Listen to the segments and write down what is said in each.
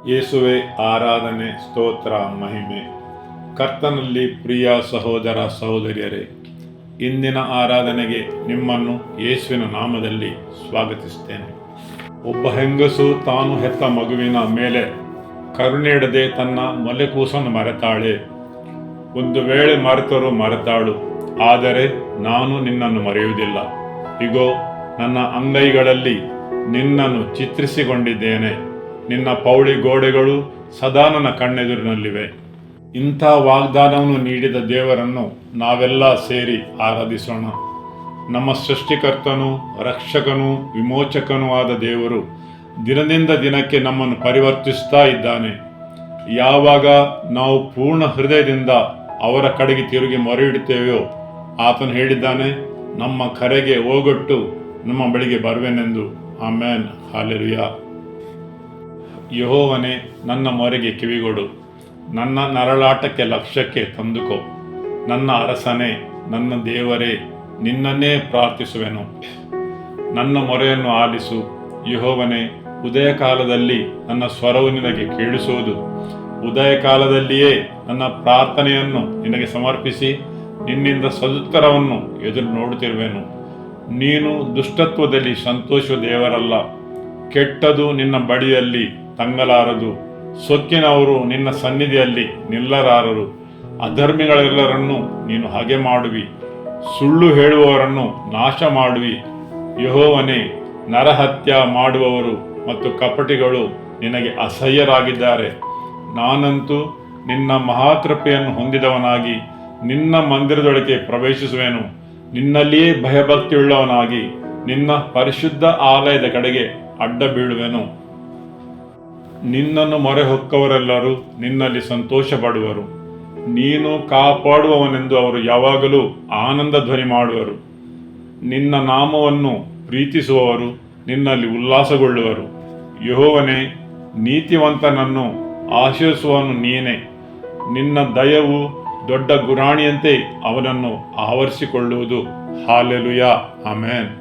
ಯೇಸುವೆ ಆರಾಧನೆ, ಸ್ತೋತ್ರ, ಮಹಿಮೆ. ಕರ್ತನಲ್ಲಿ ಪ್ರಿಯ ಸಹೋದರ ಸಹೋದರಿಯರೇ, ಇಂದಿನ ಆರಾಧನೆಗೆ ನಿಮ್ಮನ್ನು ಯೇಸುವಿನ ನಾಮದಲ್ಲಿ ಸ್ವಾಗತಿಸುತ್ತೇನೆ. ಒಬ್ಬ ಹೆಂಗಸು ತಾನು ಹೆತ್ತ ಮಗುವಿನ ಮೇಲೆ ಕರುಣೆ ಇಡದೆ ತನ್ನ ಮೊಲೆಕೂಸನ್ನು ಮರೆತಾಳೆ. ಒಂದು ವೇಳೆ ಮರೆತರೂ ಮರೆತಾಳು, ಆದರೆ ನಾನು ನಿನ್ನನ್ನು ಮರೆಯುವುದಿಲ್ಲ. ಇಗೋ, ನನ್ನ ಅಂಗೈಗಳಲ್ಲಿ ನಿನ್ನನ್ನು ಚಿತ್ರಿಸಿಕೊಂಡಿದ್ದೇನೆ. ನಿನ್ನ ಪೌಳಿ ಗೋಡೆಗಳು ಸದಾ ನನ್ನ ಕಣ್ಣೆದುರಿನಲ್ಲಿವೆ. ಇಂಥ ವಾಗ್ದಾನವನ್ನು ನೀಡಿದ ದೇವರನ್ನು ನಾವೆಲ್ಲ ಸೇರಿ ಆರಾಧಿಸೋಣ. ನಮ್ಮ ಸೃಷ್ಟಿಕರ್ತನೂ ರಕ್ಷಕನೂ ವಿಮೋಚಕನೂ ಆದ ದೇವರು ದಿನದಿಂದ ದಿನಕ್ಕೆ ನಮ್ಮನ್ನು ಪರಿವರ್ತಿಸ್ತಾ ಇದ್ದಾನೆ. ಯಾವಾಗ ನಾವು ಪೂರ್ಣ ಹೃದಯದಿಂದ ಅವರ ಕಡೆಗೆ ತಿರುಗಿ ಮೊರೆ ಇಡುತ್ತೇವೆಯೋ, ಆತನು ಹೇಳಿದ್ದಾನೆ, ನಮ್ಮ ಕರೆಗೆ ಓಗೊಟ್ಟು ನಮ್ಮ ಬಳಿಗೆ ಬರುವೆನೆಂದು. ಆಮೇನ್, ಹಾಲೆಲೂಯಾ. ಯೆಹೋವನೇ, ನನ್ನ ಮೊರೆಗೆ ಕಿವಿಗೊಡು, ನನ್ನ ನರಳಾಟಕ್ಕೆ ಲಕ್ಷ್ಯಕ್ಕೆ ತಂದುಕೋ. ನನ್ನ ಅರಸನೇ, ನನ್ನ ದೇವರೇ, ನಿನ್ನನ್ನೇ ಪ್ರಾರ್ಥಿಸುವೆನು. ನನ್ನ ಮೊರೆಯನ್ನು ಆಲಿಸು. ಯೆಹೋವನೇ, ಉದಯ ಕಾಲದಲ್ಲಿ ನನ್ನ ಸ್ವರವು ನಿನಗೆ ಕೇಳಿಸುವುದು. ಉದಯ ಕಾಲದಲ್ಲಿಯೇ ನನ್ನ ಪ್ರಾರ್ಥನೆಯನ್ನು ನಿನಗೆ ಸಮರ್ಪಿಸಿ ನಿನ್ನಿಂದ ಸದುತ್ತರವನ್ನು ಎದುರು ನೋಡುತ್ತಿರುವೆನು. ನೀನು ದುಷ್ಟತ್ವದಲ್ಲಿ ಸಂತೋಷಿಸುವ ದೇವರಲ್ಲ. ಕೆಟ್ಟದು ನಿನ್ನ ಬಳಿಯಲ್ಲಿ ತಂಗಲಾರದು. ಸೊಕ್ಕಿನವರು ನಿನ್ನ ಸನ್ನಿಧಿಯಲ್ಲಿ ನಿಲ್ಲಲಾರರು. ಅಧರ್ಮಿಗಳೆಲ್ಲರನ್ನು ನೀನು ಹಾಗೆ ಮಾಡುವಿ. ಸುಳ್ಳು ಹೇಳುವವರನ್ನು ನಾಶ ಮಾಡುವಿ. ಯೆಹೋವನೇ, ನರಹತ್ಯ ಮಾಡುವವರು ಮತ್ತು ಕಪಟಿಗಳು ನಿನಗೆ ಅಸಹ್ಯರಾಗಿದ್ದಾರೆ. ನಾನಂತೂ ನಿನ್ನ ಮಹಾಕೃಪೆಯನ್ನು ಹೊಂದಿದವನಾಗಿ ನಿನ್ನ ಮಂದಿರದೊಳಗೆ ಪ್ರವೇಶಿಸುವೆನು. ನಿನ್ನಲ್ಲಿಯೇ ಭಯಭಕ್ತಿಯುಳ್ಳವನಾಗಿ ನಿನ್ನ ಪರಿಶುದ್ಧ ಆಲಯದ ಕಡೆಗೆ ಅಡ್ಡ ಬೀಳುವೆನು. ನಿನ್ನನ್ನು ಮೊರೆ ಹೊಕ್ಕವರೆಲ್ಲರೂ ನಿನ್ನಲ್ಲಿ ಸಂತೋಷ ಪಡುವರು. ನೀನು ಕಾಪಾಡುವವನೆಂದು ಅವರು ಯಾವಾಗಲೂ ಆನಂದ ಧ್ವನಿ ಮಾಡುವರು. ನಿನ್ನ ನಾಮವನ್ನು ಪ್ರೀತಿಸುವವರು ನಿನ್ನಲ್ಲಿ ಉಲ್ಲಾಸಗೊಳ್ಳುವರು. ಯೆಹೋವನೇ, ನೀತಿವಂತನನ್ನು ಆಶೀರ್ವದಿಸುವವನು ನೀನೇ. ನಿನ್ನ ದಯವು ದೊಡ್ಡ ಗುರಾಣಿಯಂತೆ ಅವನನ್ನು ಆವರಿಸಿಕೊಳ್ಳುವುದು. Hallelujah, amen.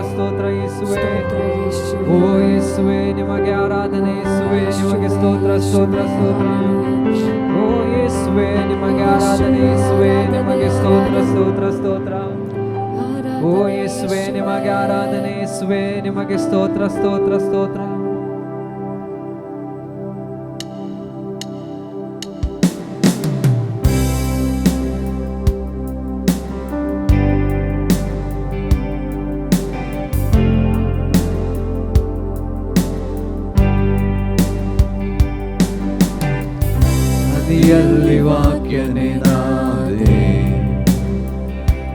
ಸ್ತೋತ್ರ ಯೇಸುವೇ, ಓ ಯೇಸುವೇ ನಿಮಗೆ ಆರಾಧನೆ. ಯೇಸುವೇ ನಿಮಗೆ ಸ್ತೋತ್ರ ಸ್ತೋತ್ರ ಸ್ತೋತ್ರ. ಓ ಯೇಸುವೇ ನಿಮಗೆ ಆರಾಧನೆ. ಯೇಸುವೇ ನಿಮಗೆ ಸ್ತೋತ್ರ ಸ್ತೋತ್ರ ಸ್ತೋತ್ರ. ಓ ಯೇಸುವೇ ನಿಮಗೆ ಆರಾಧನೆ. ಯೇಸುವೇ ನಿಮಗೆ ಸ್ತೋತ್ರ ಸ್ತೋತ್ರ ಸ್ತೋತ್ರ. ನದಿಯಲ್ಲಿ ವಾಕ್ಯನೇ ನಾದೆ,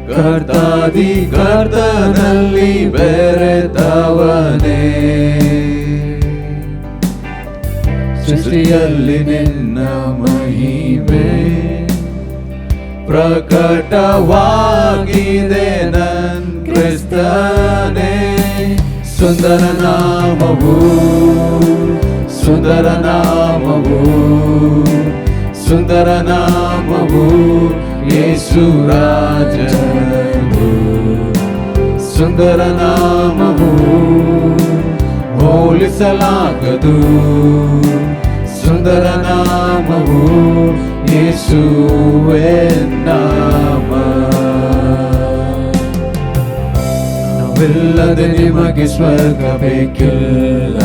ಕರ್ತಾದಿ ಕರ್ತನಲ್ಲಿ ಬೆರೆತವನೇ. ಸೃಷ್ಟಿಯಲ್ಲಿ ನಿನ್ನ ಮಹಿಮೆ ಪ್ರಕಟವಾಗಿದೆ. ನನ್ ಕ್ರಿಸ್ತನೇ, ಸುಂದರ ನಾಮವು, ಸುಂದರ ನಾಮವು, ಸುಂದರ ನಾಮವು ಯೇಸು ರಾಜನು. ಸುಂದರ ನಾಮವು ಹೋಲಿಸಲಾಗದು. ಸುಂದರ ನಾಮವು ಯೇಸುವೇ ನಾಮ. ನಾವಿಲ್ಲದೆ ನಿಮಗೆ ಸ್ವರ್ಗ ಬೇಕಿಲ್ಲ.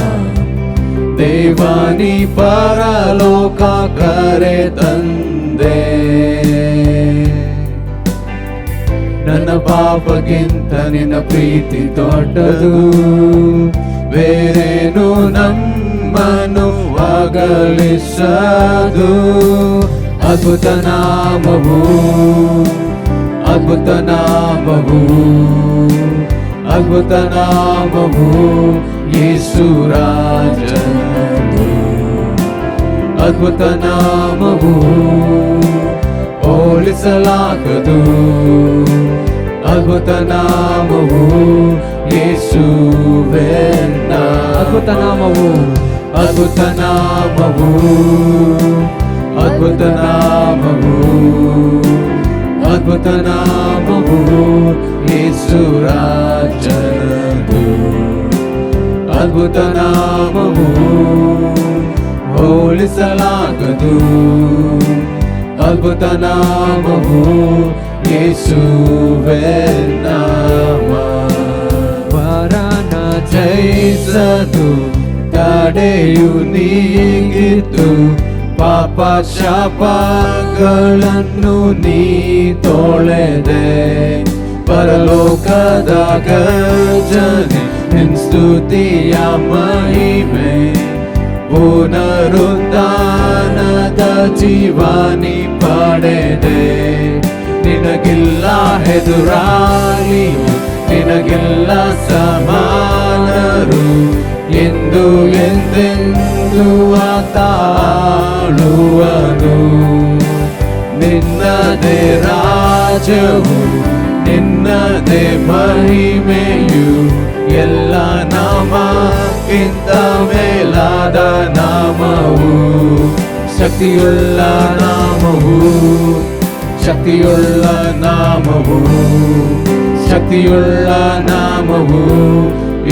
ದೇವಾನಿ ಪರಲೋಕ ಕರೆ ತಂದೆ. ನನ್ನ ಪಾಪಕ್ಕಿಂತ ನಿನ್ನ ಪ್ರೀತಿ ದೊಡ್ಡದು. ಬೇರೇನು ನಮ್ಮನ್ನು ಅಗಲಿಸದು. ಅದ್ಭುತ ನಾಮವು, ಅದ್ಭುತ ನಾಮವು, ಅದ್ಭುತ ನಾಮವು ಯೇಸು ರಾಜನು. ಅದ್ಭುತ ನಾಮವು ಹೋಲಿಸಲಾಗದು. ಅದ್ಭುತ ನಾಮವು ಯೇಸುವೇ ನಾಮ. ಅದ್ಭುತ ನಾಮವು, ಅದ್ಭುತ ನಾಮವು, ಅದ್ಭುತ ನಾಮವು, ಅದ್ಭುತ ನಾಮವು ಯೇಸು ರಾಜನದು. ಅದ್ಭುತ ನಾಮವು ಹೋಲಿಸಲಾಗದು, ಅದ್ಭುತ ನಾಮವು ಯೇಸುವೇ ನಾಮ. ಪರನ ಜಯಿಸದು ತಡೆಯು ನೀಗಿತು, ಪಾಪ ಶಾಪಗಳನ್ನು ನೀ ತೊಳೆದೆ. ಪರಲೋಕದ ಗರ್ಜನೆ ನಿನ್ ಸ್ತುತಿಯ ಮಹಿಮೆ, ಪುನರುತ್ಥಾನದ ಜೀವಾನಿ ಪಡೆದೆ. ನಿನಗಿಲ್ಲ ಎದುರಾಳಿಯು, ನಿನಗಿಲ್ಲ ಸಮಾನರು, ಎಂದು ಎಂದೆಂದು ಆತಾಳುವನು. ನಿನ್ನದೇ ರಾಜ್ಯವು, ನಿನ್ನದೇ ಮಹಿಮೆಯು, ಎಲ್ಲ ನಾಮಕ್ಕಿಂತ ಮೇಲಾದ ನಾಮವು. ಶಕ್ತಿಯುಳ್ಳ ನಾಮವು, ಶಕ್ತಿಯುಳ್ಳ ನಾಮವು, ಶಕ್ತಿಯುಳ್ಳ ನಾಮವು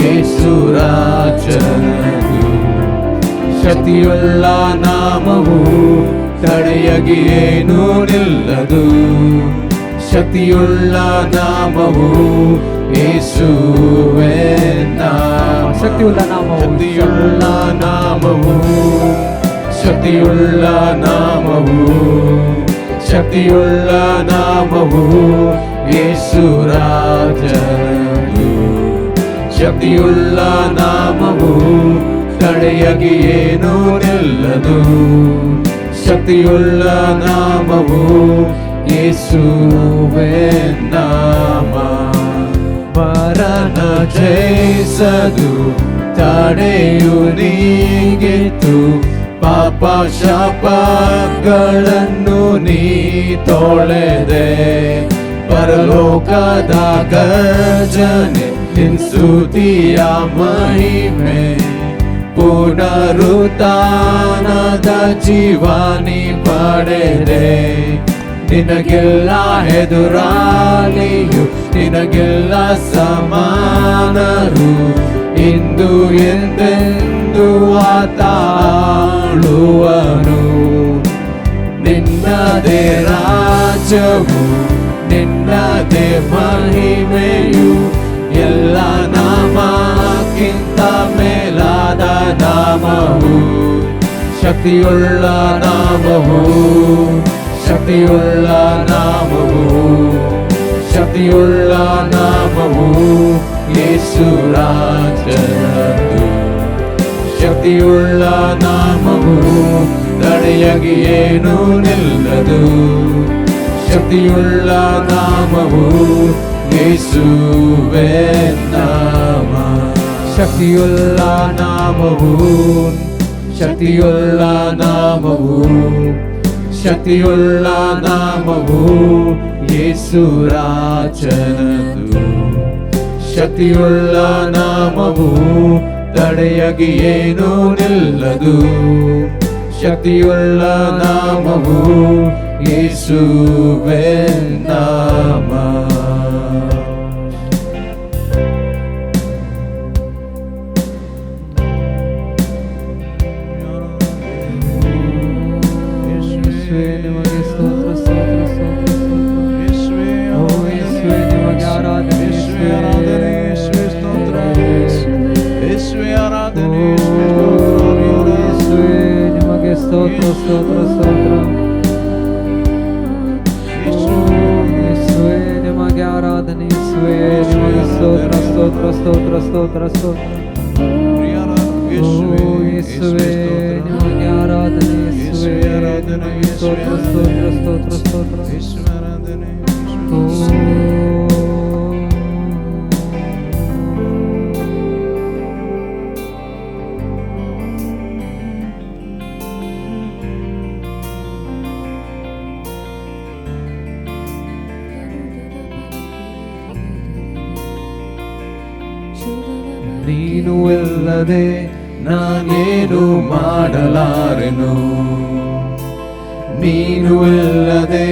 ಯೇಸು ರಾಜನದು. ಶಕ್ತಿಯುಳ್ಳ ನಾಮವು ತಡೆಯಗಿ ಏನೂ ನಿಲ್ಲದು. ಶಕ್ತಿಯುಳ್ಳ ನಾಮವು ಯೇಸುವೇ ನಾಮ. ಶಕ್ತಿಯುಳ್ಳ ನಾಮವು, ಶಕ್ತಿಯುಳ್ಳ ನಾಮವು, ಶಕ್ತಿಯುಳ್ಳ ನಾಮವು, ಶಕ್ತಿಯುಳ್ಳ ನಾಮವು ಯೇಸು ರಾಜನದು. ಶಕ್ತಿಯುಳ್ಳ ನಾಮವು ತಡೆಯಗಿ ಏನೂ ನಿಲ್ಲದು. ಶಕ್ತಿಯುಳ್ಳ ನಾಮವು ಯೇಸುವೇ ನಾಮ. ಮರಣ ಜಯಿಸದು ತಡೆಯು ನೀಗಿತು, ಪಾಪ ಶಾಪಗಳನ್ನು ನೀ ತೊಳೆದೆ. ಪರಲೋಕದ ಗರ್ಜನೆ ನಿನ್ ಸ್ತುತಿಯ ಮಹಿಮೆ, ಪುನರುತ್ಥಾನದ ಜೀವಾನಿ ಪಡೆದೆ. ನಿನಗೆಲ್ಲ ಎದುರಾಳಿಯು, ನಿನಗೆಲ್ಲ ಸಮಾನರು, ಇಂದು ಎಂದೆಂದು ಆತಾಳುವನು. ನಿನ್ನದೇ ರಾಜ್ಯವು, ನಿನ್ನದೇ ಮಹಿಮೆಯು, ಎಲ್ಲ ನಾಮಕ್ಕಿಂತ ಮೇಲಾದ ನಾಮವು. ಶಕ್ತಿಯುಳ್ಳ ನಾಮವು, ಶಕ್ತಿಯುಳ್ಳ ನಾಮವು, ಶಕ್ತಿಯುಳ್ಳ ನಾಮವು ಯೇಸು ರಾಜನದು. ಶಕ್ತಿಯುಳ್ಳ ನಾಮವು ತಡೆಯಗಿ ಏನೂ ನಿಲ್ಲದು. ಶಕ್ತಿಯುಳ್ಳ ನಾಮವು ಯೇಸುವೇ ನಾಮ. ಶಕ್ತಿಯುಳ್ಳ ನಾಮವು, ಶಕ್ತಿಯುಳ್ಳ ನಾಮವು, ಶಕ್ತಿಯುಳ್ಳ ನಾಮವು ಯೇಸು ರಾಜನದು. ಶಕ್ತಿಯುಳ್ಳ ನಾಮವು ತಡೆಯಗಿ ಏನೂ ನಿಲ್ಲದು. ಶಕ್ತಿಯುಳ್ಳ ನಾಮವು ಯೇಸುವೇ ನಾಮ. ಯೇಸುವೇ ನಿಮಗೆ ಸ್ತೋತ್ರ, ಸ್ತೋತ್ರ, ಸ್ತೋತ್ರ, ಸ್ತೋತ್ರ. ಓ ಯೇಸುವೇ ನಿಮಗೆ ಆರಾಧನೆ, ಯೇಸುವೇ ಆರಾಧನೆ, ಯೇಸುವೇ ಸ್ತೋತ್ರ. ಯೇಸುವೇ ಆರಾಧನೆ, ಓ ಯೇಸುವೇ ನಿಮಗೆ ಸ್ತೋತ್ರ, ಸ್ತೋತ್ರ, ಸ್ತೋತ್ರ. ಓ ಯೇಸುವೇ ನಿಮಗೆ ಆರಾಧನೆ, ಯೇಸುವೇ ನಿಮಗೆ ಸ್ತೋತ್ರ, ಸ್ತೋತ್ರ, ಸ್ತೋತ್ರ, ಸ್ತೋತ್ರ, ಸ್ತೋತ್ರ. ಓ ಯೇಸುವೇ ನಿಮಗೆ ಆರಾಧನೆ, ಯೇಸುವೇ ನಿಮಗೆ ಸ್ತೋತ್ರ, ಸ್ತೋತ್ರ, ಸ್ತೋತ್ರ, ಸ್ತೋತ್ರ. ಓ ನೀನು ಇಲ್ಲದೆ ನಾನೇನು ಮಾಡಲಾರೆನು. ನೀನು ಇಲ್ಲದೆ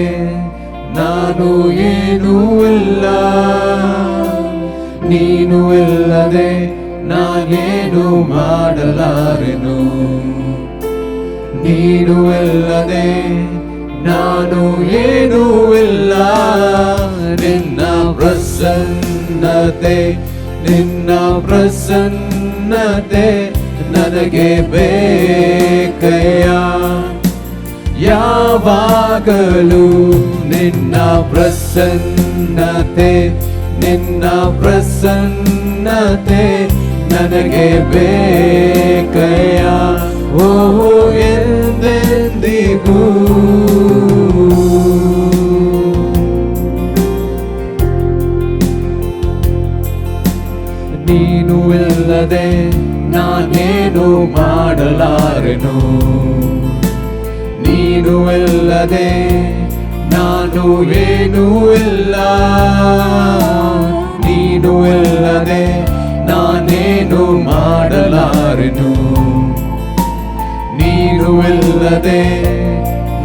ನಾನು ಏನೂ ಇಲ್ಲ, ನೀನು ಇಲ್ಲದೆ ನಾನೇನು ಮಾಡಲಾರೆನು, ನೀನು ಇಲ್ಲದೆ ನಾನು ಏನೂ ಇಲ್ಲ. ನಿನ್ನ ಪ್ರಸನ್ನತೆ, ನಿನ್ನ ಪ್ರಸನ್ನತೆ ನನಗೆ ಬೇಕಯ್ಯ. ಯಾವಾಗಲೂ ನಿನ್ನ ಪ್ರಸನ್ನತೆ, ನಿನ್ನ ಪ್ರಸನ್ನತೆ ನನಗೆ ಬೇಕಯ್ಯ. ಓ ಎಂದೆಂದಿಗೂ ನೀನು ಇಲ್ಲದೆ ನಾನೇನು ಮಾಡಲಾರೆನು, ನೀನು ಇಲ್ಲದೆ ನಾನು ಏನೂ ಇಲ್ಲ, ನೀನು ಇಲ್ಲದೆ ನಾನೇನು ಮಾಡಲಾರೆನು, ನೀನು ಇಲ್ಲದೆ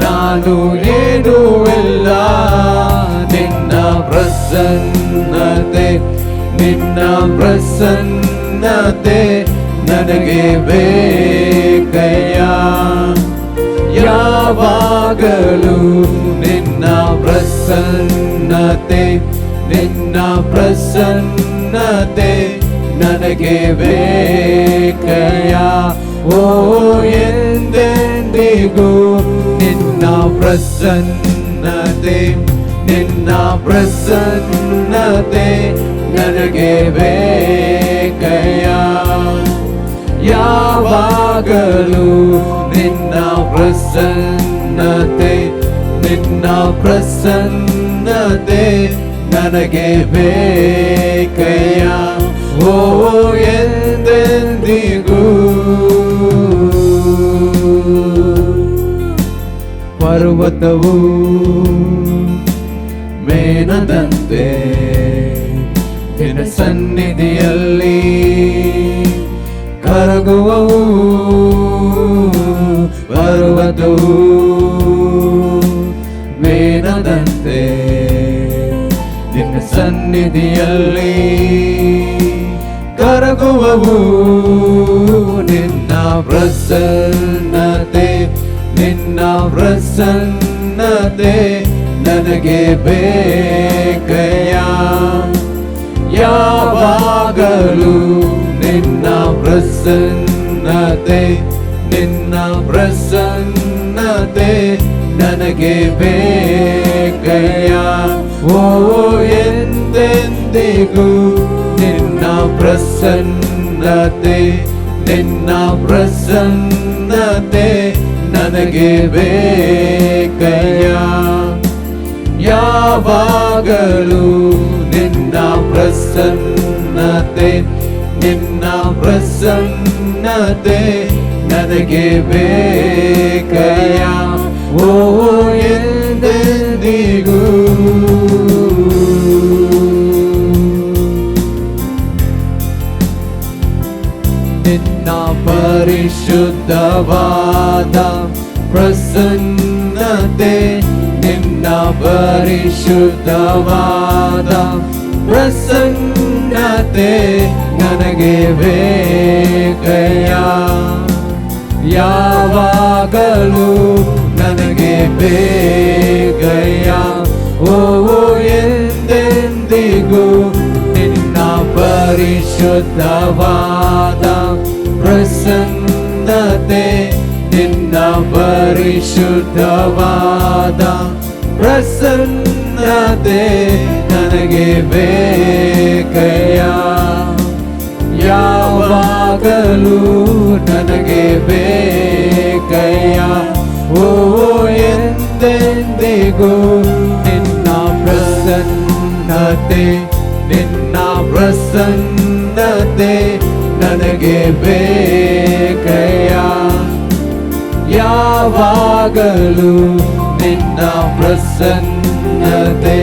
ನಾನು ಏನೂ ಇಲ್ಲ. ನಿನ್ನ ಪ್ರಸನ್ನತೆ, ನಿನ್ನ ಪ್ರಸನ್ನತೆ ನನಗೆ ಬೇಕಯ್ಯ. ಯಾವಾಗಲೂ ನಿನ್ನ ಪ್ರಸನ್ನತೆ, ನಿನ್ನ ಪ್ರಸನ್ನತೆ ನನಗೆ ಬೇಕಯ್ಯ. ಓ ಎಂದೆಂದಿಗೂ ನಿನ್ನ ಪ್ರಸನ್ನತೆ, ನಿನ್ನ ಪ್ರಸನ್ನತೆ ನನಗೆ ಬೇಕಯ್ಯ. ಯಾವಾಗಲೂ ನಿನ್ನ ಪ್ರಸನ್ನತೆ, ನಿನ್ನ ಪ್ರಸನ್ನತೆ ನನಗೆ ಬೇಕಯ್ಯ. ಓ ಎಂದೆಂದಿಗೂ ಪರ್ವತವು ಮೇನದಂತೆ ನಿನ್ನ ಸನ್ನಿಧಿಯಲ್ಲಿ ಕರಗುವವು, ಪರ್ವತವು ಮೇನದಂತೆ ನಿನ್ನ ಸನ್ನಿಧಿಯಲ್ಲಿ ಕರಗುವವು. ನಿನ್ನ ಪ್ರಸನ್ನತೆ, ನಿನ್ನ ಪ್ರಸನ್ನತೆ ನನಗೆ ಬೇಕಯ್ಯ. ಯಾವಾಗಲೂ ನಿನ್ನ ಪ್ರಸನ್ನತೆ, ನಿನ್ನ ಪ್ರಸನ್ನತೆ ನನಗೆ ಬೇಕಯ್ಯ. ಓ ಎಂದೆಂದಿಗೂ ನಿನ್ನ ಪ್ರಸನ್ನತೆ, ನಿನ್ನ ಪ್ರಸನ್ನತೆ ನನಗೆ ಬೇಕಯ್ಯ. ಯಾವಾಗಲೂ ನಿನ್ನ ಪ್ರಸನ್ನತೆ, ನಿನ್ನ ಪ್ರಸನ್ನತೆ ನನಗೆ ಬೇಕಯ್ಯ. ಓ ಎಂದೆಂದಿಗೂ ನಿನ್ನ ಪರಿಶುದ್ಧವಾದ ಪ್ರಸನ್ನತೆ, ನಿನ್ನ ಪರಿಶುದ್ಧವಾದ ಪ್ರಸನ್ನತೆ ನನಗೆ ಬೇಕಯ್ಯ. ಯಾವಾಗಲೂ ನನಗೆ ಬೇಕಯ್ಯ. ಓ ಎಂದೆಂದಿಗೂ ನಿನ್ನ ಪರಿಶುದ್ಧವಾದ ಪ್ರಸನ್ನತೆ, ನಿನ್ನ ಪರಿಶುದ್ಧವಾದ ಪ್ರಸನ್ನತೆ ನನಗೆ ಬೇಕಯ್ಯ. ಯಾವಾಗಲೂ ನನಗೆ ಬೇಕಯ್ಯ. ಓ ಎಂದೆಂದಿಗೂ ನಿನ್ನ ಪ್ರಸನ್ನತೆ, ನಿನ್ನ ಪ್ರಸನ್ನತೆ ನನಗೆ ಬೇಕಯ್ಯ. ಯಾವಾಗಲೂ ನಿನ್ನ ಪ್ರಸನ್ನತೆ,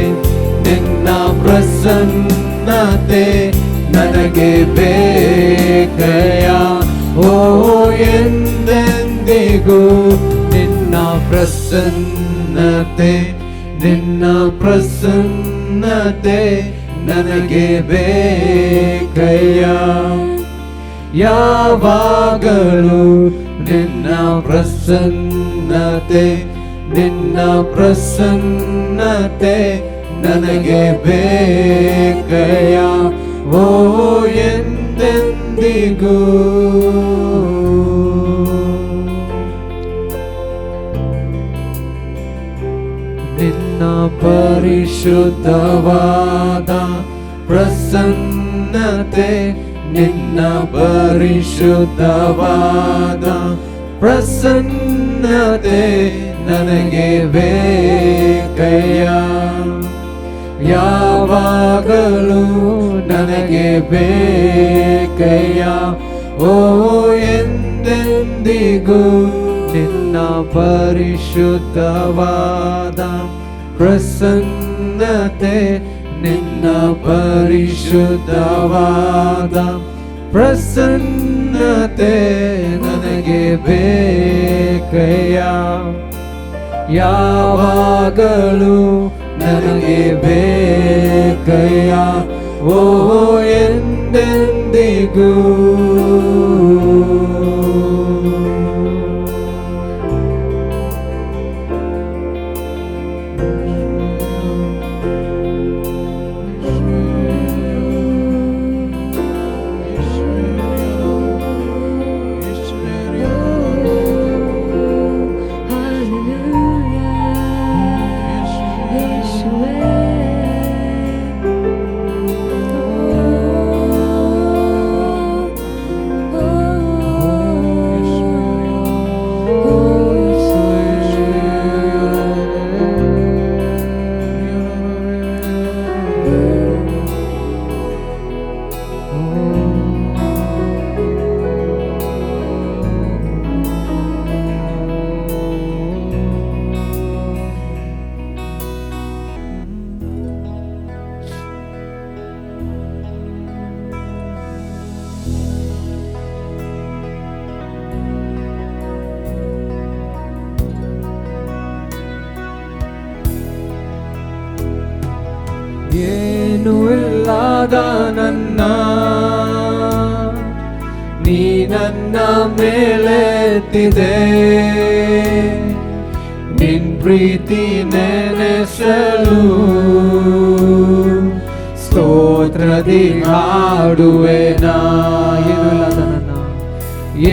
ನಿನ್ನ ಪ್ರಸನ್ನತೆ ನನಗೆ ಬೇಕಯ್ಯ. ಓ ಎಂದೆಂದಿಗೂ ನಿನ್ನ ನಿನ್ನ ಪ್ರಸನ್ನತೆ ನಿನ್ನ ಪ್ರಸನ್ನತೆ ನನಗೆ ಬೇಕಯ್ಯ ಯಾವಾಗಲೂ ನಿನ್ನ ಪ್ರಸನ್ನತೆ ನಿನ್ನ ಪ್ರಸನ್ನತೆ ನನಗೆ ಬೇಕಯ್ಯ ಓ ಎಂದೆಂದಿಗೂ ನಿನ್ನ ಪರಿಶುದ್ಧವಾದ ಪ್ರಸನ್ನತೆ ನಿನ್ನ ಪರಿಶುದ್ಧವಾದ ಪ್ರಸನ್ನತೆ ನನಗೆ ಬೇಕಯ್ಯ ಯಾವಾಗಲೂ ನನಗೆ ಬೇಕಯ್ಯ ಓ ಎಂದೆಂದಿಗೂ ನಿನ್ನ ಪರಿಶುದ್ಧವಾದ ಪ್ರಸನ್ನತೆ ನಿನ್ನ ಪರಿಶುದ್ಧವಾದ ಪ್ರಸನ್ನತೆ ನನಗೆ ಬೇಕಯ್ಯ ಯಾವಾಗಲೂ ನನಗೆ ಬೇಕಯ್ಯ ಓ ಎಂದೆಂದಿಗೂ ಏನು ಇಲ್ಲದ ನನ್ನ ನೀ ನನ್ನ ಮೇಲೆತ್ತಿದೆ ನಿನ್ ಪ್ರೀತಿ ನೆನೆಸಲು ಸ್ತೋತ್ರದಿ ಹಾಡುವೆ ನಾ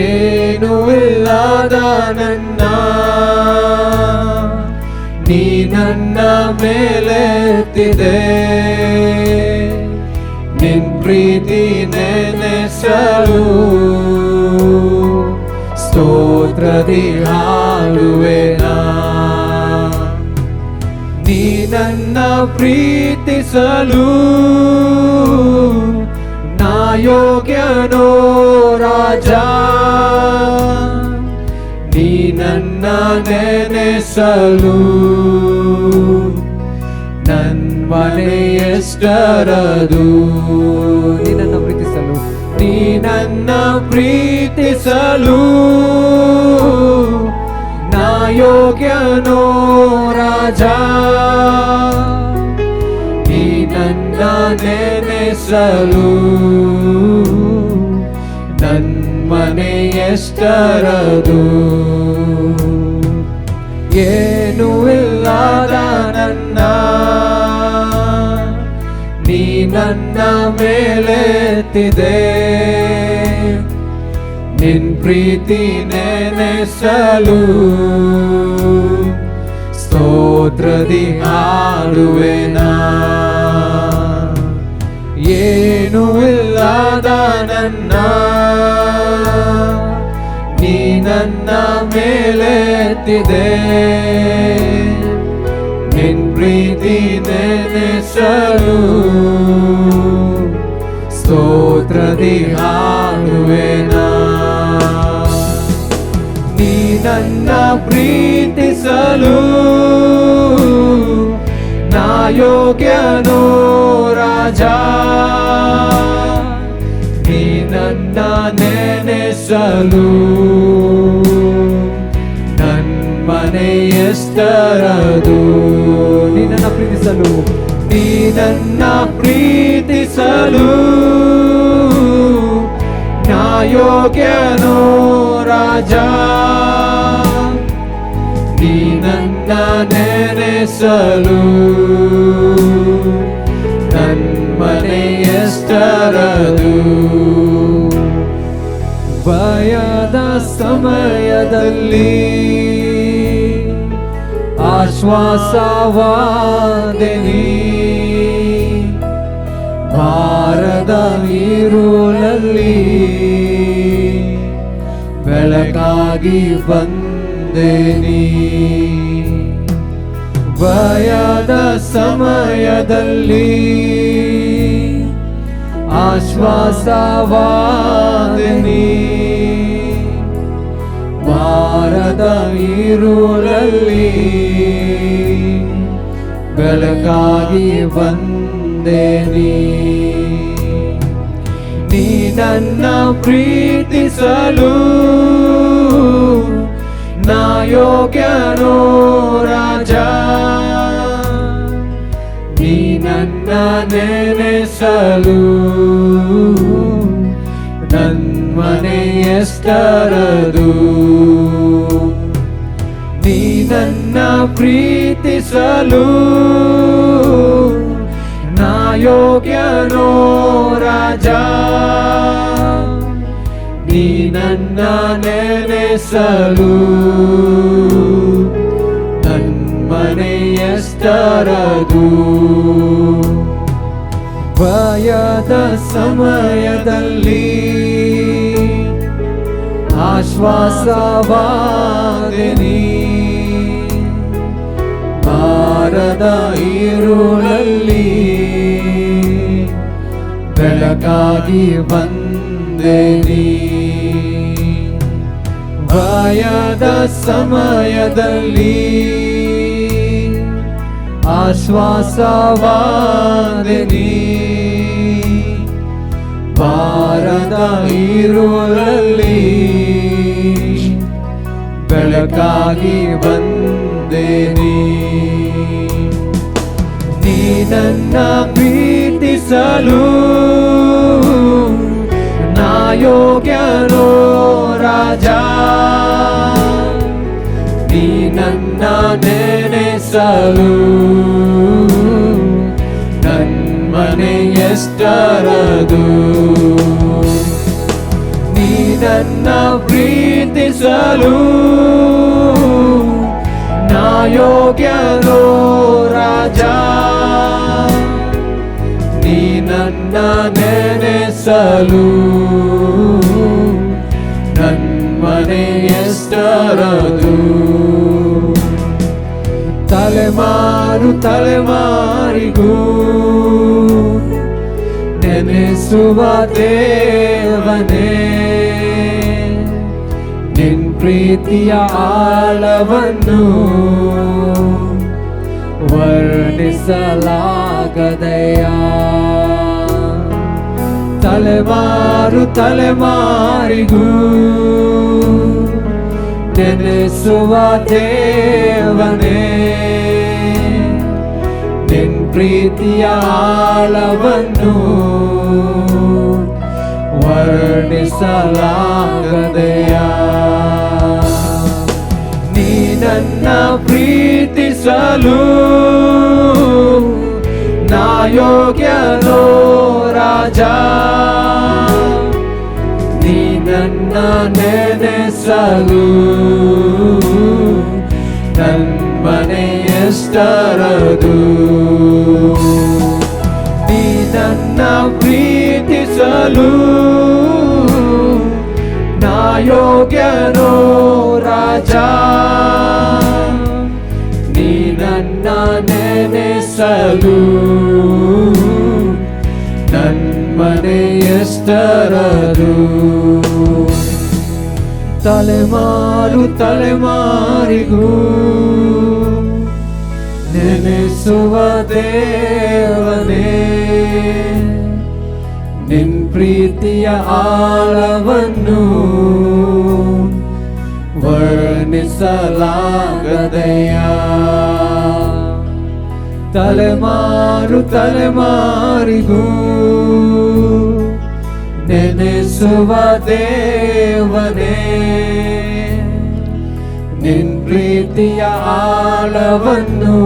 ಏನು ಇಲ್ಲದ ನನ್ನ ನೀ ನನ್ನ ಮೇಲೆತ್ತಿದೆ ನಿನ್ ಪ್ರೀತಿ ನೆನೆಸಲು ಸ್ತೋತ್ರದಿ ಹಾಡುವೆ ನಾ ನೀ ನನ್ನ ಪ್ರೀತಿಸಲು ನಾ ಯೋಗ್ಯನೋ ರಾಜ ನೀ ನನ್ನ ನೆನೆಸಲು ನನ್ ಮನೆ ಎಷ್ಟರದು ನೀ ನನ್ನ ಪ್ರೀತಿಸಲು ನೀ ನನ್ನ ಪ್ರೀತಿಸಲು ನಾ ಯೋಗ್ಯನೋ ರಾಜ ನೀ ನನ್ನ ನೆನೆಸಲು ನನ್ ಮನೆ ಎಷ್ಟರದು ಏನು ಇಲ್ಲದ ನನ್ನ ನೀ ನನ್ನ ಮೇಲೆತ್ತಿದೆ ನಿನ್ ಪ್ರೀತಿ ನೆನೆಸಲು ಸ್ತೋತ್ರದಿ ಹಾಡುವೆ ನಾ ಏನು ಇಲ್ಲದ ನನ್ನ ನೀ ನನ್ನ ಮೇಲೆತ್ತಿದೆ ನಿನ್ ಪ್ರೀತಿ ನೆನೆಸಲು ಸ್ತೋತ್ರದಿ ಹಾಡುವೆ ನಾ ನೀ ನನ್ನ ಪ್ರೀತಿಸಲು ನಾ ಯೋಗ್ಯನೋ ರಾಜ ನೀ ನನ್ನ ನೆನೆಸಲು ನನ್ ಮನೆ ನಿನ್ನನ್ನು ಪ್ರೀತಿಸಲು ನೀನನ್ನ ಪ್ರೀತಿಸಲು ನಾ ಯೋಗ್ಯನೋ ರಾಜ, ನೀನನ್ನ ನೆನೆಸಲು ನನ್ಮನೆ ಎಷ್ಟರದು. ಭಯದ ಸಮಯದಲ್ಲಿ ಆಶ್ವಾಸವಾದೆ ನೀ, ಭಾರದ ಇರುಳಲ್ಲಿ ಬೆಳಕಾಗಿ ಬಂದೆ ನೀ. ಭಯದ ಸಮಯದಲ್ಲಿ ಆಶ್ವಾಸವಾದೆ ನೀ, ಭಾರದ ಇರುಳಲ್ಲಿ ಬೆಳಕಾಗಿ ಬಂದೆ ನೀ. ನೀ ನನ್ನ ಪ್ರೀತಿಸಲು ನಾ ಯೋಗ್ಯನೋ ರಾಜ, ನೀ ನನ್ನ ನೆನೆಸಲು ನನ್ಮನೆ ಎಷ್ಟರದು. ನೀ ನನ್ನ ಪ್ರೀತಿಸಲು ನಾ ಯೋಗ್ಯನೋ ರಾಜ, ನೀ ನನ್ನ ನೆನೆಸಲು ನನ್ಮನೆ ಎಷ್ಟರದು. ಭಯದ ಸಮಯದಲ್ಲಿ ಆಶ್ವಾಸವಾದೆ ನೀ, ಭಾರದ ಇರುಳಲ್ಲಿ ಬೆಳಕಾಗಿ ಬಂದೆ ನೀ. ಭಯದ ಸಮಯದಲ್ಲಿ ಆಶ್ವಾಸವಾದೆ ನೀ, ಭಾರದ ಇರುಳಲ್ಲಿ ಬೆಳಕಾಗಿ ಬಂದೆ ನೀ. ನೀ ನನ್ನ ಪ್ರೀತಿಸಲು ನಾ ಯೋಗ್ಯನೋ ರಾಜ, ನೀ ನನ್ನ ನೆನೆಸಲು ನನ್ಮನೆ ಎಷ್ಟರದು. ನೀ ನನ್ನ ಪ್ರೀತಿಸಲು ನಾ ಯೋಗ್ಯನೋ ರಾಜ, ನೀ ನನ್ನ ನೆನೆಸಲು ನನ್ಮನೆ ಎಷ್ಟರದು. ತಲೆಮಾರು ತಲೆಮಾರಿಗೂ ನೆನೆಸುವ ದೇವನೇ, ನಿನ್ ಪ್ರೀತಿಯ ಆಳವನ್ನು ವರ್ಣಿಸಲಾಗದೆಯ. ತಲೆಮಾರು ತಲೆಮಾರಿಗೂ ನೆನೆಸುವ ದೇವನೇ, ನಿನ್ ಪ್ರೀತಿಯ ಆಳವನ್ನು ವರ್ಣಿಸಲಾಗದೆಯ. ನೀ ನನ್ನ ಪ್ರೀತಿಸಲು ನಾ ಯೋಗ್ಯನೋ ರಾಜ, ನೀ ನನ್ನ ನೆನೆಸಲು ನನ್ಮನೆ ಎಷ್ಟರದು. ನೀ ನನ್ನ ಪ್ರೀತಿಸಲು ನಾ ಯೋಗ್ಯನೋ ರಾಜ, ನೀ ನನ್ನ ನೆನೆಸಲು ನನ್ಮನೆ ಎಷ್ಟರದು. ತಲೆಮಾರು ತಲೆಮಾರಿಗೂ ನೆನೆಸುವ ದೇವನೇ, ನಿನ್ ಪ್ರೀತಿಯ ಆಳವನ್ನು ವರ್ಣಿಸಲಾಗದೆಯ. ತಲೆಮಾರು ತಲೆಮಾರಿಗೂ ನೆನೆಸುವ ದೇವನೇ, ನಿನ್ ಪ್ರೀತಿಯ ಆಳವನ್ನು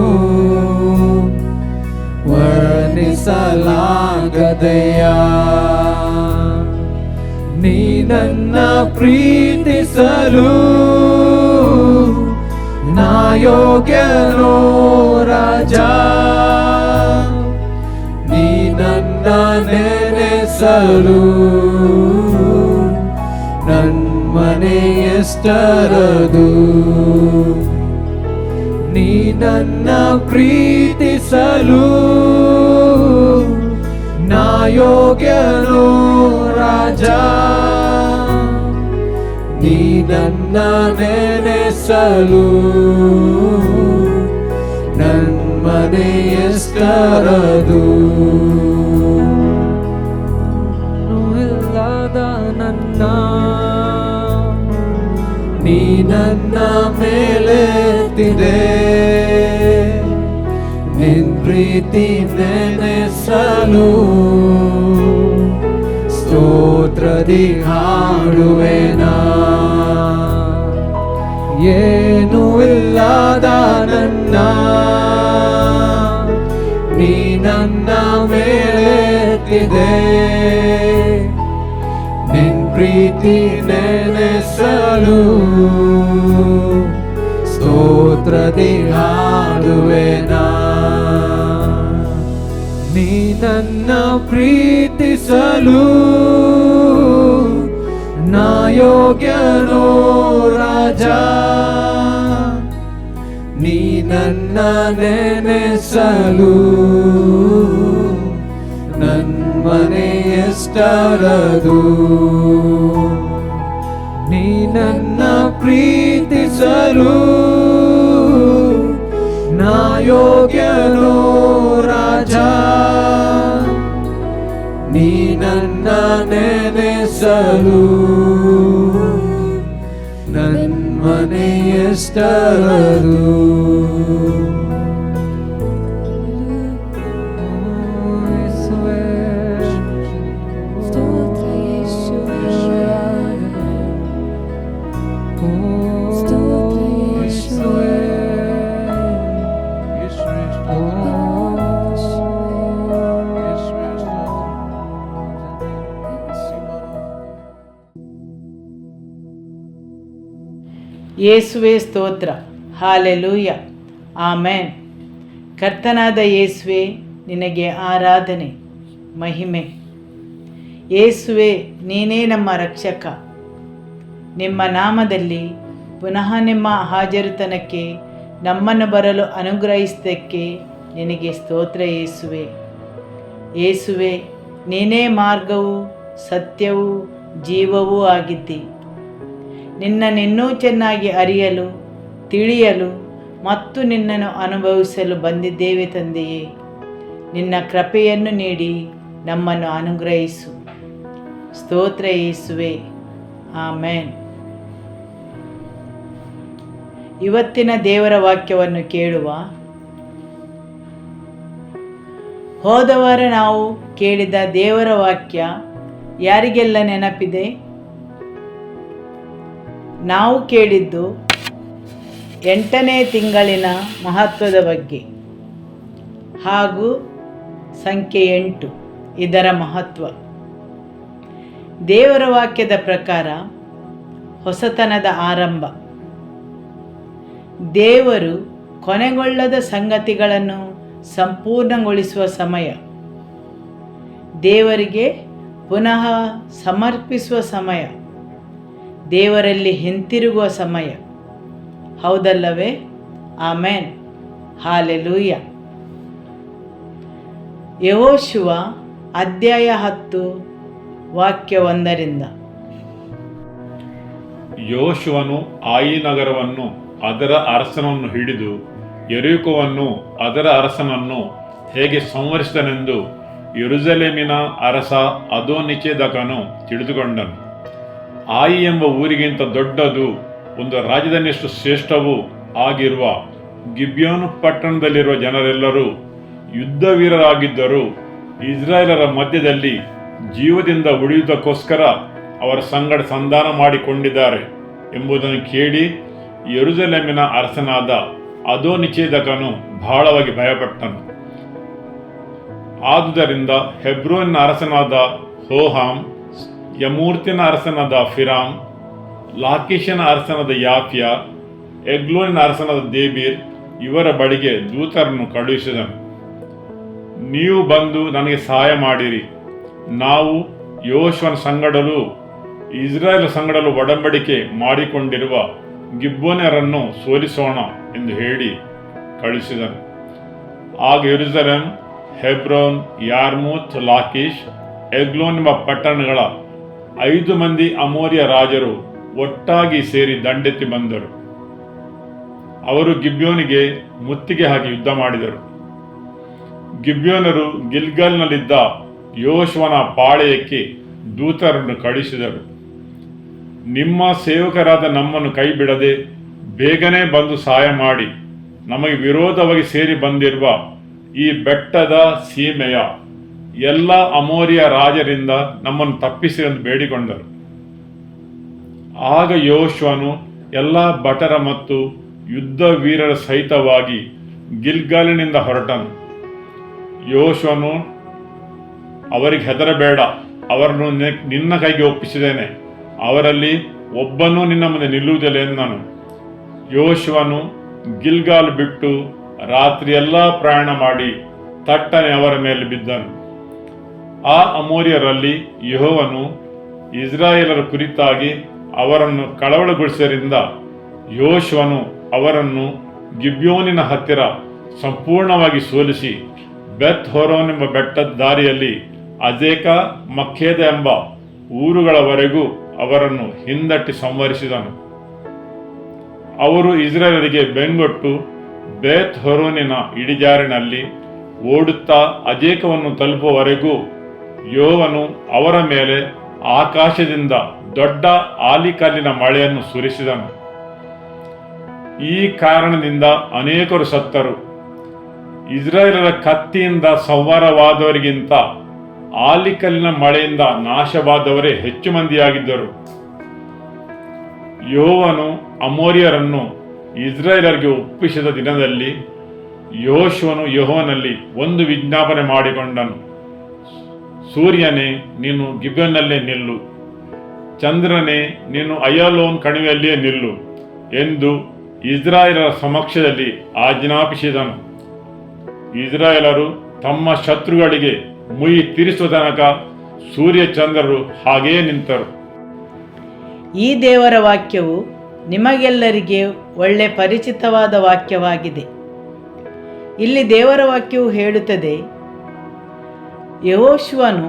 ವರ್ಣಿಸಲಾಗದೆಯ. ನೀ ನನ್ನ ಪ್ರೀತಿಸಲು ನಾ ಯೋಗ್ಯನೋ ರಾಜ, ನೀ ನನ್ನ ನೆನೆಸಲು ನನ್ಮನೆ ಎಷ್ಟರದು. ನೀ ನನ್ನ ಪ್ರೀತಿಸಲು ನಾ ಯೋಗ್ಯನೋ ರಾಜ, ನೀ ನನ್ನ ನೆನೆಸಲು ನನ್ಮನೆ ಎಷ್ಟರದು. ಇಲ್ಲದ ನನ್ನ ನೀ ನನ್ನ ಮೇಲೆತ್ತಿದೆ, ನಿನ್ ಪ್ರೀತಿ ನೆನೆಸಲು ಸ್ತೋತ್ರದಿ ಹಾಡುವೆನಾ. ಏನು ಇಲ್ಲದ ನನ್ನ ನೀ ನನ್ನ ಮೇಲೆತ್ತಿದೆ, ನಿನ್ ಪ್ರೀತಿ ನೆನೆಸಲು ಸ್ತೋತ್ರದಿ ಹಾಡುವೆನಾ. ನೀ ನನ್ನ ಪ್ರೀತಿಸಲು ನಾ ಯೋಗ್ಯನೋ ರಾಜ, ನೀ ನನ್ನ ನೆನೆಸಲು ನನ್ಮನೆ ಎಷ್ಟರದು. ನೀ ನನ್ನ ಪ್ರೀತಿಸಲು ನಾ ಯೋಗ್ಯನೋ ರಾಜ, ನೀ ನನ್ನ ನೆನೆಸಲು ನನ್ಮನೆ ಎಷ್ಟರದು. ಯೇಸುವೆ ಸ್ತೋತ್ರ. Hallelujah, amen. ಕರ್ತನಾದ ಯೇಸುವೆ, ನಿನಗೆ ಆರಾಧನೆ ಮಹಿಮೆ. ಯೇಸುವೆ, ನೀನೇ ನಮ್ಮ ರಕ್ಷಕ. ನಿಮ್ಮ ನಾಮದಲ್ಲಿ ಪುನಃ ನಿಮ್ಮ ಹಾಜರುತನಕ್ಕೆ ನಮ್ಮನ್ನು ಬರಲು ಅನುಗ್ರಹಿಸಿದ್ದಕ್ಕೆ ನಿನಗೆ ಸ್ತೋತ್ರ ಯೇಸುವೆ. ಯೇಸುವೆ, ನೀನೇ ಮಾರ್ಗವೂ ಸತ್ಯವೂ ಜೀವವೂ ಆಗಿದ್ದಿ. ನಿನ್ನನ್ನಿನ್ನೂ ಚೆನ್ನಾಗಿ ಅರಿಯಲು, ತಿಳಿಯಲು ಮತ್ತು ನಿನ್ನನ್ನು ಅನುಭವಿಸಲು ಬಂದಿದ್ದೇವೆ ತಂದೆಯೇ. ನಿನ್ನ ಕೃಪೆಯನ್ನು ನೀಡಿ ನಮ್ಮನ್ನು ಅನುಗ್ರಹಿಸು. ಸ್ತೋತ್ರ ಯೇಸುವೆ, ಆಮೆನ್. ಇವತ್ತಿನ ದೇವರ ವಾಕ್ಯವನ್ನು ಕೇಳುವ. ಹೋದ ವಾರ ನಾವು ಕೇಳಿದ ದೇವರ ವಾಕ್ಯ ಯಾರಿಗೆಲ್ಲ ನೆನಪಿದೆ? ನಾವು ಕೇಳಿದ್ದು 8ನೇ ತಿಂಗಳಿನ ಮಹತ್ವದ ಬಗ್ಗೆ ಹಾಗೂ ಸಂಖ್ಯೆ 8 ಇದರ ಮಹತ್ವ. ದೇವರ ವಾಕ್ಯದ ಪ್ರಕಾರ ಹೊಸತನದ ಆರಂಭ. ದೇವರು ಕೊನೆಗೊಳ್ಳದ ಸಂಗತಿಗಳನ್ನು ಸಂಪೂರ್ಣಗೊಳಿಸುವ ಸಮಯ. ದೇವರಿಗೆ ಪುನಃ ಸಮರ್ಪಿಸುವ ಸಮಯ. ದೇವರಲ್ಲಿ ಹಿಂತಿರುಗುವ ಸಮಯ. ಹೌದಲ್ಲವೇ? ಆಮೆನ್. ಹಾಲೆಲೂಯ. ಯೆಹೋಶುವ ಅಧ್ಯಾಯ 10 ವಾಕ್ಯ 1. ಯೋಶುವನು ಆಯಿ ನಗರವನ್ನು ಅದರ ಅರಸನನ್ನು ಹಿಡಿದು ಯೆರಿಕೋವನ್ನು ಅದರ ಅರಸನನ್ನು ಹೇಗೆ ಸಂಹರಿಸಿದನೆಂದು ಯೆರೂಸಲೇಮಿನ ಅರಸ ಅದೋನಿಚೆದಕನು ತಿಳಿದುಕೊಂಡನು. ಆಯಿ ಎಂಬ ಊರಿಗಿಂತ ದೊಡ್ಡದು, ಒಂದು ರಾಜಧಾನಿಯಷ್ಟು ಶ್ರೇಷ್ಠವೂ ಆಗಿರುವ ಗಿಬ್ಯೋನು ಪಟ್ಟಣದಲ್ಲಿರುವ ಜನರೆಲ್ಲರೂ ಯುದ್ಧವೀರರಾಗಿದ್ದರೂ ಇಸ್ರಾಯೇಲರ ಮಧ್ಯದಲ್ಲಿ ಜೀವದಿಂದ ಉಳಿಯುವುದಕ್ಕೋಸ್ಕರ ಅವರ ಸಂಗಡ ಸಂಧಾನ ಮಾಡಿಕೊಂಡಿದ್ದಾರೆ ಎಂಬುದನ್ನು ಕೇಳಿ ಯೆರೂಸಲೇಮಿನ ಅರಸನಾದ ಅದೋನಿಚೇದಕನು ಬಹಳವಾಗಿ ಭಯಪಟ್ಟನು. ಆದುದರಿಂದ ಹೆಬ್ರೋನಿನ ಅರಸನಾದ ಹೋಹಾಮ್, ಯಮೂರ್ತಿನ ಅರಸನಾದ ಫಿರಾಮ್, ಲಾಕೀಷನ ಅರಸನಾದ ಯಾಫ್ಯ, ಎಗ್ಲೋನಿನ ಅರಸನಾದ ದೇಬೀರ್ ಇವರ ಬಳಿಗೆ ದೂತರನ್ನು ಕಳುಹಿಸಿದನು. ನೀವು ಬಂದು ನನಗೆ ಸಹಾಯ ಮಾಡಿರಿ, ನಾವು ಯೆಹೋಶುವನ ಸಂಗಡಲೂ ಇಸ್ರಾಯೇಲ್ ಸಂಗಡಲೂ ಒಡಂಬಡಿಕೆ ಮಾಡಿಕೊಂಡಿರುವ ಗಿಬ್ಯೋನ್ಯರನ್ನು ಸೋಲಿಸೋಣ ಎಂದು ಹೇಳಿ ಕಳುಹಿಸಿದನು. ಆಗ ಯೆರೂಸಲೇಮ್, ಹೆಬ್ರೋನ್, ಯಾರ್ಮೂತ್, ಲಾಕೀಷ್, ಎಗ್ಲೋನ್ ಎಂಬ ಪಟ್ಟಣಗಳ 5 ಮಂದಿ ಅಮೋರಿಯ ರಾಜರು ಒಟ್ಟಾಗಿ ಸೇರಿ ದಂಡೆತ್ತಿ ಬಂದರು. ಅವರು ಗಿಬ್ಯೋನಿಗೆ ಮುತ್ತಿಗೆ ಹಾಕಿ ಯುದ್ಧ ಮಾಡಿದರು. ಗಿಬ್ಯೋನರು ಗಿಲ್ಗಾಲ್ನಲ್ಲಿದ್ದ ಯೆಹೋಶುವನ ಪಾಳೆಯಕ್ಕೆ ದೂತರನ್ನು ಕಳುಹಿಸಿದರು. ನಿಮ್ಮ ಸೇವಕರಾದ ನಮ್ಮನ್ನು ಕೈ ಬಿಡದೆ ಬೇಗನೆ ಬಂದು ಸಹಾಯ ಮಾಡಿ ನಮಗೆ ವಿರೋಧವಾಗಿ ಸೇರಿ ಬಂದಿರುವ ಈ ಬೆಟ್ಟದ ಸೀಮೆಯ ಎಲ್ಲ ಅಮೋರಿಯ ರಾಜರಿಂದ ನಮ್ಮನ್ನು ತಪ್ಪಿಸಿ ಎಂದು ಬೇಡಿಕೊಂಡರು. ಆಗ ಯೆಹೋಶುವನು ಎಲ್ಲ ಭಟರ ಮತ್ತು ಯುದ್ಧ ವೀರರ ಸಹಿತವಾಗಿ ಗಿಲ್ಗಾಲಿನಿಂದ ಹೊರಟನು. ಯೆಹೋಶುವನು ಅವರಿಗೆ ಹೆದರಬೇಡ, ಅವರನ್ನು ನಿನ್ನ ಕೈಗೆ ಒಪ್ಪಿಸಿದ್ದೇನೆ, ಅವರಲ್ಲಿ ಒಬ್ಬನೂ ನಿನ್ನ ಮುಂದೆ ನಿಲ್ಲುವುದಿಲ್ಲ ಎಂದನು. ಯೆಹೋಶುವನು ಗಿಲ್ಗಾಲ್ ಬಿಟ್ಟು ರಾತ್ರಿಯೆಲ್ಲ ಪ್ರಯಾಣ ಮಾಡಿ ತಟ್ಟನೆ ಅವರ ಮೇಲೆ ಬಿದ್ದನು. ಆ ಅಮೋರಿಯರಲ್ಲಿ ಯೆಹೋವನು ಇಸ್ರಾಯೇಲರ ಕುರಿತಾಗಿ ಅವರನ್ನು ಕಳವಳಗೊಳಿಸಿದ್ದರಿಂದ ಯೆಹೋಶುವನು ಅವರನ್ನು ಗಿಬ್ಯೋನಿನ ಹತ್ತಿರ ಸಂಪೂರ್ಣವಾಗಿ ಸೋಲಿಸಿ ಬೆತ್ ಹೊರೋನ್ ಎಂಬ ಬೆಟ್ಟದ ದಾರಿಯಲ್ಲಿ ಅಜೇಕ, ಮಕ್ಕೇದ ಎಂಬ ಊರುಗಳವರೆಗೂ ಅವರನ್ನು ಹಿಂದಟ್ಟಿ ಸಂಹರಿಸಿದನು. ಅವರು ಇಸ್ರಾಯೇಲರಿಗೆ ಬೆಂಗೊಟ್ಟು ಬೇತ್ ಹೊರೋನಿನ ಇಳಿಜಾರಿನಲ್ಲಿ ಓಡುತ್ತಾ ಅಜೇಕವನ್ನು ತಲುಪುವವರೆಗೂ ಯೆಹೋವನು ಅವರ ಮೇಲೆ ಆಕಾಶದಿಂದ ದೊಡ್ಡ ಆಲಿಕಲ್ಲಿನ ಮಳೆಯನ್ನು ಸುರಿಸಿದನು. ಈ ಕಾರಣದಿಂದ ಅನೇಕರು ಸತ್ತರು. ಇಸ್ರಾಯೇಲರ ಕತ್ತಿಯಿಂದ ಸಂಹಾರವಾದವರಿಗಿಂತ ಆಲಿಕಲ್ಲಿನ ಮಳೆಯಿಂದ ನಾಶವಾದವರೇ ಹೆಚ್ಚು ಮಂದಿಯಾಗಿದ್ದರು. ಯೆಹೋವನು ಅಮೋರಿಯರನ್ನು ಇಸ್ರಾಯೇಲರಿಗೆ ಒಪ್ಪಿಸಿದ ದಿನದಲ್ಲಿ ಯೆಹೋಶುವನು ಯೆಹೋವನಲ್ಲಿ ಒಂದು ವಿಜ್ಞಾಪನೆ ಮಾಡಿಕೊಂಡನು. ಸೂರ್ಯನೇ, ನೀನು ಗಿಬ್ಯೋನಲ್ಲೇ ನಿಲ್ಲು, ಚಂದ್ರನೇ, ನೀನು ಅಯ್ಯಾಲೋನ್ ಕಣಿವೆಯಲ್ಲಿಯೇ ನಿಲ್ಲು ಎಂದು ಇಸ್ರಾಯೇಲರ ಸಮಕ್ಷದಲ್ಲಿ ಆಜ್ಞಾಪಿಸಿದನು. ಇಸ್ರಾಯೇಲರು ತಮ್ಮ ಶತ್ರುಗಳಿಗೆ ಮುಯಿ ತೀರಿಸುವ ತನಕ ಸೂರ್ಯ ಚಂದ್ರರು ಹಾಗೆಯೇ ನಿಂತರು. ಈ ದೇವರ ವಾಕ್ಯವು ನಿಮಗೆಲ್ಲರಿಗೆ ಒಳ್ಳೆ ಪರಿಚಿತವಾದ ವಾಕ್ಯವಾಗಿದೆ. ಇಲ್ಲಿ ದೇವರ ವಾಕ್ಯವು ಹೇಳುತ್ತದೆ, ಯೆಹೋಶುವನು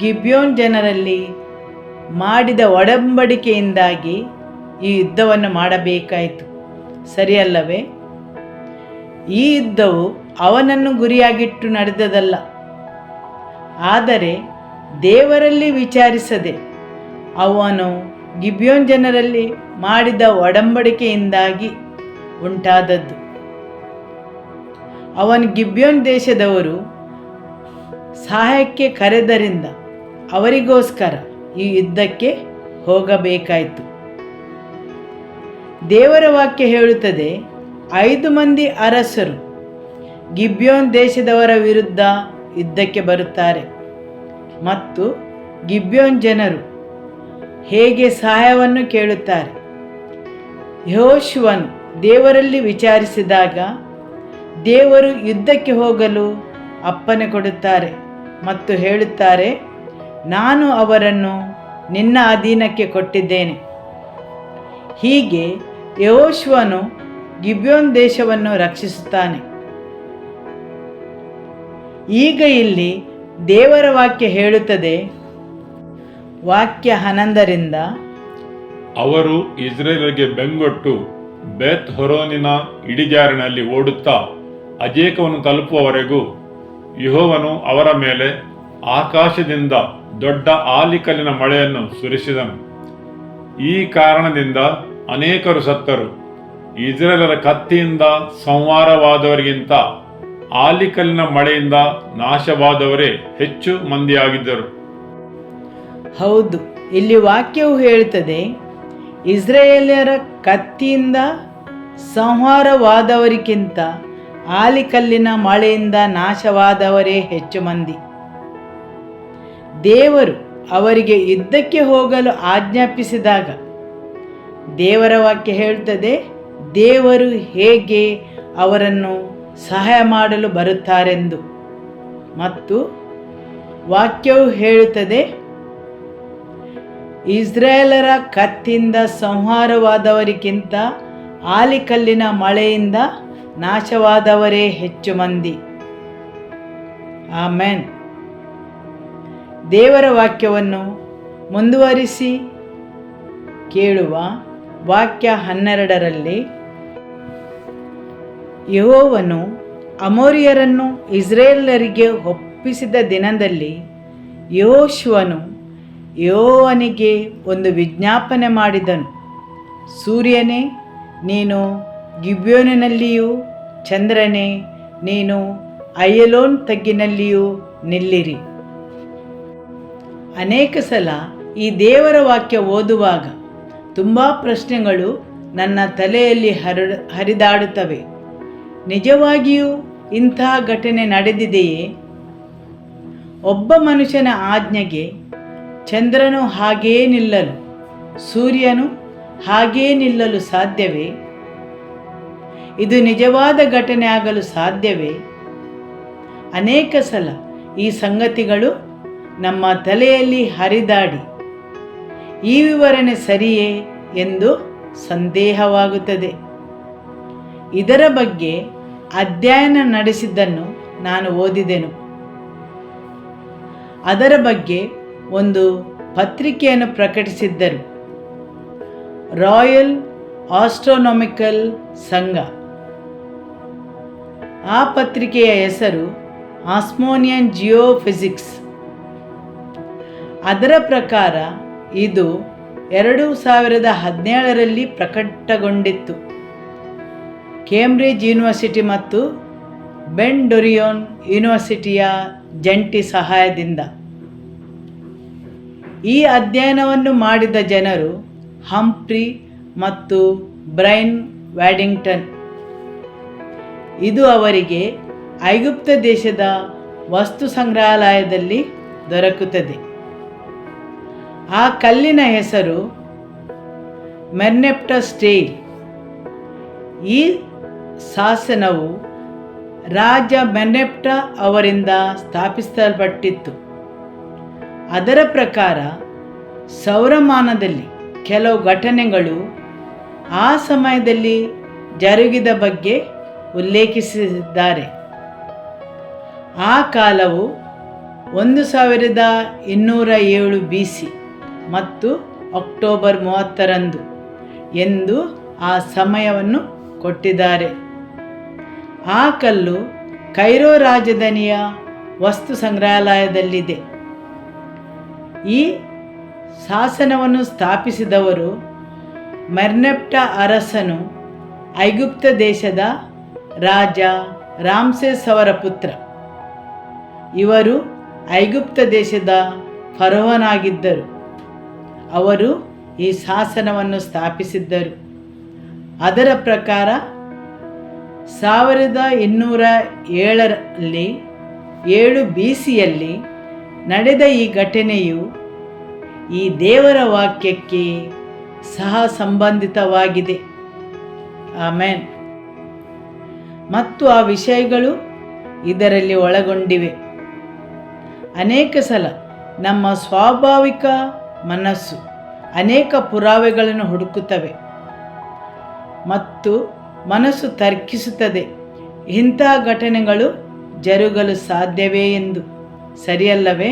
ಗಿಬ್ಯೋನ್ ಜನರಲ್ಲಿ ಮಾಡಿದ ಒಡಂಬಡಿಕೆಯಿಂದಾಗಿ ಈ ಯುದ್ಧವನ್ನು ಮಾಡಬೇಕಾಯಿತು, ಸರಿಯಲ್ಲವೇ? ಈ ಯುದ್ಧವು ಅವನನ್ನು ಗುರಿಯಾಗಿಟ್ಟು ನಡೆದದಲ್ಲ, ಆದರೆ ದೇವರಲ್ಲಿ ವಿಚಾರಿಸದೆ ಅವನು ಗಿಬ್ಯೋನ್ ಜನರಲ್ಲಿ ಮಾಡಿದ ಒಡಂಬಡಿಕೆಯಿಂದಾಗಿ ಉಂಟಾದದ್ದು. ಅವನು ಗಿಬ್ಯೋನ್ ದೇಶದವರು ಸಹಾಯಕ್ಕೆ ಕರೆದರಿಂದ ಅವರಿಗೋಸ್ಕರ ಈ ಯುದ್ಧಕ್ಕೆ ಹೋಗಬೇಕಾಯಿತು. ದೇವರ ವಾಕ್ಯ ಹೇಳುತ್ತದೆ, 5 ಮಂದಿ ಅರಸರು ಗಿಬ್ಯೋನ್ ದೇಶದವರ ವಿರುದ್ಧ ಯುದ್ಧಕ್ಕೆ ಬರುತ್ತಾರೆ ಮತ್ತು ಗಿಬ್ಯೋನ್ ಜನರು ಹೇಗೆ ಸಹಾಯವನ್ನು ಕೇಳುತ್ತಾರೆ. ಯೆಹೋಶುವನು ದೇವರಲ್ಲಿ ವಿಚಾರಿಸಿದಾಗ ದೇವರು ಯುದ್ಧಕ್ಕೆ ಹೋಗಲು ಅಪ್ಪಣೆ ಕೊಡುತ್ತಾರೆ ಮತ್ತು ಹೇಳುತ್ತಾರೆ, ನಾನು ಅವರನ್ನು ನಿನ್ನ ಅಧೀನಕ್ಕೆ ಕೊಟ್ಟಿದ್ದೇನೆ. ಹೀಗೆ ಯೆಹೋಶುವನು ಗಿಬ್ಯೋನ್ ದೇಶವನ್ನು ರಕ್ಷಿಸುತ್ತಾನೆ. ಈಗ ಇಲ್ಲಿ ದೇವರ ವಾಕ್ಯ ಹೇಳುತ್ತದೆ, ವಾಕ್ಯ 11ರಿಂದ, ಅವರು ಇಸ್ರಾಯೇಲರಿಗೆ ಬೆಂಗೊಟ್ಟು ಬೆತ್ ಹೊರೋನಿನ ಇಳಿಜಾರಿನಲ್ಲಿ ಓಡುತ್ತಾ ಅಜೇಕವನ್ನು ತಲುಪುವವರೆಗೂ ಯೆಹೋವನು ಅವರ ಮೇಲೆ ಆಕಾಶದಿಂದ ದೊಡ್ಡ ಆಲಿಕಲ್ಲಿನ ಮಳೆಯನ್ನು ಸುರಿಸಿದನು. ಈ ಕಾರಣದಿಂದ ಅನೇಕರು ಸತ್ತರು. ಇಸ್ರಾಯೇಲರ ಕತ್ತಿಯಿಂದ ಸಂಹಾರವಾದವರಿಗಿಂತ ಆಲಿಕಲ್ಲಿನ ಮಳೆಯಿಂದ ನಾಶವಾದವರೇ ಹೆಚ್ಚು ಮಂದಿಯಾಗಿದ್ದರು. ಹೌದು, ಇಲ್ಲಿ ವಾಕ್ಯವು ಹೇಳುತ್ತದೆ, ಇಸ್ರಾಯೇಲ್ಯರ ಕತ್ತಿಯಿಂದ ಸಂಹಾರವಾದವರಿಗಿಂತ ಆಲಿಕಲ್ಲಿನ ಮಳೆಯಿಂದ ನಾಶವಾದವರೇ ಹೆಚ್ಚು ಮಂದಿ. ದೇವರು ಅವರಿಗೆ ಯುದ್ಧಕ್ಕೆ ಹೋಗಲು ಆಜ್ಞಾಪಿಸಿದಾಗ ದೇವರ ವಾಕ್ಯ ಹೇಳುತ್ತದೆ, ದೇವರು ಹೇಗೆ ಅವರನ್ನು ಸಹಾಯ ಮಾಡಲು ಬರುತ್ತಾರೆಂದು. ಮತ್ತು ವಾಕ್ಯವು ಹೇಳುತ್ತದೆ, ಇಸ್ರಾಯೇಲರ ಕತ್ತಿಯಿಂದ ಸಂಹಾರವಾದವರಿಗಿಂತ ಆಲಿಕಲ್ಲಿನ ಮಳೆಯಿಂದ ನಾಶವಾದವರೇ ಹೆಚ್ಚು ಮಂದಿ. ಆಮೆನ್. ದೇವರ ವಾಕ್ಯವನ್ನು ಮುಂದುವರಿಸಿ ಕೇಳುವ ವಾಕ್ಯ 12ರಲ್ಲಿ, ಯೆಹೋವನು ಅಮೋರಿಯರನ್ನು ಇಸ್ರಾಯೇಲರಿಗೆ ಒಪ್ಪಿಸಿದ ದಿನದಲ್ಲಿ ಯೆಹೋಶುವನು ಯೆಹೋವನಿಗೆ ಒಂದು ವಿಜ್ಞಾಪನೆ ಮಾಡಿದನು. ಸೂರ್ಯನೇ, ನೀನು ಗಿಬ್ಯೋನಿನಲ್ಲಿಯೂ, ಚಂದ್ರನೇ, ನೀನು ಅಯ್ಯಲೋನ್ ತಗ್ಗಿನಲ್ಲಿಯೂ ನಿಲ್ಲಿರಿ. ಅನೇಕ ಸಲ ಈ ದೇವರ ವಾಕ್ಯ ಓದುವಾಗ ತುಂಬ ಪ್ರಶ್ನೆಗಳು ನನ್ನ ತಲೆಯಲ್ಲಿ ಹರಿದಾಡುತ್ತವೆ. ನಿಜವಾಗಿಯೂ ಇಂತಹ ಘಟನೆ ನಡೆದಿದೆಯೇ? ಒಬ್ಬ ಮನುಷ್ಯನ ಆಜ್ಞೆಗೆ ಚಂದ್ರನು ಹಾಗೇ ನಿಲ್ಲಲು, ಸೂರ್ಯನು ಹಾಗೇ ನಿಲ್ಲಲು ಸಾಧ್ಯವೇ? ಇದು ನಿಜವಾದ ಘಟನೆ ಆಗಲು ಸಾಧ್ಯವೇ? ಅನೇಕ ಸಲ ಈ ಸಂಗತಿಗಳು ನಮ್ಮ ತಲೆಯಲ್ಲಿ ಹರಿದಾಡಿ ಈ ವಿವರಣೆ ಸರಿಯೇ ಎಂದು ಸಂದೇಹವಾಗುತ್ತದೆ. ಇದರ ಬಗ್ಗೆ ಅಧ್ಯಯನ ನಡೆಸಿದ್ದನ್ನು ನಾನು ಓದಿದೆನು. ಅದರ ಬಗ್ಗೆ ಒಂದು ಪತ್ರಿಕೆಯನ್ನು ಪ್ರಕಟಿಸಿದ್ದರು. ರಾಯಲ್ ಆಸ್ಟ್ರೋನಾಮಿಕಲ್ ಸಂಘ. ಆ ಪತ್ರಿಕೆಯ ಹೆಸರು ಆಸ್ಮೋನಿಯನ್ ಜಿಯೋಫಿಸಿಕ್ಸ್. ಅದರ ಪ್ರಕಾರ ಇದು 2017ರಲ್ಲಿ ಪ್ರಕಟಗೊಂಡಿತ್ತು. ಕೇಂಬ್ರಿಡ್ಜ್ ಯೂನಿವರ್ಸಿಟಿ ಮತ್ತು ಬೆನ್ ಗುರಿಯೋನ್ ಯೂನಿವರ್ಸಿಟಿಯ ಜಂಟಿ ಸಹಾಯದಿಂದ. ಈ ಅಧ್ಯಯನವನ್ನು ಮಾಡಿದ ಜನರು ಹಂಫ್ರಿ ಮತ್ತು ಬ್ರೈನ್ ವ್ಯಾಡಿಂಗ್ಟನ್. ಇದು ಅವರಿಗೆ ಐಗುಪ್ತ ದೇಶದ ವಸ್ತು ಸಂಗ್ರಹಾಲಯದಲ್ಲಿ ದೊರಕುತ್ತದೆ. ಆ ಕಲ್ಲಿನ ಹೆಸರು ಮೆರ್ನೆಪ್ಟಾ ಸ್ಟೇಲ್. ಈ ಶಾಸನವು ರಾಜ ಮೆರ್ನೆಪ್ಟಾ ಅವರಿಂದ ಸ್ಥಾಪಿಸಲ್ಪಟ್ಟಿತ್ತು. ಅದರ ಪ್ರಕಾರ ಸೌರಮಾನದಲ್ಲಿ ಕೆಲವು ಘಟನೆಗಳು ಆ ಸಮಯದಲ್ಲಿ ಜರುಗಿದ ಬಗ್ಗೆ ಉಲ್ಲೇಖಿಸಿದ್ದಾರೆ. ಆ ಕಾಲವು 1207 BC ಮತ್ತು ಅಕ್ಟೋಬರ್ 30 ಎಂದು ಆ ಸಮಯವನ್ನು ಕೊಟ್ಟಿದ್ದಾರೆ. ಆ ಕಲ್ಲು ಕೈರೋ ರಾಜಧಾನಿಯ ವಸ್ತು ಸಂಗ್ರಹಾಲಯದಲ್ಲಿದೆ. ಈ ಶಾಸನವನ್ನು ಸ್ಥಾಪಿಸಿದವರು ಮೆರ್ನೆಪ್ಟಾ ಅರಸನು ಐಗುಪ್ತ ದೇಶದ ರಾಜ ರಾಮ್ಸೇಸ್ ಅವರ ಪುತ್ರ. ಇವರು ಐಗುಪ್ತ ದೇಶದ ಫರೋಹನಾಗಿದ್ದರು. ಅವರು ಈ ಶಾಸನವನ್ನು ಸ್ಥಾಪಿಸಿದ್ದರು. ಅದರ ಪ್ರಕಾರ 1207ರಲ್ಲಿ 7 BCಯಲ್ಲಿ ನಡೆದ ಈ ಘಟನೆಯು ಈ ದೇವರ ವಾಕ್ಯಕ್ಕೆ ಸಹ ಸಂಬಂಧಿತವಾಗಿದೆ. ಆಮೆನ್. ಮತ್ತು ಆ ವಿಷಯಗಳು ಇದರಲ್ಲಿ ಒಳಗೊಂಡಿವೆ. ಅನೇಕ ಸಲ ನಮ್ಮ ಸ್ವಾಭಾವಿಕ ಮನಸ್ಸು ಅನೇಕ ಪುರಾವೆಗಳನ್ನು ಹುಡುಕುತ್ತವೆ ಮತ್ತು ಮನಸ್ಸು ತರ್ಕಿಸುತ್ತದೆ, ಇಂತಹ ಘಟನೆಗಳು ಜರುಗಲು ಸಾಧ್ಯವೇ ಎಂದು. ಸರಿಯಲ್ಲವೇ?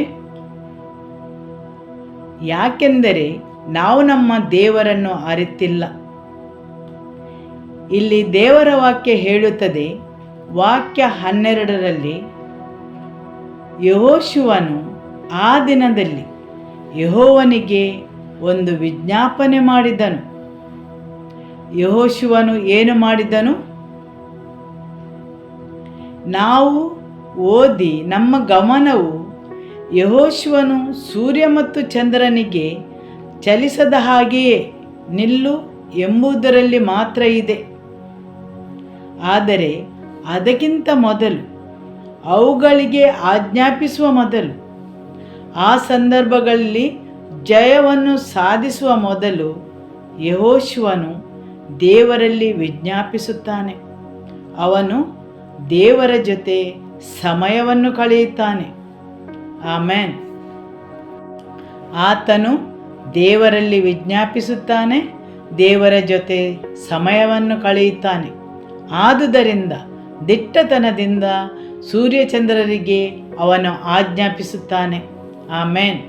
ಯಾಕೆಂದರೆ ನಾವು ನಮ್ಮ ದೇವರನ್ನು ಅರಿತಿಲ್ಲ. ಇಲ್ಲಿ ದೇವರ ವಾಕ್ಯ ಹೇಳುತ್ತದೆ, ವಾಕ್ಯ 12ರಲ್ಲಿ, ಯೆಹೋಶುವನು ಆ ದಿನದಲ್ಲಿ ಯೆಹೋವನಿಗೆ ಒಂದು ವಿಜ್ಞಾಪನೆ ಮಾಡಿದನು. ಯೆಹೋಶುವನು ಏನು ಮಾಡಿದನು? ನಾವು ಓದಿ ನಮ್ಮ ಗಮನವು ಯೆಹೋಶುವನು ಸೂರ್ಯ ಮತ್ತು ಚಂದ್ರನಿಗೆ ಚಲಿಸದ ಹಾಗೆಯೇ ನಿಲ್ಲು ಎಂಬುದರಲ್ಲಿ ಮಾತ್ರ ಇದೆ. ಆದರೆ ಅದಕ್ಕಿಂತ ಮೊದಲು, ಅವುಗಳಿಗೆ ಆಜ್ಞಾಪಿಸುವ ಮೊದಲು, ಆ ಸಂದರ್ಭಗಳಲ್ಲಿ ಜಯವನ್ನು ಸಾಧಿಸುವ ಮೊದಲು ಯೆಹೋಶುವನು ದೇವರಲ್ಲಿ ವಿಜ್ಞಾಪಿಸುತ್ತಾನೆ. ಅವನು ದೇವರ ಜೊತೆ ಸಮಯವನ್ನು ಕಳೆಯುತ್ತಾನೆ. ಆಮೆನ್. ಆತನು ದೇವರಲ್ಲಿ ವಿಜ್ಞಾಪಿಸುತ್ತಾನೆ, ದೇವರ ಜೊತೆ ಸಮಯವನ್ನು ಕಳೆಯುತ್ತಾನೆ. ಆದುದರಿಂದ ದಿಟ್ಟತನದಿಂದ ಸೂರ್ಯಚಂದ್ರರಿಗೆ ಅವನು ಆಜ್ಞಾಪಿಸುತ್ತಾನೆ. ಆಮೆನ್.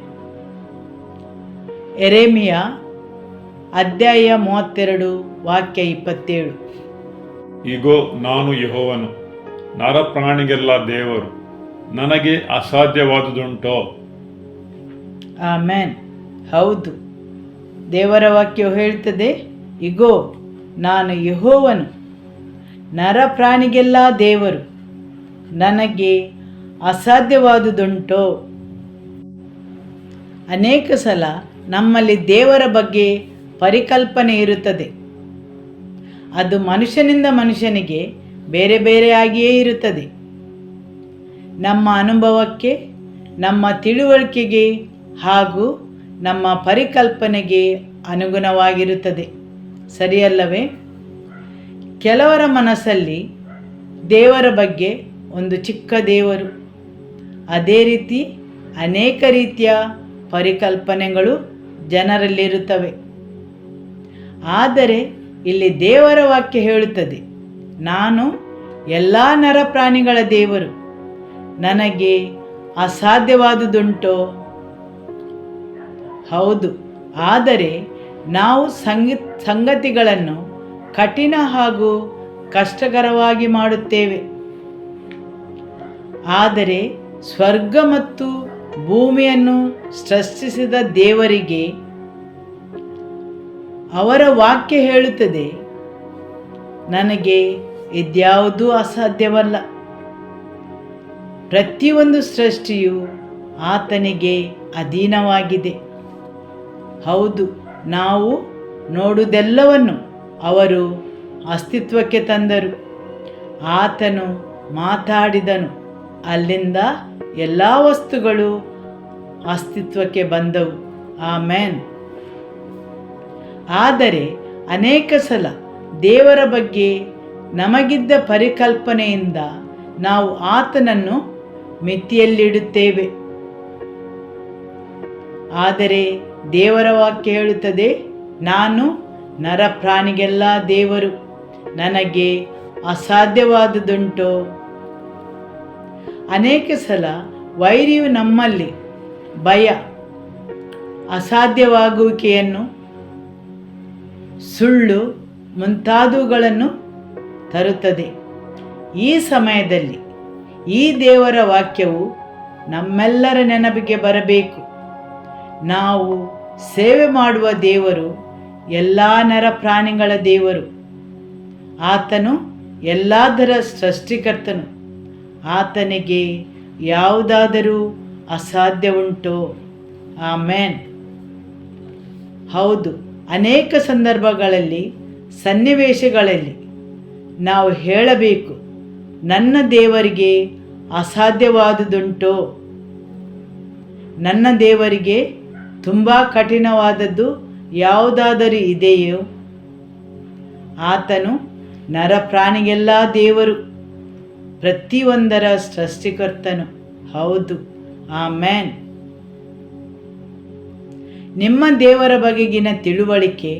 ಯೆರೆಮೀಯ ಅಧ್ಯಾಯ 32 ವಾಕ್ಯ 27. ಇಗೋ, ನಾನು ಯೆಹೋವನು, ನರಪ್ರಾಣಿಗೆಲ್ಲ ದೇವರು, ನನಗೆ ಅಸಾಧ್ಯವಾದುದುಂಟೋ? ಆಮೆನ್. ಹೌದು, ದೇವರ ವಾಕ್ಯವು ಹೇಳ್ತದೆ, ಇಗೋ ನಾನು ಯೆಹೋವನು, ನರಪ್ರಾಣಿಗೆಲ್ಲ ದೇವರು, ನನಗೆ ಅಸಾಧ್ಯವಾದುದುಂಟೋ? ಅನೇಕ ಸಲ ನಮ್ಮಲ್ಲಿ ದೇವರ ಬಗ್ಗೆ ಪರಿಕಲ್ಪನೆ ಇರುತ್ತದೆ. ಅದು ಮನುಷ್ಯನಿಂದ ಮನುಷ್ಯನಿಗೆ ಬೇರೆ ಬೇರೆಯಾಗಿಯೇ ಇರುತ್ತದೆ. ನಮ್ಮ ಅನುಭವಕ್ಕೆ, ನಮ್ಮ ತಿಳುವಳಿಕೆಗೆ ಹಾಗೂ ನಮ್ಮ ಪರಿಕಲ್ಪನೆಗೆ ಅನುಗುಣವಾಗಿರುತ್ತದೆ. ಸರಿಯಲ್ಲವೇ? ಕೆಲವರ ಮನಸ್ಸಲ್ಲಿ ದೇವರ ಬಗ್ಗೆ ಒಂದು ಚಿಕ್ಕ ದೇವರು, ಅದೇ ರೀತಿ ಅನೇಕ ರೀತಿಯ ಪರಿಕಲ್ಪನೆಗಳು ಜನರಲ್ಲಿರುತ್ತವೆ. ಆದರೆ ಇಲ್ಲಿ ದೇವರ ವಾಕ್ಯ ಹೇಳುತ್ತದೆ, ನಾನು ಎಲ್ಲ ನರಪ್ರಾಣಿಗಳ ದೇವರು, ನನಗೆ ಅಸಾಧ್ಯವಾದುದುಂಟೋ? ಹೌದು, ಆದರೆ ನಾವು ಸಂಗತಿಗಳನ್ನು ಕಠಿಣ ಹಾಗೂ ಕಷ್ಟಕರವಾಗಿ ಮಾಡುತ್ತೇವೆ. ಆದರೆ ಸ್ವರ್ಗ ಮತ್ತು ಭೂಮಿಯನ್ನು ಸೃಷ್ಟಿಸಿದ ದೇವರಿಗೆ ಅವರ ವಾಕ್ಯ ಹೇಳುತ್ತದೆ, ನನಗೆ ಇದ್ಯಾವುದೂ ಅಸಾಧ್ಯವಲ್ಲ. ಪ್ರತಿಯೊಂದು ಸೃಷ್ಟಿಯು ಆತನಿಗೆ ಅಧೀನವಾಗಿದೆ. ಹೌದು, ನಾವು ನೋಡುವುದೆಲ್ಲವನ್ನು ಅವರು ಅಸ್ತಿತ್ವಕ್ಕೆ ತಂದರು. ಆತನು ಮಾತಾಡಿದನು, ಅಲ್ಲಿಂದ ಎಲ್ಲ ವಸ್ತುಗಳು ಅಸ್ತಿತ್ವಕ್ಕೆ ಬಂದವು. ಆಮೆನ್. ಆದರೆ ಅನೇಕ ಸಲ ದೇವರ ಬಗ್ಗೆ ನಮಗಿದ್ದ ಪರಿಕಲ್ಪನೆಯಿಂದ ನಾವು ಆತನನ್ನು ಮಿತಿಯಲ್ಲಿಡುತ್ತೇವೆ. ಆದರೆ ದೇವರ ವಾಕ್ಯ ಹೇಳುತ್ತದೆ, ನಾನು ನರಪ್ರಾಣಿಗೆಲ್ಲ ದೇವರು, ನನಗೆ ಅಸಾಧ್ಯವಾದುದುಂಟೋ? ಅನೇಕ ಸಲ ವೈರಿಯು ನಮ್ಮಲ್ಲಿ ಭಯ, ಅಸಾಧ್ಯವಾಗುವಿಕೆಯನ್ನು, ಸುಳ್ಳು ಮುಂತಾದವುಗಳನ್ನು ತರುತ್ತದೆ. ಈ ಸಮಯದಲ್ಲಿ ಈ ದೇವರ ವಾಕ್ಯವು ನಮ್ಮೆಲ್ಲರ ನೆನಪಿಗೆ ಬರಬೇಕು. ನಾವು ಸೇವೆ ಮಾಡುವ ದೇವರು ಎಲ್ಲ ನರಪ್ರಾಣಿಗಳ ದೇವರು. ಆತನು ಎಲ್ಲದರ ಸೃಷ್ಟಿಕರ್ತನು. ಆತನಿಗೆ ಯಾವುದಾದರೂ ಅಸಾಧ್ಯ ಉಂಟೋ? ಆಮೆನ್. ಹೌದು, ಅನೇಕ ಸಂದರ್ಭಗಳಲ್ಲಿ, ಸನ್ನಿವೇಶಗಳಲ್ಲಿ ನಾವು ಹೇಳಬೇಕು, ನನ್ನ ದೇವರಿಗೆ ಅಸಾಧ್ಯವಾದುದುಂಟೋ? ನನ್ನ ದೇವರಿಗೆ ತುಂಬ ಕಠಿಣವಾದದ್ದು ಯಾವುದಾದರೂ ಇದೆಯೋ? ಆತನು ನರಪ್ರಾಣಿಗೆಲ್ಲ ದೇವರು, ಪ್ರತಿಯೊಂದರ ಸೃಷ್ಟಿಕರ್ತನು. ಹೌದು, ಆಮೆನ್. ನಿಮ್ಮ ದೇವರ ಬಗೆಗಿನ ತಿಳುವಳಿಕೆ,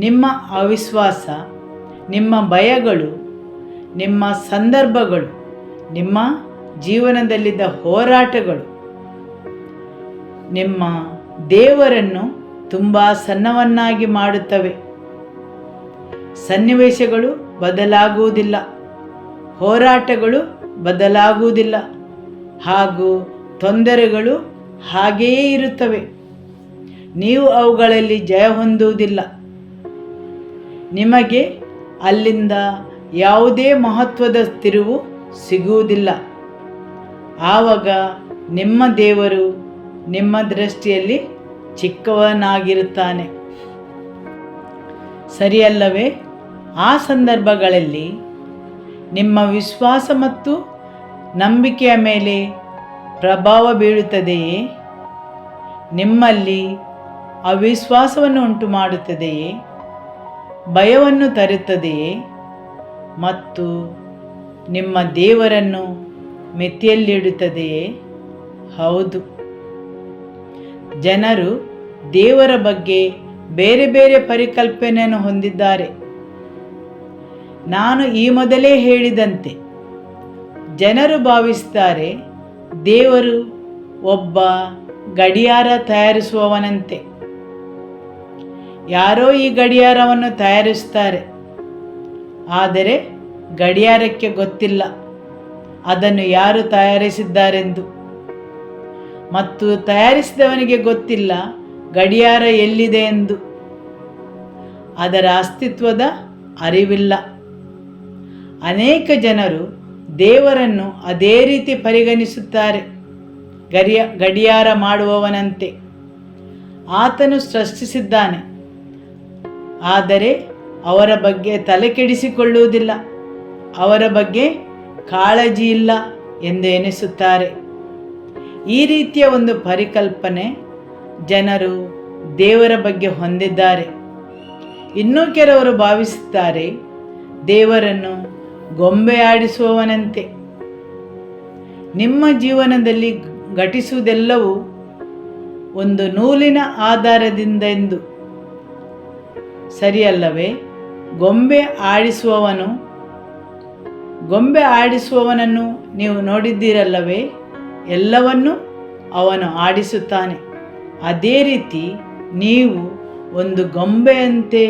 ನಿಮ್ಮ ಅವಿಶ್ವಾಸ, ನಿಮ್ಮ ಭಯಗಳು, ನಿಮ್ಮ ಸಂದರ್ಭಗಳು, ನಿಮ್ಮ ಜೀವನದಲ್ಲಿದ್ದ ಹೋರಾಟಗಳು ನಿಮ್ಮ ದೇವರನ್ನು ತುಂಬ ಸಣ್ಣವನ್ನಾಗಿ ಮಾಡುತ್ತವೆ. ಸನ್ನಿವೇಶಗಳು ಬದಲಾಗುವುದಿಲ್ಲ, ಹೋರಾಟಗಳು ಬದಲಾಗುವುದಿಲ್ಲ, ಹಾಗೂ ತೊಂದರೆಗಳು ಹಾಗೆಯೇ ಇರುತ್ತವೆ. ನೀವು ಅವುಗಳಲ್ಲಿ ಜಯ ಹೊಂದುವುದಿಲ್ಲ. ನಿಮಗೆ ಅಲ್ಲಿಂದ ಯಾವುದೇ ಮಹತ್ವದ ತಿರುವು ಸಿಗುವುದಿಲ್ಲ. ಆವಾಗ ನಿಮ್ಮ ದೇವರು ನಿಮ್ಮ ದೃಷ್ಟಿಯಲ್ಲಿ ಚಿಕ್ಕವನಾಗಿರುತ್ತಾನೆ. ಸರಿಯಲ್ಲವೇ? ಆ ಸಂದರ್ಭಗಳಲ್ಲಿ ನಿಮ್ಮ ವಿಶ್ವಾಸ ಮತ್ತು ನಂಬಿಕೆಯ ಮೇಲೆ ಪ್ರಭಾವ ಬೀಳುತ್ತದೆಯೇ? ನಿಮ್ಮಲ್ಲಿ ಅವಿಶ್ವಾಸವನ್ನು ಉಂಟು ಮಾಡುತ್ತದೆಯೇ? ಭಯವನ್ನು ತರುತ್ತದೆಯೇ? ಮತ್ತು ನಿಮ್ಮ ದೇವರನ್ನು ಮಿತಿಯಲ್ಲಿಡುತ್ತದೆಯೇ? ಹೌದು. ಜನರು ದೇವರ ಬಗ್ಗೆ ಬೇರೆ ಬೇರೆ ಪರಿಕಲ್ಪನೆಯನ್ನು ಹೊಂದಿದ್ದಾರೆ. ನಾನು ಈ ಮೊದಲೇ ಹೇಳಿದಂತೆ ಜನರು ಭಾವಿಸುತ್ತಾರೆ ದೇವರು ಒಬ್ಬ ಗಡಿಯಾರ ತಯಾರಿಸುವವನಂತೆ. ಯಾರೋ ಈ ಗಡಿಯಾರವನ್ನು ತಯಾರಿಸುತ್ತಾರೆ, ಆದರೆ ಗಡಿಯಾರಕ್ಕೆ ಗೊತ್ತಿಲ್ಲ ಅದನ್ನು ಯಾರು ತಯಾರಿಸಿದ್ದಾರೆಂದು, ಮತ್ತು ತಯಾರಿಸಿದವನಿಗೆ ಗೊತ್ತಿಲ್ಲ ಗಡಿಯಾರ ಎಲ್ಲಿದೆ ಎಂದು. ಅದರ ಅಸ್ತಿತ್ವದ ಅರಿವಿಲ್ಲ. ಅನೇಕ ಜನರು ದೇವರನ್ನು ಅದೇ ರೀತಿ ಪರಿಗಣಿಸುತ್ತಾರೆ, ಗಡಿಯಾರ ಮಾಡುವವನಂತೆ. ಆತನು ಸೃಷ್ಟಿಸಿದ್ದಾನೆ, ಆದರೆ ಅವರ ಬಗ್ಗೆ ತಲೆ ಕೆಡಿಸಿಕೊಳ್ಳುವುದಿಲ್ಲ, ಅವರ ಬಗ್ಗೆ ಕಾಳಜಿ ಇಲ್ಲ ಎಂದು ಎನಿಸುತ್ತಾರೆ. ಈ ರೀತಿಯ ಒಂದು ಪರಿಕಲ್ಪನೆ ಜನರು ದೇವರ ಬಗ್ಗೆ ಹೊಂದಿದ್ದಾರೆ. ಇನ್ನೂ ಕೆಲವರು ಭಾವಿಸುತ್ತಾರೆ ದೇವರನ್ನು ಗೊಂಬೆ ಆಡಿಸುವವನಂತೆ. ನಿಮ್ಮ ಜೀವನದಲ್ಲಿ ಘಟಿಸುವುದೆಲ್ಲವೂ ಒಂದು ನೂಲಿನ ಆಧಾರದಿಂದ ಎಂದು. ಸರಿಯಲ್ಲವೇ? ಗೊಂಬೆ ಆಡಿಸುವವನನ್ನು ನೀವು ನೋಡಿದ್ದೀರಲ್ಲವೇ? ಎಲ್ಲವನ್ನೂ ಅವನು ಆಡಿಸುತ್ತಾನೆ. ಅದೇ ರೀತಿ ನೀವು ಒಂದು ಗೊಂಬೆಯಂತೆ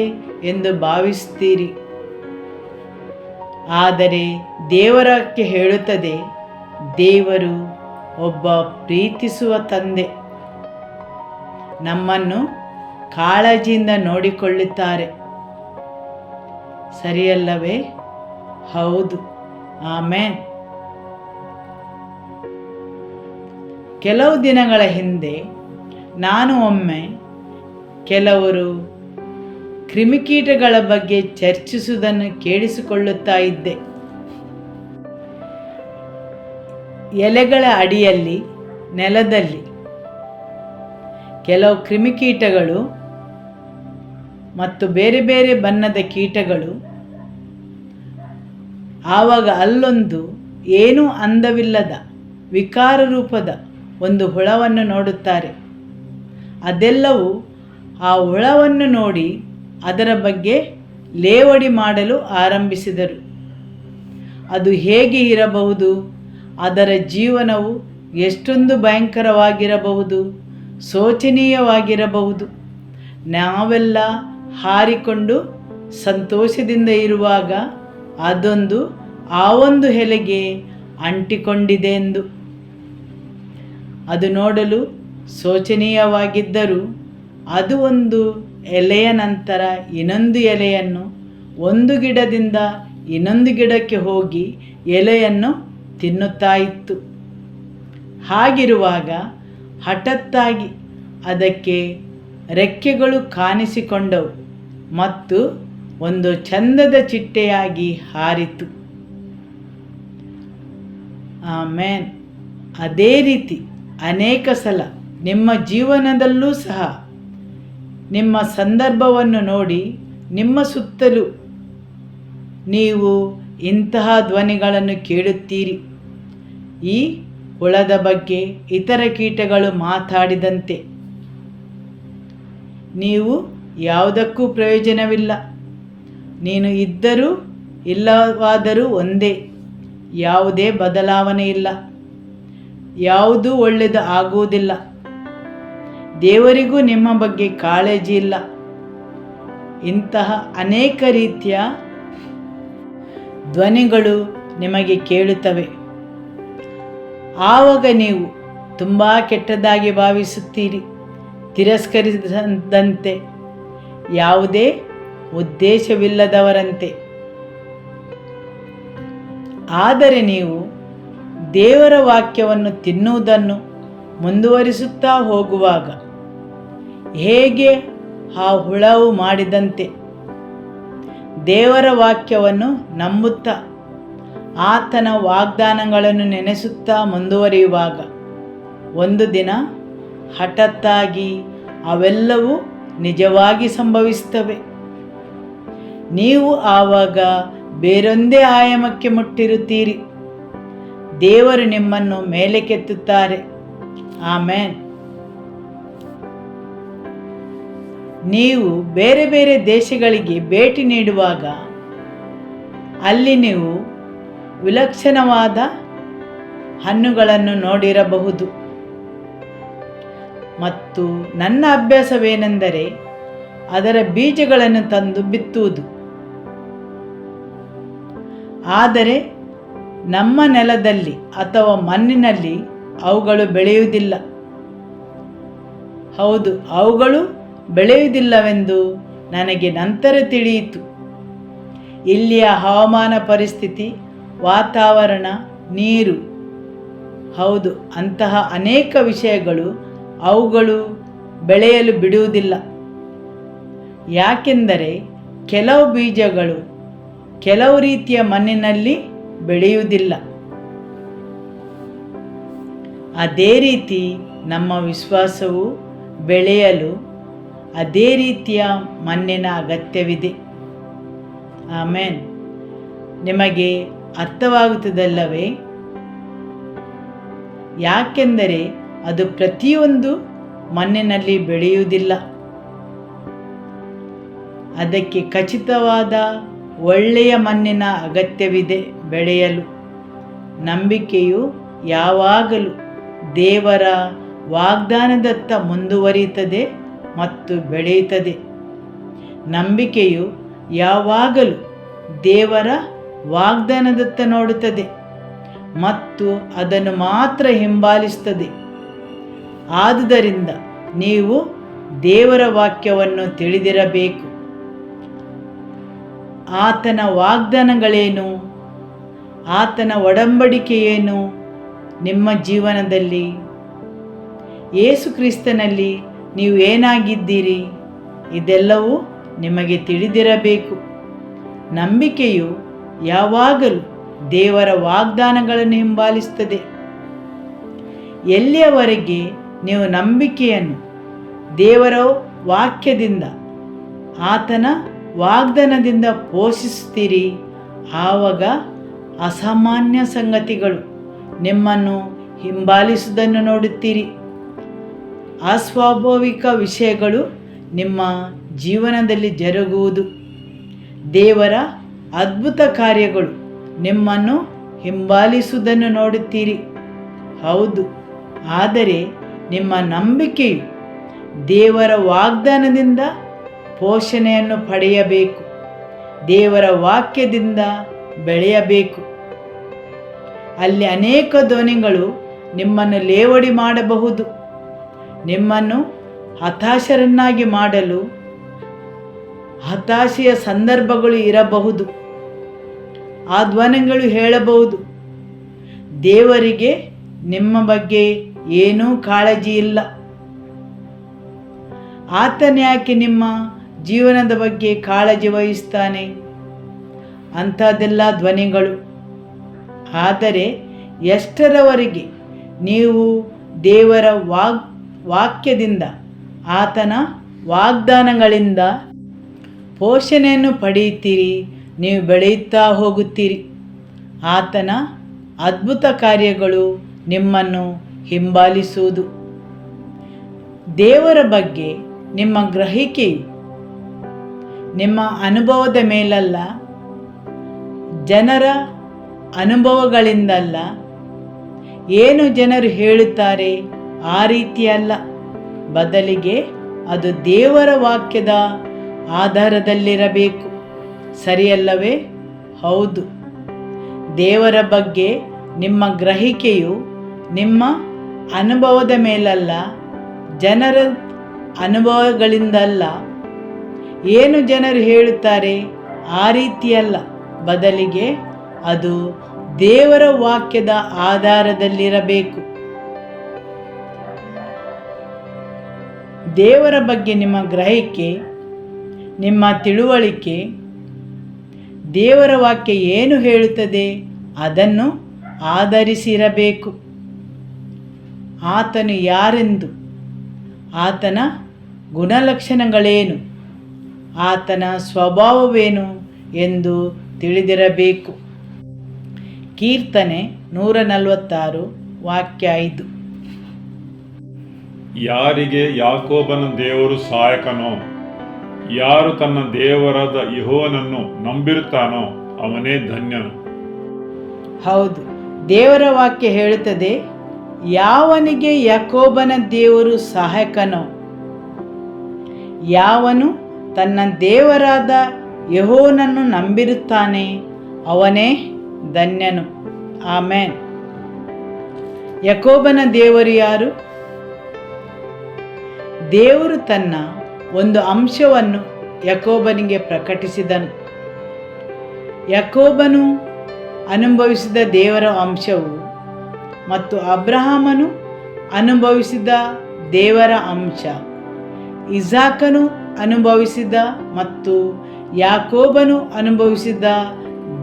ಎಂದು ಭಾವಿಸುತ್ತೀರಿ. ಆದರೆ ದೇವರಕ್ಕೆ ಹೇಳುತ್ತದೆ, ದೇವರು ಒಬ್ಬ ಪ್ರೀತಿಸುವ ತಂದೆ, ನಮ್ಮನ್ನು ಕಾಳಜಿಯಿಂದ ನೋಡಿಕೊಳ್ಳುತ್ತಾರೆ. ಸರಿಯಲ್ಲವೇ? ಹೌದು. ಆಮೆನ್. ಕೆಲವು ದಿನಗಳ ಹಿಂದೆ ನಾನು ಒಮ್ಮೆ ಕೆಲವರು ಕ್ರಿಮಿಕೀಟಗಳ ಬಗ್ಗೆ ಚರ್ಚಿಸುವುದನ್ನು ಕೇಳಿಸಿಕೊಳ್ಳುತ್ತಾ ಇದ್ದೆ. ಎಲೆಗಳ ಅಡಿಯಲ್ಲಿ, ನೆಲದಲ್ಲಿ ಕೆಲವು ಕ್ರಿಮಿಕೀಟಗಳು ಮತ್ತು ಬೇರೆ ಬೇರೆ ಬಣ್ಣದ ಕೀಟಗಳು. ಆವಾಗ ಅಲ್ಲೊಂದು ಏನೂ ಅಂದವಿಲ್ಲದ ವಿಕಾರ ರೂಪದ ಒಂದು ಹುಳವನ್ನು ನೋಡುತ್ತಾರೆ. ಅದೆಲ್ಲವೂ ಆ ಹುಳವನ್ನು ನೋಡಿ ಅದರ ಬಗ್ಗೆ ಲೇವಡಿ ಮಾಡಲು ಆರಂಭಿಸಿದರು. ಅದು ಹೇಗೆ ಇರಬಹುದು? ಅದರ ಜೀವನವು ಎಷ್ಟೊಂದು ಭಯಂಕರವಾಗಿರಬಹುದು, ಶೋಚನೀಯವಾಗಿರಬಹುದು. ನಾವೆಲ್ಲ ಹಾರಿಕೊಂಡು ಸಂತೋಷದಿಂದ ಇರುವಾಗ ಅದೊಂದು ಆ ಒಂದು ಎಲೆಗೆ ಅಂಟಿಕೊಂಡಿದೆ ಎಂದು. ಅದು ನೋಡಲು ಶೋಚನೀಯವಾಗಿದ್ದರೂ ಅದು ಒಂದು ಎಲೆಯ ನಂತರ ಇನ್ನೊಂದು ಎಲೆಯನ್ನು, ಒಂದು ಗಿಡದಿಂದ ಇನ್ನೊಂದು ಗಿಡಕ್ಕೆ ಹೋಗಿ ಎಲೆಯನ್ನು ತಿನ್ನುತ್ತಾ ಇತ್ತು. ಹಾಗಿರುವಾಗ ಹಠಾತ್ತಾಗಿ ಅದಕ್ಕೆ ರೆಕ್ಕೆಗಳು ಕಾಣಿಸಿಕೊಂಡವು ಮತ್ತು ಒಂದು ಚಂದದ ಚಿಟ್ಟೆಯಾಗಿ ಹಾರಿತು. ಆಮೇನ್. ಅದೇ ರೀತಿ ಅನೇಕ ಸಲ ನಿಮ್ಮ ಜೀವನದಲ್ಲೂ ಸಹ ನಿಮ್ಮ ಸಂದರ್ಭವನ್ನು ನೋಡಿ ನಿಮ್ಮ ಸುತ್ತಲೂ ನೀವು ಇಂತಹ ಧ್ವನಿಗಳನ್ನು ಕೇಳುತ್ತೀರಿ. ಈ ಹುಳದ ಬಗ್ಗೆ ಇತರ ಕೀಟಗಳು ಮಾತಾಡಿದಂತೆ ನೀವು ಯಾವುದಕ್ಕೂ ಪ್ರಯೋಜನವಿಲ್ಲ, ನೀನು ಇದ್ದರೂ ಇಲ್ಲವಾದರೂ ಒಂದೇ, ಯಾವುದೇ ಬದಲಾವಣೆ ಇಲ್ಲ, ಯಾವುದೂ ಒಳ್ಳೆಯದು ಆಗುವುದಿಲ್ಲ, ದೇವರಿಗೂ ನಿಮ್ಮ ಬಗ್ಗೆ ಕಾಳಜಿ ಇಲ್ಲ. ಇಂತಹ ಅನೇಕ ರೀತಿಯ ಧ್ವನಿಗಳು ನಿಮಗೆ ಕೇಳುತ್ತವೆ. ಆವಾಗ ನೀವು ತುಂಬ ಕೆಟ್ಟದಾಗಿ ಭಾವಿಸುತ್ತೀರಿ, ತಿರಸ್ಕರಿಸಿದಂತೆ, ಯಾವುದೇ ಉದ್ದೇಶವಿಲ್ಲದವರಂತೆ. ಆದರೆ ನೀವು ದೇವರ ವಾಕ್ಯವನ್ನು ತಿನ್ನುವುದನ್ನು ಮುಂದುವರಿಸುತ್ತಾ ಹೋಗುವಾಗ ಹೇಗೆ ಆ ಹುಳವು ಮಾಡಿದಂತೆ ದೇವರ ವಾಕ್ಯವನ್ನು ನಂಬುತ್ತಾ ಆತನ ವಾಗ್ದಾನಗಳನ್ನು ನೆನೆಸುತ್ತಾ ಮುಂದುವರಿಯುವಾಗ ಒಂದು ದಿನ ಹಠಾತ್ತಾಗಿ ಅವೆಲ್ಲವೂ ನಿಜವಾಗಿ ಸಂಭವಿಸುತ್ತವೆ. ನೀವು ಆವಾಗ ಬೇರೊಂದೇ ಆಯಾಮಕ್ಕೆ ಮುಟ್ಟಿರುತ್ತೀರಿ. ದೇವರು ನಿಮ್ಮನ್ನು ಮೇಲಕ್ಕೆತ್ತುತ್ತಾರೆ. ಆಮೇನ್. ನೀವು ಬೇರೆ ಬೇರೆ ದೇಶಗಳಿಗೆ ಭೇಟಿ ನೀಡುವಾಗ ಅಲ್ಲಿ ನೀವು ವಿಲಕ್ಷಣವಾದ ಹಣ್ಣುಗಳನ್ನು ನೋಡಿರಬಹುದು. ಮತ್ತು ನನ್ನ ಅಭ್ಯಾಸವೇನೆಂದರೆ ಅದರ ಬೀಜಗಳನ್ನು ತಂದು ಬಿತ್ತುವುದು. ಆದರೆ ನಮ್ಮ ನೆಲದಲ್ಲಿ ಅಥವಾ ಮಣ್ಣಿನಲ್ಲಿ ಅವುಗಳು ಬೆಳೆಯುವುದಿಲ್ಲ. ಹೌದು, ಅವುಗಳು ಬೆಳೆಯುವುದಿಲ್ಲವೆಂದು ನನಗೆ ನಂತರ ತಿಳಿಯಿತು. ಇಲ್ಲಿಯ ಹವಾಮಾನ ಪರಿಸ್ಥಿತಿ, ವಾತಾವರಣ, ನೀರು, ಹೌದು, ಅಂತಹ ಅನೇಕ ವಿಷಯಗಳು ಅವುಗಳು ಬೆಳೆಯಲು ಬಿಡುವುದಿಲ್ಲ. ಯಾಕೆಂದರೆ ಕೆಲವು ಬೀಜಗಳು ಕೆಲವು ರೀತಿಯ ಮಣ್ಣಿನಲ್ಲಿ ಬೆಳೆಯುವುದಿಲ್ಲ. ಅದೇ ರೀತಿ ನಮ್ಮ ವಿಶ್ವಾಸವು ಬೆಳೆಯಲು ಅದೇ ರೀತಿಯ ಮಣ್ಣಿನ ಅಗತ್ಯವಿದೆ. ಆಮೇನ್. ನಿಮಗೆ ಅರ್ಥವಾಗುತ್ತದಲ್ಲವೇ? ಯಾಕೆಂದರೆ ಅದು ಪ್ರತಿಯೊಂದು ಮಣ್ಣಿನಲ್ಲಿ ಬೆಳೆಯುವುದಿಲ್ಲ. ಅದಕ್ಕೆ ಖಚಿತವಾದ ಒಳ್ಳೆಯ ಮಣ್ಣಿನ ಅಗತ್ಯವಿದೆ ಬೆಳೆಯಲು. ನಂಬಿಕೆಯು ಯಾವಾಗಲೂ ದೇವರ ವಾಗ್ದಾನದತ್ತ ಮುಂದುವರಿಯುತ್ತದೆ ಮತ್ತು ಬೆಳೆಯುತ್ತದೆ. ನಂಬಿಕೆಯು ಯಾವಾಗಲೂ ದೇವರ ವಾಗ್ದಾನದತ್ತ ನೋಡುತ್ತದೆ ಮತ್ತು ಅದನ್ನು ಮಾತ್ರ ಹಿಂಬಾಲಿಸುತ್ತದೆ. ಆದುದರಿಂದ ನೀವು ದೇವರ ವಾಕ್ಯವನ್ನು ತಿಳಿದಿರಬೇಕು. ಆತನ ವಾಗ್ದಾನಗಳೇನು, ಆತನ ಒಡಂಬಡಿಕೆಯೇನು ನಿಮ್ಮ ಜೀವನದಲ್ಲಿ, ಯೇಸು ಕ್ರಿಸ್ತನಲ್ಲಿ ನೀವು ಏನಾಗಿದ್ದೀರಿ, ಇದೆಲ್ಲವೂ ನಿಮಗೆ ತಿಳಿದಿರಬೇಕು. ನಂಬಿಕೆಯು ಯಾವಾಗಲೂ ದೇವರ ವಾಗ್ದಾನಗಳನ್ನು ಹಿಂಬಾಲಿಸುತ್ತದೆ. ಎಲ್ಲಿಯವರೆಗೆ ನೀವು ನಂಬಿಕೆಯನ್ನು ದೇವರ ವಾಕ್ಯದಿಂದ, ಆತನ ವಾಗ್ದಾನದಿಂದ ಪೋಷಿಸುತ್ತೀರಿ, ಆವಾಗ ಅಸಾಮಾನ್ಯ ಸಂಗತಿಗಳು ನಿಮ್ಮನ್ನು ಹಿಂಬಾಲಿಸುವುದನ್ನು ನೋಡುತ್ತೀರಿ. ಅಸ್ವಾಭಾವಿಕ ವಿಷಯಗಳು ನಿಮ್ಮ ಜೀವನದಲ್ಲಿ ಜರುಗುವುದು. ದೇವರ ಅದ್ಭುತ ಕಾರ್ಯಗಳು ನಿಮ್ಮನ್ನು ಹಿಂಬಾಲಿಸುವುದನ್ನು ನೋಡುತ್ತೀರಿ. ಹೌದು, ಆದರೆ ನಿಮ್ಮ ನಂಬಿಕೆಯು ದೇವರ ವಾಗ್ದಾನದಿಂದ ಪೋಷಣೆಯನ್ನು ಪಡೆಯಬೇಕು. ದೇವರ ವಾಕ್ಯದಿಂದ ಬೆಳೆಯಬೇಕು. ಅಲ್ಲಿ ಅನೇಕ ಧ್ವನಿಗಳು ನಿಮ್ಮನ್ನು ಲೇವಡಿ ಮಾಡಬಹುದು. ನಿಮ್ಮನ್ನು ಹತಾಶರನ್ನಾಗಿ ಮಾಡಲು ಹತಾಶೆಯ ಸಂದರ್ಭಗಳು ಇರಬಹುದು. ಆ ಧ್ವನಿಗಳು ಹೇಳಬಹುದು, ದೇವರಿಗೆ ನಿಮ್ಮ ಬಗ್ಗೆ ಏನೂ ಕಾಳಜಿ ಇಲ್ಲ, ಆತನ್ಯಾಕೆ ನಿಮ್ಮ ಜೀವನದ ಬಗ್ಗೆ ಕಾಳಜಿ ವಹಿಸ್ತಾನೆ, ಅಂಥದ್ದೆಲ್ಲ ಧ್ವನಿಗಳು. ಆದರೆ ಎಷ್ಟರವರೆಗೆ ನೀವು ದೇವರ ವಾಕ್ಯದಿಂದ, ಆತನ ವಾಗ್ದಾನಗಳಿಂದ ಪೋಷಣೆಯನ್ನು ಪಡೆಯುತ್ತೀರಿ, ನೀವು ಬೆಳೆಯುತ್ತಾ ಹೋಗುತ್ತೀರಿ. ಆತನ ಅದ್ಭುತ ಕಾರ್ಯಗಳು ನಿಮ್ಮನ್ನು ಹಿಂಬಾಲಿಸುವುದು. ದೇವರ ಬಗ್ಗೆ ನಿಮ್ಮ ಗ್ರಹಿಕೆಯು ನಿಮ್ಮ ಅನುಭವದ ಮೇಲಲ್ಲ, ಜನರ ಅನುಭವಗಳಿಂದಲ್ಲ, ಏನು ಜನರು ಹೇಳುತ್ತಾರೆ ಆ ರೀತಿಯಲ್ಲ, ಬದಲಿಗೆ ಅದು ದೇವರ ವಾಕ್ಯದ ಆಧಾರದಲ್ಲಿರಬೇಕು. ಸರಿಯಲ್ಲವೇ? ಹೌದು. ದೇವರ ಬಗ್ಗೆ ನಿಮ್ಮ ಗ್ರಹಿಕೆಯು ನಿಮ್ಮ ಅನುಭವದ ಮೇಲಲ್ಲ, ಜನರ ಅನುಭವಗಳಿಂದಲ್ಲ, ಏನು ಜನರು ಹೇಳುತ್ತಾರೆ ಆ ರೀತಿಯಲ್ಲ, ಬದಲಿಗೆ ಅದು ದೇವರ ವಾಕ್ಯದ ಆಧಾರದಲ್ಲಿರಬೇಕು. ದೇವರ ಬಗ್ಗೆ ನಿಮ್ಮ ಗ್ರಹಿಕೆ, ನಿಮ್ಮ ತಿಳುವಳಿಕೆ, ದೇವರ ವಾಕ್ಯ ಏನು ಹೇಳುತ್ತದೆ ಅದನ್ನು ಆಧರಿಸಿರಬೇಕು. ಆತನು ಯಾರೆಂದು, ಆತನ ಗುಣಲಕ್ಷಣಗಳೇನು, ಆತನ ಸ್ವಭಾವವೇನು ಎಂದು ತಿಳಿದಿರಬೇಕು. ಕೀರ್ತನೆ 146 ವಾಕ್ಯ 5. ಯಾರಿಗೆ ಯಾಕೋಬನ ದೇವರು ಸಹಾಯಕನೋ, ಯಾರು ತನ್ನ ದೇವರಾದ ಯೆಹೋವನನ್ನು ನಂಬಿರುತ್ತಾನೋ ಅವನೇ ಧನ್ಯನು. ಹೌದು, ದೇವರ ವಾಕ್ಯ ಹೇಳುತ್ತದೆ, ಯಾವನಿಗೆ ಯಾಕೋಬನ ದೇವರು ಸಹಾಯಕನೋ, ಯಾವನು ತನ್ನ ದೇವರಾದ ಯೆಹೋವನನ್ನು ನಂಬಿರುತ್ತಾನೆ ಅವನೇ ಧನ್ಯನು. ಆಮೆನ್. ಯಾಕೋಬನ ದೇವರು ಯಾರು? ದೇವರು ತನ್ನ ಒಂದು ಅಂಶವನ್ನು ಯಾಕೋಬನಿಗೆ ಪ್ರಕಟಿಸಿದನು. ಯಾಕೋಬನು ಅನುಭವಿಸಿದ ದೇವರ ಅಂಶವು ಮತ್ತು ಅಬ್ರಹಾಮನು ಅನುಭವಿಸಿದ ದೇವರ ಅಂಶ, ಇಸಾಕನು ಅನುಭವಿಸಿದ ಮತ್ತು ಯಾಕೋಬನು ಅನುಭವಿಸಿದ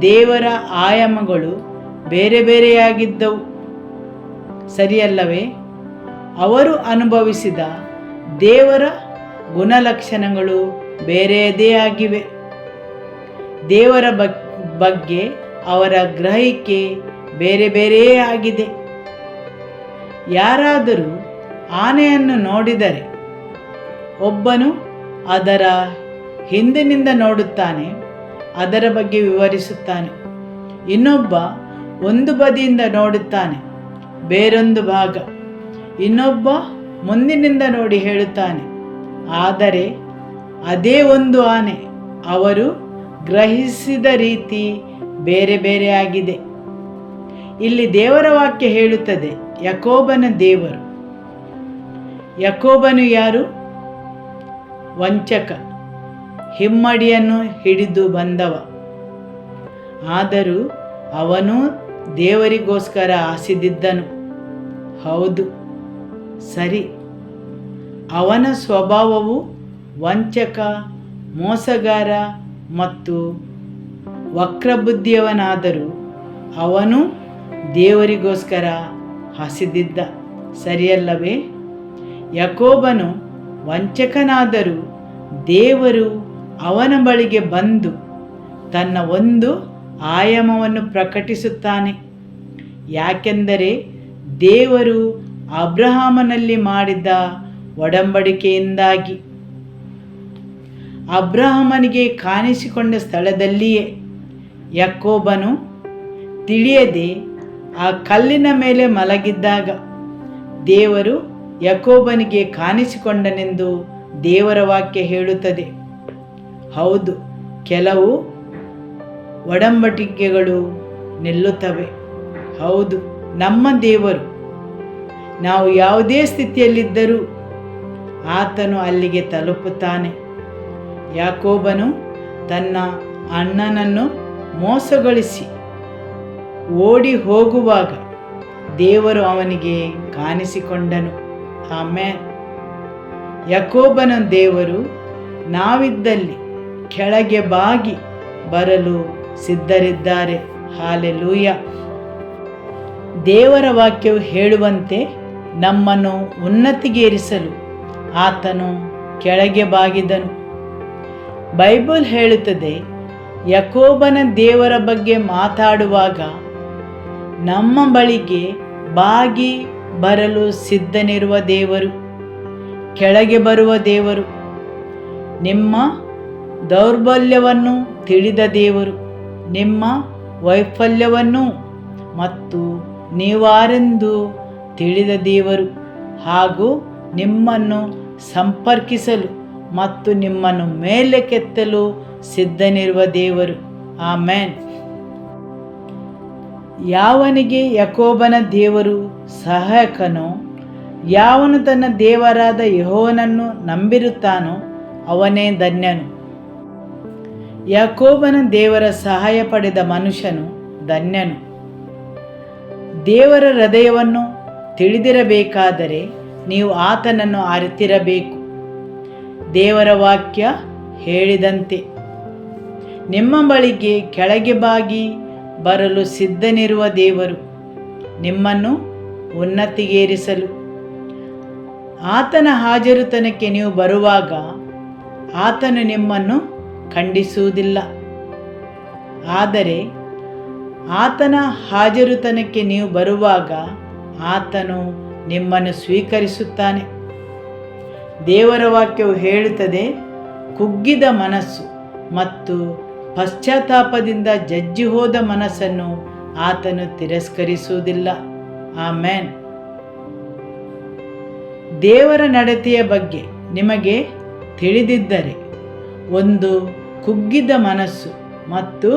ದೇವರ ಆಯಾಮಗಳು ಬೇರೆ ಬೇರೆಯಾಗಿದ್ದವು, ಸರಿಯಲ್ಲವೇ? ಅವರು ಅನುಭವಿಸಿದ ದೇವರ ಗುಣಲಕ್ಷಣಗಳು ಬೇರೆಯದೇ ಆಗಿವೆ. ದೇವರ ಬಗ್ಗೆ ಅವರ ಗ್ರಹಿಕೆ ಬೇರೆ ಬೇರೆಯೇ ಆಗಿದೆ. ಯಾರಾದರೂ ಆನೆಯನ್ನು ನೋಡಿದರೆ ಒಬ್ಬನು ಅದರ ಹಿಂದಿನಿಂದ ನೋಡುತ್ತಾನೆ, ಅದರ ಬಗ್ಗೆ ವಿವರಿಸುತ್ತಾನೆ. ಇನ್ನೊಬ್ಬ ಒಂದು ಬದಿಯಿಂದ ನೋಡುತ್ತಾನೆ, ಬೇರೊಂದು ಭಾಗ. ಇನ್ನೊಬ್ಬ ಮುಂದಿನಿಂದ ನೋಡಿ ಹೇಳುತ್ತಾನೆ. ಆದರೆ ಅದೇ ಒಂದು ಆನೆ, ಅವರು ಗ್ರಹಿಸಿದ ರೀತಿ ಬೇರೆ ಬೇರೆ ಆಗಿದೆ. ಇಲ್ಲಿ ದೇವರ ವಾಕ್ಯ ಹೇಳುತ್ತದೆ, ಯಾಕೋಬನ ದೇವರು. ಯಾಕೋಬನು ಯಾರು? ವಂಚಕ, ಹಿಮ್ಮಡಿಯನ್ನು ಹಿಡಿದು ಬಂದವ. ಆದರೂ ಅವನು ದೇವರಿಗೋಸ್ಕರ ಆಸಿದಿದ್ದನು. ಹೌದು, ಸರಿ. ಅವನ ಸ್ವಭಾವವು ವಂಚಕ, ಮೋಸಗಾರ ಮತ್ತು ವಕ್ರಬುದ್ಧಿಯವನಾದರೂ ಅವನು ದೇವರಿಗೋಸ್ಕರ ಹಸಿದಿದ್ದ, ಸರಿಯಲ್ಲವೇ? ಯಾಕೋಬನು ವಂಚಕನಾದರೂ ದೇವರು ಅವನ ಬಳಿಗೆ ಬಂದು ತನ್ನ ಒಂದು ಆಯಾಮವನ್ನು ಪ್ರಕಟಿಸುತ್ತಾನೆ. ಯಾಕೆಂದರೆ ದೇವರು ಅಬ್ರಹಾಮನಲ್ಲಿ ಮಾಡಿದ ಒಡಂಬಡಿಕೆಯಿಂದಾಗಿ. ಅಬ್ರಹಾಮನಿಗೆ ಕಾಣಿಸಿಕೊಂಡ ಸ್ಥಳದಲ್ಲಿಯೇ ಯಾಕೋಬನು ತಿಳಿಯದೆ ಆ ಕಲ್ಲಿನ ಮೇಲೆ ಮಲಗಿದ್ದಾಗ ದೇವರು ಯಾಕೋಬನಿಗೆ ಕಾಣಿಸಿಕೊಂಡನೆಂದು ದೇವರ ವಾಕ್ಯ ಹೇಳುತ್ತದೆ. ಹೌದು, ಕೆಲವು ಒಡಂಬಡಿಕೆಗಳು ನಿಲ್ಲುತ್ತವೆ. ಹೌದು, ನಮ್ಮ ದೇವರು ನಾವು ಯಾವುದೇ ಸ್ಥಿತಿಯಲ್ಲಿದ್ದರೂ ಆತನು ಅಲ್ಲಿಗೆ ತಲುಪುತ್ತಾನೆ. ಯಾಕೋಬನು ತನ್ನ ಅಣ್ಣನನ್ನು ಮೋಸಗೊಳಿಸಿ ಓಡಿ ಹೋಗುವಾಗ ದೇವರು ಅವನಿಗೆ ಕಾಣಿಸಿಕೊಂಡನು. ಆಮೇಲೆ ಯಾಕೋಬನ ದೇವರು ನಾವಿದ್ದಲ್ಲಿ ಕೆಳಗೆ ಬಾಗಿ ಬರಲು ಸಿದ್ಧರಿದ್ದಾರೆ. ಹಾಲೆಲೂಯ. ದೇವರ ವಾಕ್ಯವು ಹೇಳುವಂತೆ ನಮ್ಮನ್ನು ಉನ್ನತಿಗೇರಿಸಲು ಆತನು ಕೆಳಗೆ ಬಾಗಿದನು. ಬೈಬಲ್ ಹೇಳುತ್ತದೆ, ಯಾಕೋಬನ ದೇವರ ಬಗ್ಗೆ ಮಾತಾಡುವಾಗ ನಮ್ಮ ಬಳಿಗೆ ಬಾಗಿ ಬರಲು ಸಿದ್ಧನಿರುವ ದೇವರು, ಕೆಳಗೆ ಬರುವ ದೇವರು, ನಿಮ್ಮ ದೌರ್ಬಲ್ಯವನ್ನು ತಿಳಿದ ದೇವರು, ನಿಮ್ಮ ವೈಫಲ್ಯವನ್ನು ಮತ್ತು ನೀವಾರೆಂದು ತಿಳಿದ ದೇವರು, ಹಾಗೂ ನಿಮ್ಮನ್ನು ಸಂಪರ್ಕಿಸಲು ಮತ್ತು ನಿಮ್ಮನ್ನು ಮೇಲೆ ಕೆತ್ತಲು ಸಿದ್ಧನಿರುವ ದೇವರು. ಆಮೆನ್. ಯಾವನಿಗೆ ಯಾಕೋಬನ ದೇವರು ಸಹಾಯಕನೋ, ಯಾವನು ತನ್ನ ದೇವರಾದ ಯೆಹೋವನನ್ನು ನಂಬಿರುತ್ತಾನೋ ಅವನೇ ಧನ್ಯನು. ಯಾಕೋಬನ ದೇವರ ಸಹಾಯ ಪಡೆದ ಮನುಷ್ಯನು ಧನ್ಯನು. ದೇವರ ಹೃದಯವನ್ನು ತಿಳಿದಿರಬೇಕಾದರೆ ನೀವು ಆತನನ್ನು ಅರಿತಿರಬೇಕು. ದೇವರ ವಾಕ್ಯ ಹೇಳಿದಂತೆ ನಿಮ್ಮ ಬಳಿಗೆ ಕೆಳಗೆ ಬಾಗಿ ಬರಲು ಸಿದ್ಧನಿರುವ ದೇವರು ನಿಮ್ಮನ್ನು ಉನ್ನತಿಗೇರಿಸಲು. ಆತನ ಹಾಜರುತನಕ್ಕೆ ನೀವು ಬರುವಾಗ ಆತನು ನಿಮ್ಮನ್ನು ಖಂಡಿಸುವುದಿಲ್ಲ. ಆದರೆ ಆತನ ಹಾಜರುತನಕ್ಕೆ ನೀವು ಬರುವಾಗ ಆತನು ನಿಮ್ಮನ್ನು ಸ್ವೀಕರಿಸುತ್ತಾನೆ. ದೇವರ ವಾಕ್ಯವು ಹೇಳುತ್ತದೆ, ಕುಗ್ಗಿದ ಮನಸ್ಸು ಮತ್ತು ಪಶ್ಚಾತ್ತಾಪದಿಂದ ಜಜ್ಜಿ ಹೋದ ಮನಸ್ಸನ್ನು ಆತನು ತಿರಸ್ಕರಿಸುವುದಿಲ್ಲ. ಆಮೆನ್. ದೇವರ ನಡತೆಯ ಬಗ್ಗೆ ನಿಮಗೆ ತಿಳಿದಿದ್ದರೆ ಒಂದು ಕುಗ್ಗಿದ ಮನಸ್ಸು ಮತ್ತು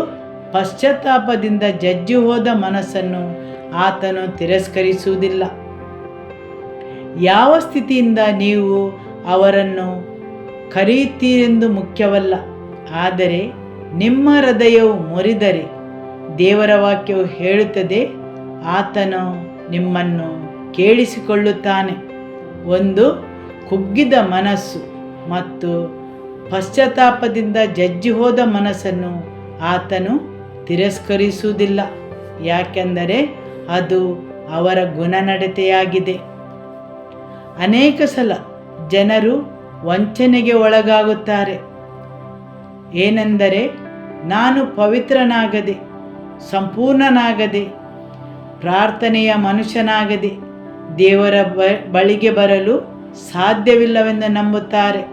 ಪಶ್ಚಾತ್ತಾಪದಿಂದ ಜಜ್ಜಿ ಹೋದ ಮನಸ್ಸನ್ನು ಆತನು ತಿರಸ್ಕರಿಸುವುದಿಲ್ಲ. ಯಾವ ಸ್ಥಿತಿಯಿಂದ ನೀವು ಅವರನ್ನು ಕರೆಯುತ್ತೀರೆಂದು ಮುಖ್ಯವಲ್ಲ, ಆದರೆ ನಿಮ್ಮ ಹೃದಯವು ಮುರಿದರೆ ದೇವರ ವಾಕ್ಯವು ಹೇಳುತ್ತದೆ ಆತನು ನಿಮ್ಮನ್ನು ಕೇಳಿಸಿಕೊಳ್ಳುತ್ತಾನೆ. ಒಂದು ಕುಗ್ಗಿದ ಮನಸ್ಸು ಮತ್ತು ಪಶ್ಚಾತ್ತಾಪದಿಂದ ಜಜ್ಜಿ ಹೋದ ಮನಸ್ಸನ್ನು ಆತನು ತಿರಸ್ಕರಿಸುವುದಿಲ್ಲ, ಯಾಕೆಂದರೆ ಅದು ಅವರ ಗುಣನಡತೆಯಾಗಿದೆ. ಅನೇಕ ಸಲ ಜನರು ವಂಚನೆಗೆ ಒಳಗಾಗುತ್ತಾರೆ. ಏನೆಂದರೆ, ನಾನು ಪವಿತ್ರನಾಗದೆ, ಸಂಪೂರ್ಣನಾಗದೆ, ಪ್ರಾರ್ಥನೆಯ ಮನುಷ್ಯನಾಗದೆ ದೇವರ ಬಳಿಗೆ ಬರಲು ಸಾಧ್ಯವಿಲ್ಲವೆಂದು ನಂಬುತ್ತಾರೆ.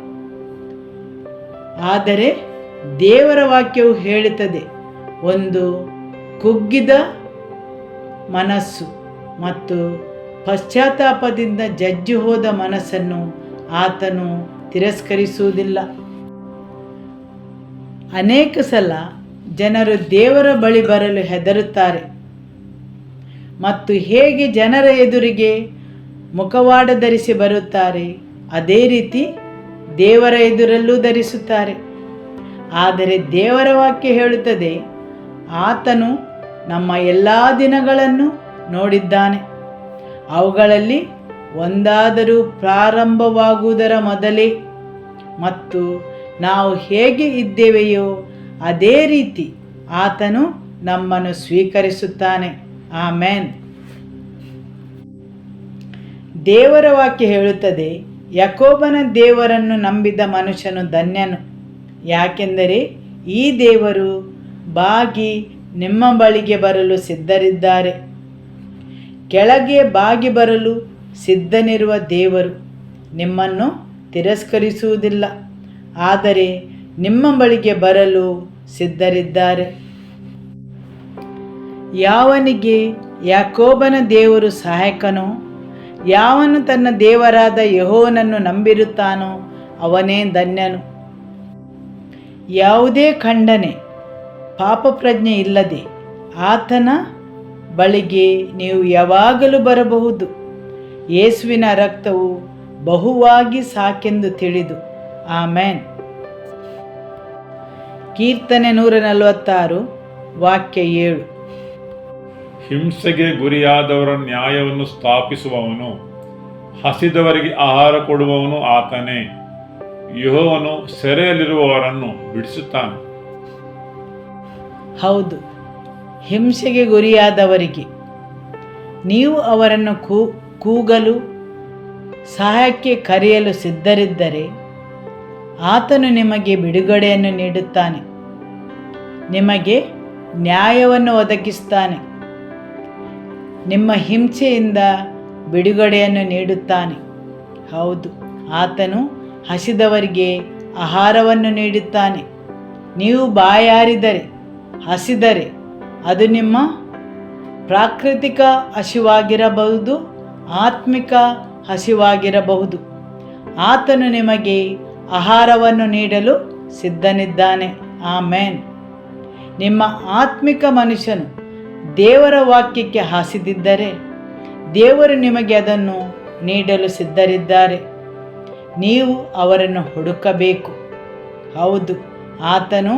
ಆದರೆ ದೇವರ ವಾಕ್ಯವು ಹೇಳುತ್ತದೆ, ಒಂದು ಕುಗ್ಗಿದ ಮನಸ್ಸು ಮತ್ತು ಪಶ್ಚಾತ್ತಾಪದಿಂದ ಜಜ್ಜಿ ಹೋದ ಮನಸ್ಸನ್ನು ಆತನು ತಿರಸ್ಕರಿಸುವುದಿಲ್ಲ. ಅನೇಕ ಸಲ ಜನರು ದೇವರ ಬಳಿ ಬರಲು ಹೆದರುತ್ತಾರೆ ಮತ್ತು ಹೇಗೆ ಜನರ ಎದುರಿಗೆ ಮುಖವಾಡ ಧರಿಸಿ ಬರುತ್ತಾರೆ ಅದೇ ರೀತಿ ದೇವರ ಎದುರಲ್ಲೂ ಧರಿಸುತ್ತಾರೆ. ಆದರೆ ದೇವರ ವಾಕ್ಯ ಹೇಳುತ್ತದೆ, ಆತನು ನಮ್ಮ ಎಲ್ಲ ದಿನಗಳನ್ನು ನೋಡಿದ್ದಾನೆ, ಅವುಗಳಲ್ಲಿ ಒಂದಾದರೂ ಪ್ರಾರಂಭವಾಗುವುದರ ಮೊದಲೇ ಮತ್ತು ನಾವು ಹೇಗೆ ಇದ್ದೇವೆಯೋ ಅದೇ ರೀತಿ ಆತನು ನಮ್ಮನ್ನು ಸ್ವೀಕರಿಸುತ್ತಾನೆ. ಆಮೆನ್. ದೇವರ ವಾಕ್ಯ ಹೇಳುತ್ತದೆ, ಯಾಕೋಬನ ದೇವರನ್ನು ನಂಬಿದ ಮನುಷ್ಯನು ಧನ್ಯನು, ಯಾಕೆಂದರೆ ಈ ದೇವರು ಬಾಗಿ ನಿಮ್ಮ ಬಳಿಗೆ ಬರಲು ಸಿದ್ಧರಿದ್ದಾರೆ. ಕೆಳಗೆ ಬಾಗಿ ಬರಲು ಸಿದ್ಧನಿರುವ ದೇವರು ನಿಮ್ಮನ್ನು ತಿರಸ್ಕರಿಸುವುದಿಲ್ಲ, ಆದರೆ ನಿಮ್ಮ ಬಳಿಗೆ ಬರಲು ಸಿದ್ಧರಿದ್ದಾರೆ. ಯಾವನಿಗೆ ಯಾಕೋಬನ ದೇವರು ಸಹಾಯಕನೋ, ಯಾವನು ತನ್ನ ದೇವರಾದ ಯೆಹೋವನನ್ನು ನಂಬಿರುತ್ತಾನೋ ಅವನೇ ಧನ್ಯನು. ಯಾವುದೇ ಖಂಡನೆ, ಪಾಪಪ್ರಜ್ಞೆ ಇಲ್ಲದೆ ಆತನ ಬಳಿಗೆ ನೀವು ಯಾವಾಗಲೂ ಬರಬಹುದು. ಯೇಸುವಿನ ರಕ್ತವು ಬಹುವಾಗಿ ಸಾಕೆಂದು ತಿಳಿದು. ಆಮೆನ್. ಕೀರ್ತನೆ 146 ವಾಕ್ಯ 7. ಹಿಂಸೆಗೆ ಗುರಿಯಾದವರ ನ್ಯಾಯವನ್ನು ಸ್ಥಾಪಿಸುವವನು, ಹಸಿದವರಿಗೆ ಆಹಾರ ಕೊಡುವವನು ಆತನೇ. ಯೆಹೋವನು ಸೆರೆಯಲ್ಲಿರುವವರನ್ನು ಬಿಡಿಸುತ್ತಾನೆ. ಹೌದು, ಹಿಂಸೆಗೆ ಗುರಿಯಾದವರಿಗೆ ನೀವು ಅವರನ್ನು ಕೂಗಲು ಸಹಾಯಕ್ಕೆ ಕರೆಯಲು ಸಿದ್ಧರಿದ್ದರೆ ಆತನು ನಿಮಗೆ ಬಿಡುಗಡೆಯನ್ನು ನೀಡುತ್ತಾನೆ, ನಿಮಗೆ ನ್ಯಾಯವನ್ನು ಒದಗಿಸುತ್ತಾನೆ, ನಿಮ್ಮ ಹಿಂಸೆಯಿಂದ ಬಿಡುಗಡೆಯನ್ನು ನೀಡುತ್ತಾನೆ. ಹೌದು, ಆತನು ಹಸಿದವರಿಗೆ ಆಹಾರವನ್ನು ನೀಡುತ್ತಾನೆ. ನೀವು ಬಾಯಾರಿದರೆ, ಹಸಿದರೆ ಅದು ನಿಮ್ಮ ಪ್ರಾಕೃತಿಕ ಹಸಿವಾಗಿರಬಹುದು, ಆತ್ಮಿಕ ಹಸಿವಾಗಿರಬಹುದು. ಆತನು ನಿಮಗೆ ಆಹಾರವನ್ನು ನೀಡಲು ಸಿದ್ಧನಿದ್ದಾನೆ. ಆಮೆನ್. ನಿಮ್ಮ ಆತ್ಮಿಕ ಮನುಷ್ಯನು ದೇವರ ವಾಕ್ಯಕ್ಕೆ ಹಸಿದಿದ್ದರೆ ದೇವರು ನಿಮಗೆ ಅದನ್ನು ನೀಡಲು ಸಿದ್ಧರಿದ್ದಾರೆ. ನೀವು ಅವರನ್ನು ಹುಡುಕಬೇಕು. ಹೌದು, ಆತನು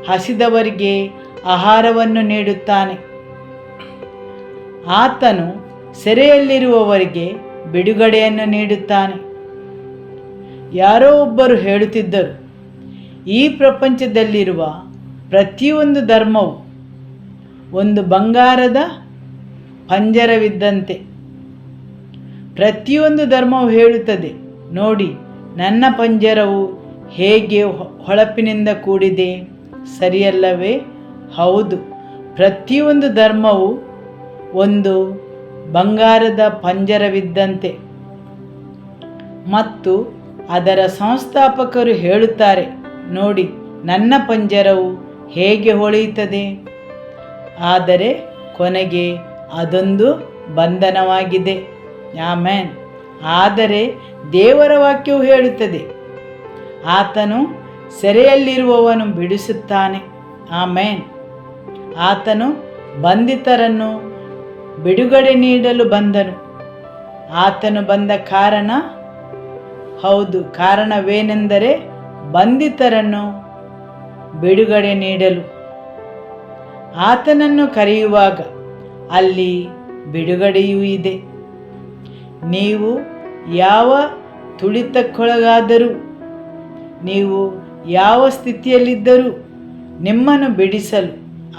ಹಸಿದವರಿಗೆ ಆಹಾರವನ್ನು ನೀಡುತ್ತಾನೆ. ಆತನು ಸೆರೆಯಲ್ಲಿರುವವರಿಗೆ ಬಿಡುಗಡೆಯನ್ನು ನೀಡುತ್ತಾನೆ. ಯಾರೋ ಒಬ್ಬರು ಹೇಳುತ್ತಿದ್ದರು, ಈ ಪ್ರಪಂಚದಲ್ಲಿರುವ ಪ್ರತಿಯೊಂದು ಧರ್ಮವು ಒಂದು ಬಂಗಾರದ ಪಂಜರವಿದ್ದಂತೆ. ಪ್ರತಿಯೊಂದು ಧರ್ಮವು ಹೇಳುತ್ತದೆ, ನೋಡಿ ನನ್ನ ಪಂಜರವು ಹೇಗೆ ಹೊಳಪಿನಿಂದ ಕೂಡಿದೆ, ಸರಿಯಲ್ಲವೇ? ಹೌದು, ಪ್ರತಿಯೊಂದು ಧರ್ಮವು ಒಂದು ಬಂಗಾರದ ಪಂಜರವಿದ್ದಂತೆ. ಮತ್ತು ಅದರ ಸಂಸ್ಥಾಪಕರು ಹೇಳುತ್ತಾರೆ, ನೋಡಿ ನನ್ನ ಪಂಜರವು ಹೇಗೆ ಹೊಳೆಯುತ್ತದೆ. ಆದರೆ ಕೊನೆಗೆ ಅದೊಂದು ಬಂಧನವಾಗಿದೆ. ಆಮೆನ್. ಆದರೆ ದೇವರ ವಾಕ್ಯವು ಹೇಳುತ್ತದೆ, ಆತನು ಸೆರೆಯಲ್ಲಿರುವವನು ಬಿಡಿಸುತ್ತಾನೆ. ಆಮೆನ್. ಆತನು ಬಂಧಿತರನ್ನು ಬಿಡುಗಡೆ ನೀಡಲು ಬಂದನು. ಆತನು ಬಂದ ಕಾರಣವೇನೆಂದರೆ ಬಂಧಿತರನ್ನು ಬಿಡುಗಡೆ ನೀಡಲು. ಆತನನ್ನು ಕರೆಯುವಾಗ ಅಲ್ಲಿ ಬಿಡುಗಡೆಯೂ ಇದೆ. ನೀವು ಯಾವ ತುಳಿತಕ್ಕೊಳಗಾದರೂ, ನೀವು ಯಾವ ಸ್ಥಿತಿಯಲ್ಲಿದ್ದರೂ ನಿಮ್ಮನ್ನು ಬಿಡಿಸಲು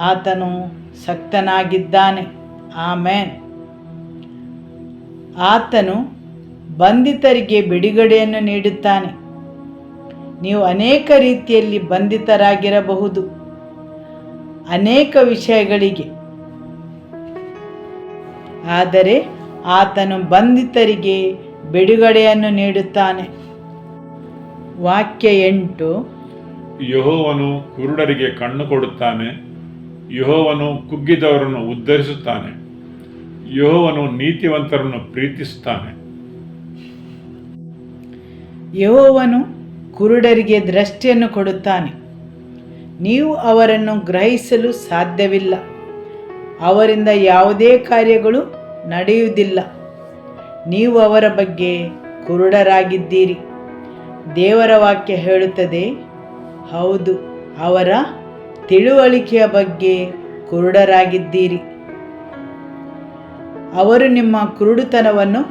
ಆತನು ಶಕ್ತನಾಗಿದ್ದಾನೆ. ಆಮೆನ್. ಆತನು ಬಂಧಿತರಿಗೆ ಬಿಡುಗಡೆಯನ್ನು ನೀಡುತ್ತಾನೆ. ನೀವು ಅನೇಕ ರೀತಿಯಲ್ಲಿ ಬಂಧಿತರಾಗಿರಬಹುದು, ಅನೇಕ ವಿಷಯಗಳಿಗೆ. ಆದರೆ ಆತನು ಬಂಧಿತರಿಗೆ ಬಿಡುಗಡೆಯನ್ನು ನೀಡುತ್ತಾನೆ. ವಾಕ್ಯ 8. ಯೆಹೋವನು ಕುರುಡರಿಗೆ ಕಣ್ಣು ಕೊಡುತ್ತಾನೆ. ಯೆಹೋವನು ಕುಗ್ಗಿದವರನ್ನು ಉದ್ಧರಿಸುತ್ತಾನೆ. ಯೆಹೋವನು ನೀತಿವಂತರನ್ನು ಪ್ರೀತಿಸುತ್ತಾನೆ. ಯೆಹೋವನು ಕುರುಡರಿಗೆ ದೃಷ್ಟಿಯನ್ನು ಕೊಡುತ್ತಾನೆ. ನೀವು ಅವರನ್ನು ಗ್ರಹಿಸಲು ಸಾಧ್ಯವಿಲ್ಲ. ಅವರಿಂದ ಯಾವುದೇ ಕಾರ್ಯಗಳು ನಡೆಯುವುದಿಲ್ಲ. ನೀವು ಅವರ ಬಗ್ಗೆ ಕುರುಡರಾಗಿದ್ದೀರಿ. ದೇವರ ವಾಕ್ಯ ಹೇಳುತ್ತದೆ, ಹೌದು, ಅವರ ತಿಳುವಳಿಕೆಯ ಬಗ್ಗೆ ಕುರುಡರಾಗಿದ್ದೀರಿ. ಅವರು ನಿಮ್ಮ ಕುರುಡುತನವನ್ನು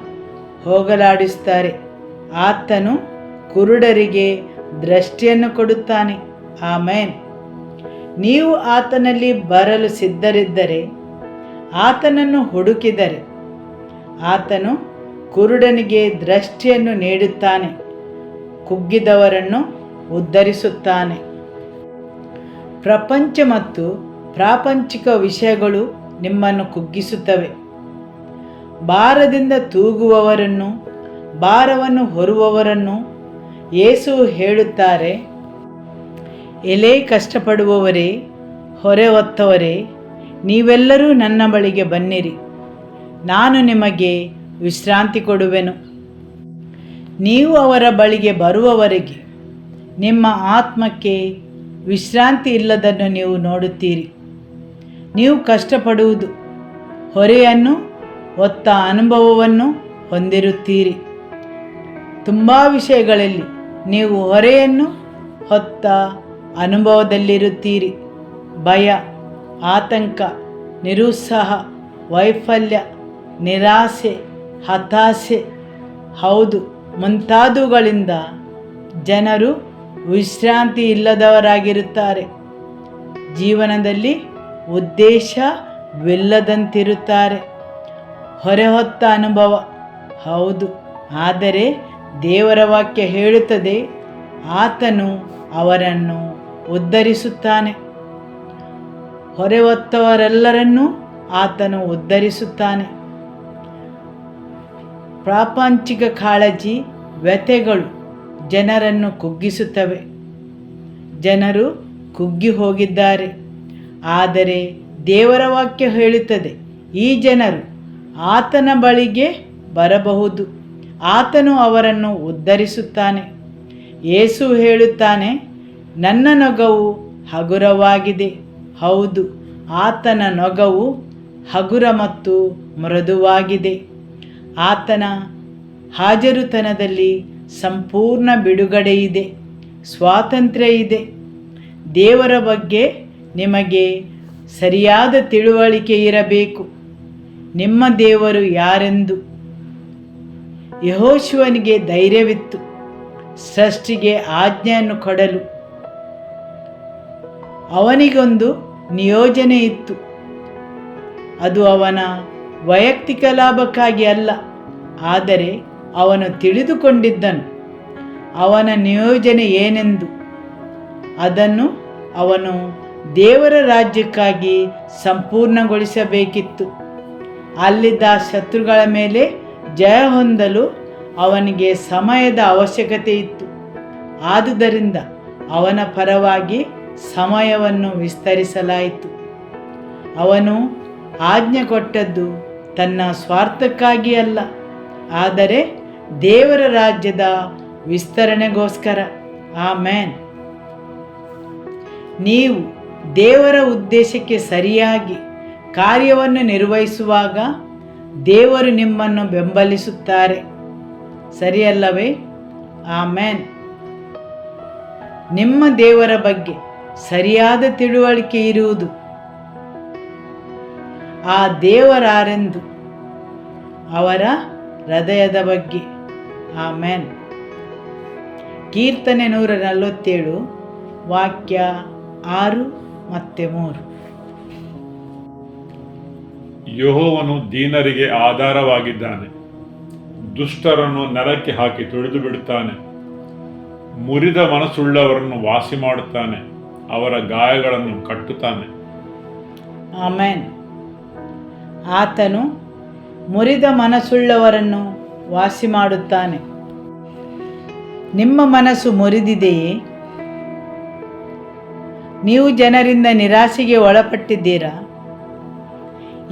ಹೋಗಲಾಡಿಸುತ್ತಾರೆ. ಆತನು ಕುರುಡರಿಗೆ ದೃಷ್ಟಿಯನ್ನು ಕೊಡುತ್ತಾನೆ. ಆಮೆನ್. ನೀವು ಆತನಲ್ಲಿ ಬರಲು ಸಿದ್ಧರಿದ್ದರೆ, ಆತನನ್ನು ಹುಡುಕಿದರೆ, ಆತನು ಕುರುಡನಿಗೆ ದೃಷ್ಟಿಯನ್ನು ನೀಡುತ್ತಾನೆ, ಕುಗ್ಗಿದವರನ್ನು ಉದ್ಧರಿಸುತ್ತಾನೆ. ಪ್ರಪಂಚ ಮತ್ತು ಪ್ರಾಪಂಚಿಕ ವಿಷಯಗಳು ನಿಮ್ಮನ್ನು ಕುಗ್ಗಿಸುತ್ತವೆ. ಭಾರದಿಂದ ತೂಗುವವರನ್ನು, ಭಾರವನ್ನು ಹೊರುವವರನ್ನು ಯೇಸು ಹೇಳುತ್ತಾರೆ, ಎಲೆ ಕಷ್ಟಪಡುವವರೇ, ಹೊರೆ ಹೊತ್ತವರೇ, ನೀವೆಲ್ಲರೂ ನನ್ನ ಬಳಿಗೆ ಬನ್ನಿರಿ, ನಾನು ನಿಮಗೆ ವಿಶ್ರಾಂತಿ ಕೊಡುವೆನು. ನೀವು ಅವರ ಬಳಿಗೆ ಬರುವವರೆಗೆ ನಿಮ್ಮ ಆತ್ಮಕ್ಕೆ ವಿಶ್ರಾಂತಿ ಇಲ್ಲದನ್ನು ನೀವು ನೋಡುತ್ತೀರಿ. ನೀವು ಕಷ್ಟಪಡುವುದು, ಹೊರೆಯನ್ನು ಹೊತ್ತ ಅನುಭವವನ್ನು ಹೊಂದಿರುತ್ತೀರಿ. ತುಂಬ ವಿಷಯಗಳಲ್ಲಿ ನೀವು ಹೊರೆಯನ್ನು ಹೊತ್ತ ಅನುಭವದಲ್ಲಿರುತ್ತೀರಿ. ಭಯ, ಆತಂಕ, ನಿರುತ್ಸಾಹ, ವೈಫಲ್ಯ, ನಿರಾಸೆ, ಹತಾಶೆ, ಹೌದು, ಮುಂತಾದವುಗಳಿಂದ ಜನರು ವಿಶ್ರಾಂತಿ ಇಲ್ಲದವರಾಗಿರುತ್ತಾರೆ. ಜೀವನದಲ್ಲಿ ಉದ್ದೇಶವಿಲ್ಲದಂತಿರುತ್ತಾರೆ. ಹೊರೆ ಹೊತ್ತ ಅನುಭವ, ಹೌದು, ಆದರೆ ದೇವರ ವಾಕ್ಯ ಹೇಳುತ್ತದೆ, ಆತನು ಅವರನ್ನು ಉದ್ಧರಿಸುತ್ತಾನೆ. ಹೊರೆ ಹೊತ್ತವರೆಲ್ಲರನ್ನೂ ಆತನು ಉದ್ಧರಿಸುತ್ತಾನೆ. ಪ್ರಾಪಂಚಿಕ ಕಾಳಜಿ, ವ್ಯಥೆಗಳು ಜನರನ್ನು ಕುಗ್ಗಿಸುತ್ತವೆ. ಜನರು ಕುಗ್ಗಿ ಹೋಗಿದ್ದಾರೆ. ಆದರೆ ದೇವರ ವಾಕ್ಯ ಹೇಳುತ್ತದೆ, ಈ ಜನರು ಆತನ ಬಳಿಗೆ ಬರಬಹುದು, ಆತನು ಅವರನ್ನು ಉದ್ಧರಿಸುತ್ತಾನೆ. ಯೇಸು ಹೇಳುತ್ತಾನೆ, ನನ್ನ ನೊಗವು ಹಗುರವಾಗಿದೆ. ಹೌದು, ಆತನ ನೊಗವು ಹಗುರ ಮತ್ತು ಮೃದುವಾಗಿದೆ. ಆತನ ಹಾಜರುತನದಲ್ಲಿ ಸಂಪೂರ್ಣ ಬಿಡುಗಡೆ ಇದೆ, ಸ್ವಾತಂತ್ರ್ಯ ಇದೆ. ದೇವರ ಬಗ್ಗೆ ನಿಮಗೆ ಸರಿಯಾದ ತಿಳುವಳಿಕೆ ಇರಬೇಕು. ನಿಮ್ಮ ದೇವರು ಯಾರೆಂದು. ಯೆಹೋಶುವನಿಗೆ ಧೈರ್ಯವಿತ್ತು ಸೃಷ್ಟಿಗೆ ಆಜ್ಞೆಯನ್ನು ಕೊಡಲು. ಅವನಿಗೊಂದು ನಿಯೋಜನೆ ಇತ್ತು. ಅದು ಅವನ ವೈಯಕ್ತಿಕ ಲಾಭಕ್ಕಾಗಿ ಅಲ್ಲ, ಆದರೆ ಅವನು ತಿಳಿದುಕೊಂಡಿದ್ದನು ಅವನ ನಿಯೋಜನೆ ಏನೆಂದು. ಅದನ್ನು ಅವನು ದೇವರ ರಾಜ್ಯಕ್ಕಾಗಿ ಸಂಪೂರ್ಣಗೊಳಿಸಬೇಕಿತ್ತು. ಅಲ್ಲಿದ್ದ ಶತ್ರುಗಳ ಮೇಲೆ ಜಯ ಹೊಂದಲು ಅವನಿಗೆ ಸಮಯದ ಅವಶ್ಯಕತೆ ಇತ್ತು. ಆದುದರಿಂದ ಅವನ ಪರವಾಗಿ ಸಮಯವನ್ನು ವಿಸ್ತರಿಸಲಾಯಿತು. ಅವನು ಆಜ್ಞೆ ಕೊಟ್ಟದ್ದು ತನ್ನ ಸ್ವಾರ್ಥಕ್ಕಾಗಿ ಅಲ್ಲ, ಆದರೆ ದೇವರ ರಾಜ್ಯದ ವಿಸ್ತರಣೆಗೋಸ್ಕರ. ಆಮೆನ್. ನೀವು ದೇವರ ಉದ್ದೇಶಕ್ಕೆ ಸರಿಯಾಗಿ ಕಾರ್ಯವನ್ನು ನಿರ್ವಹಿಸುವಾಗ ದೇವರು ನಿಮ್ಮನ್ನು ಬೆಂಬಲಿಸುತ್ತಾರೆ. ಸರಿಯಲ್ಲವೇ? ಆಮೆನ್. ನಿಮ್ಮ ದೇವರ ಬಗ್ಗೆ ಸರಿಯಾದ ತಿಳುವಳಿಕೆ ಇರುವುದು. ಆ ದೇವರಾರೆಂದು, ಅವರ ಹೃದಯದ ಬಗ್ಗೆ. ಆಮೆನ್. ಕೀರ್ತನೆ 147 ವಾಕ್ಯ 6 ಮತ್ತು 3. ಯೆಹೋವನು ದೀನರಿಗೆ ಆಧಾರವಾಗಿದ್ದಾನೆ, ದುಷ್ಟರನ್ನು ನೆಲಕ್ಕೆ ಹಾಕಿ ತುಳಿದು ಬಿಡುತ್ತಾನೆ. ಮುರಿದ ಮನಸ್ಸುಳ್ಳವರನ್ನು ವಾಸಿ ಮಾಡುತ್ತಾನೆ, ಅವರ ಗಾಯಗಳನ್ನು ಕಟ್ಟುತ್ತಾನೆ. ಆಮೆನ್. ಆತನು ಮುರಿದ ಮನಸ್ಸುಳ್ಳವರನ್ನು ವಾಸಿ ಮಾಡುತ್ತಾನೆ. ನಿಮ್ಮ ಮನಸ್ಸು ಮುರಿದಿದೆಯೇ? ನೀವು ಜನರಿಂದ ನಿರಾಶೆಗೆ ಒಳಪಟ್ಟಿದ್ದೀರಾ?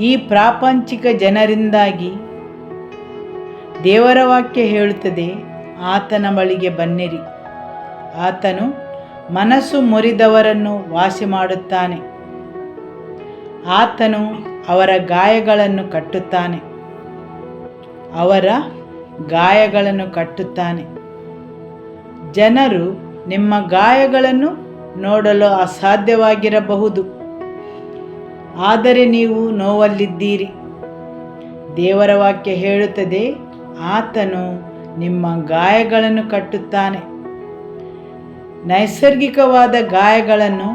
ಈ ಪ್ರಾಪಂಚಿಕ ಜನರಿಂದಾಗಿ ದೇವರ ವಾಕ್ಯ ಹೇಳುತ್ತದೆ, ಆತನ ಬಳಿಗೆ ಬನ್ನಿರಿ. ಆತನು ಮನಸ್ಸು ಮುರಿದವರನ್ನು ವಾಸಿ ಮಾಡುತ್ತಾನೆ. ಆತನು ಅವರ ಗಾಯಗಳನ್ನು ಕಟ್ಟುತ್ತಾನೆ. ಅವರ ಗಾಯಗಳನ್ನು ಕಟ್ಟುತ್ತಾನೆ. ಜನರು ನಿಮ್ಮ ಗಾಯಗಳನ್ನು ನೋಡಲು ಅಸಾಧ್ಯವಾಗಿರಬಹುದು, ಆದರೆ ನೀವು ನೋವಲ್ಲಿದ್ದೀರಿ. ದೇವರ ವಾಕ್ಯ ಹೇಳುತ್ತದೆ, ಆತನು ನಿಮ್ಮ ಗಾಯಗಳನ್ನು ಕಟ್ಟುತ್ತಾನೆ. ನೈಸರ್ಗಿಕವಾದ ಗಾಯಗಳನ್ನು